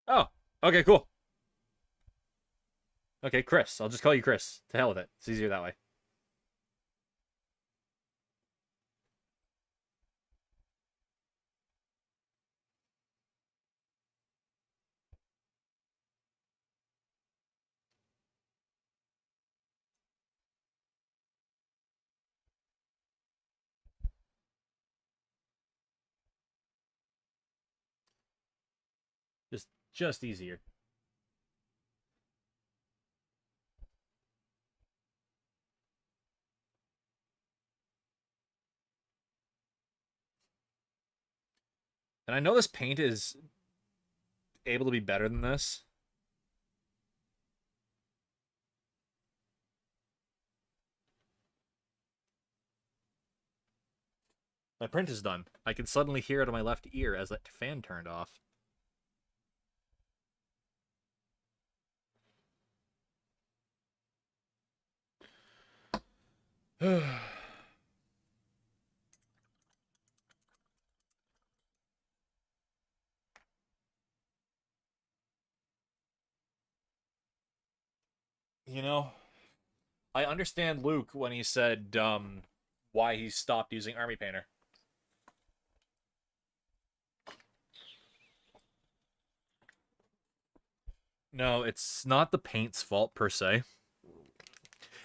[SPEAKER 2] Oh, okay, cool. Okay, Chris. I'll just call you Chris. To hell with it. It's easier that way. Just easier. And I know this paint is able to be better than this. My print is done. I can suddenly hear it on my left ear as that fan turned off. You know, I understand Luke when he said, why he stopped using Army Painter. No, it's not the paint's fault per se.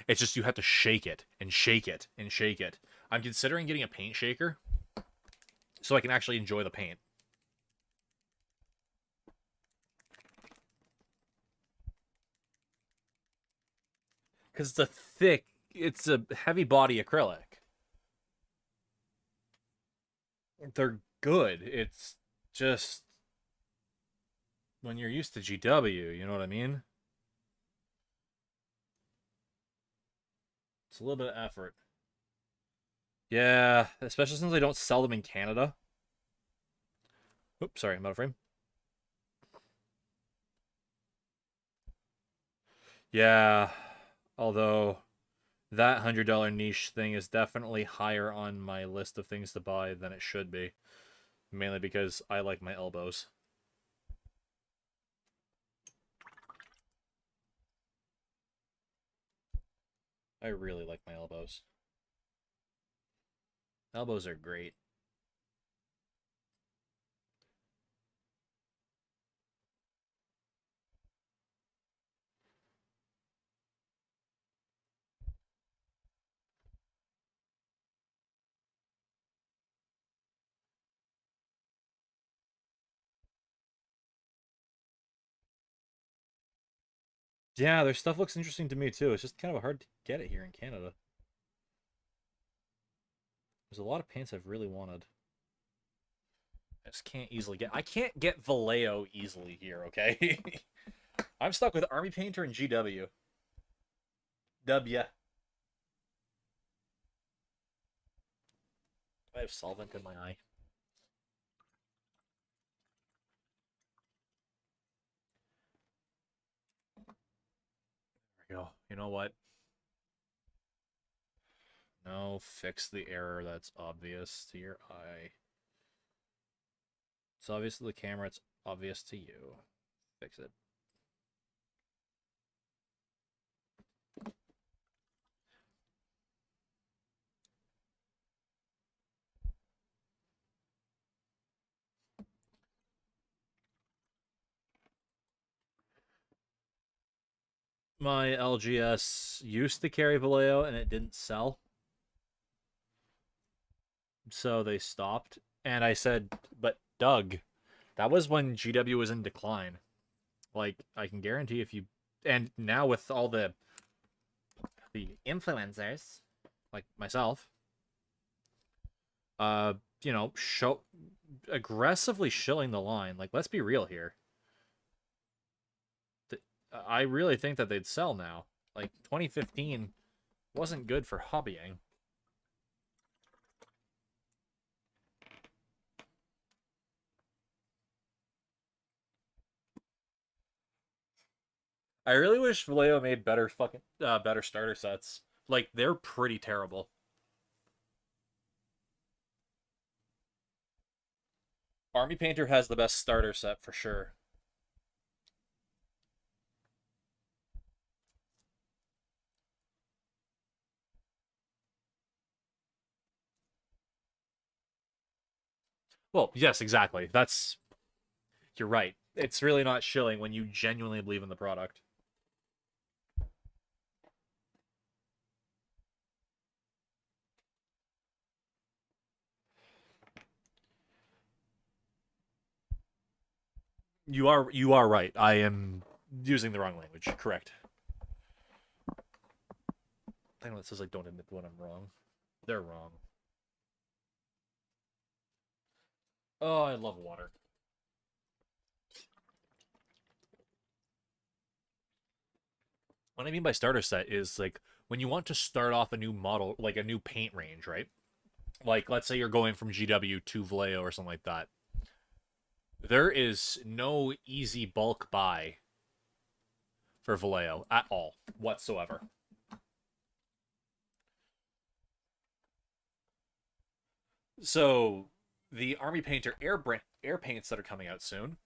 [SPEAKER 2] It's just you have to shake it and shake it and shake it. I'm considering getting a paint shaker so I can actually enjoy the paint. Because it's a heavy body acrylic. They're good. It's just when you're used to GW, you know what I mean? It's a little bit of effort. Yeah, especially since I don't sell them in Canada. Oops, sorry, I'm out of frame. Yeah, although that $100 niche thing is definitely higher on my list of things to buy than it should be. Mainly because I like my elbows. I really like my elbows. Elbows are great. Yeah, their stuff looks interesting to me too. It's just kind of hard to get it here in Canada. There's a lot of paints I've really wanted. I just can't easily get. I can't get Vallejo easily here, okay? I'm stuck with Army Painter and GW. W. I have solvent in my eye. There we go. You know what? No, fix the error that's obvious to your eye. It's obvious to the camera, it's obvious to you. Fix it. My LGS used to carry Vallejo and it didn't sell. So they stopped. And I said, but Doug, that was when GW was in decline. Like, I can guarantee if you. And now with all the influencers, like myself, you know, aggressively shilling the line. Like, let's be real here. I really think that they'd sell now. Like, 2015 wasn't good for hobbying. I really wish Vallejo made better better starter sets. Like, they're pretty terrible. Army Painter has the best starter set for sure. Well, yes, exactly. You're right. It's really not shilling when you genuinely believe in the product. You are right. I am using the wrong language. Correct. I know it says like don't admit when I'm wrong. They're wrong. Oh, I love water. What I mean by starter set is like when you want to start off a new model, like a new paint range, right? Like let's say you're going from GW to Vallejo or something like that. There is no easy bulk buy for Vallejo at all whatsoever. So the Army Painter air paints that are coming out soon.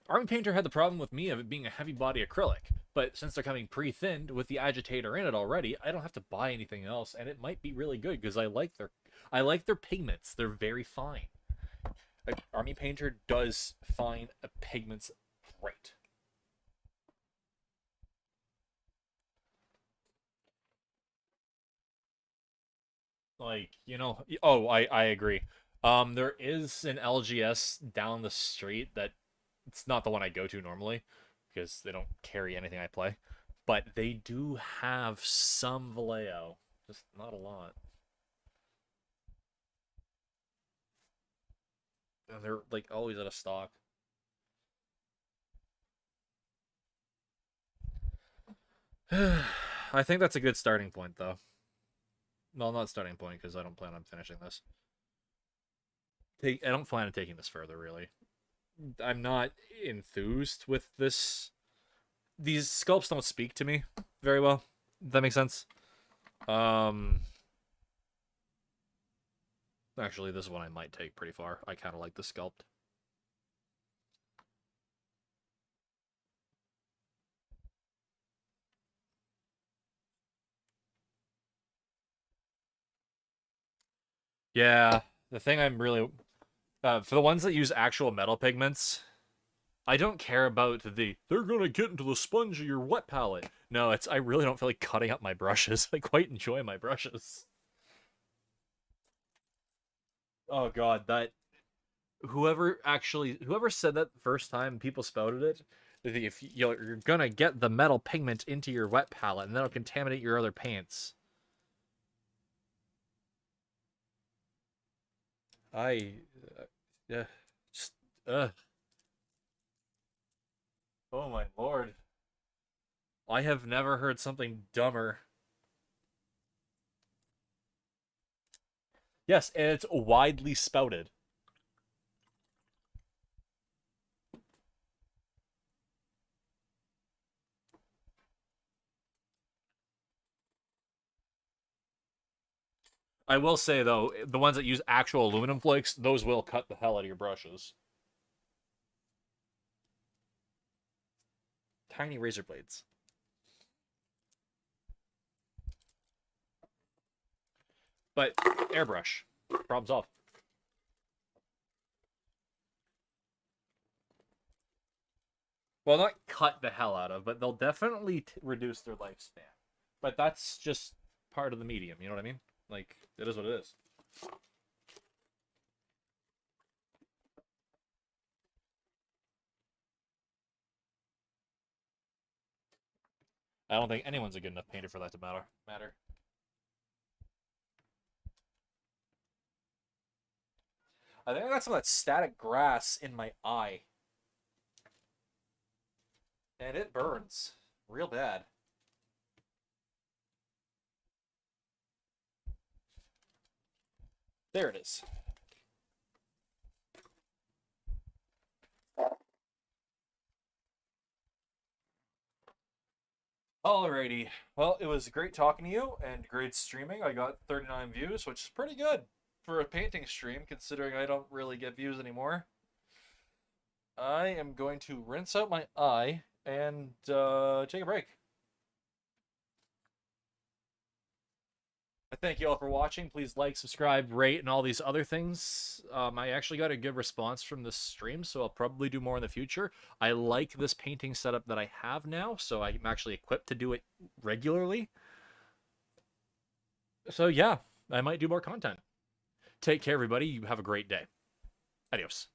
[SPEAKER 2] Army Painter had the problem with me of it being a heavy body acrylic. But since they're coming pre-thinned with the agitator in it already, I don't have to buy anything else, and it might be really good because I like their pigments. They're very fine. Like, Army Painter does fine pigments great. Like, oh, I agree. There is an LGS down the street that it's not the one I go to normally because they don't carry anything I play, but they do have some Vallejo, just not a lot. And they're like always out of stock. I think that's a good starting point, though. Well, not starting point because I don't plan on finishing this. I don't plan on taking this further, really. I'm not enthused with this. These sculpts don't speak to me very well. If that makes sense. Um, Actually, this one I might take pretty far. I kind of like the sculpt. Yeah, the thing I'm really for the ones that use actual metal pigments, I don't care about they're gonna get into the sponge of your wet palette. No, it's I really don't feel like cutting up my brushes. I quite enjoy my brushes. Oh god, that whoever said that the first time people spouted it, if you're gonna get the metal pigment into your wet palette and that'll contaminate your other paints. I yeah, just oh my lord. I have never heard something dumber. Yes, and it's widely spouted. I will say though, the ones that use actual aluminum flakes, those will cut the hell out of your brushes. Tiny razor blades. But airbrush, problem solved. Well, not cut the hell out of, but they'll definitely reduce their lifespan. But that's just part of the medium, you know what I mean? Like, it is what it is. I don't think anyone's a good enough painter for that to matter. I think I got some of that static grass in my eye. And it burns real bad. There it is. Alrighty. Well, it was great talking to you and great streaming. I got 39 views, which is pretty good for a painting stream, considering I don't really get views anymore. I am going to rinse out my eye and take a break. I thank you all for watching. Please like, subscribe, rate, and all these other things. I actually got a good response from this stream, so I'll probably do more in the future. I like this painting setup that I have now, so I'm actually equipped to do it regularly. So yeah, I might do more content. Take care, everybody. You have a great day. Adios.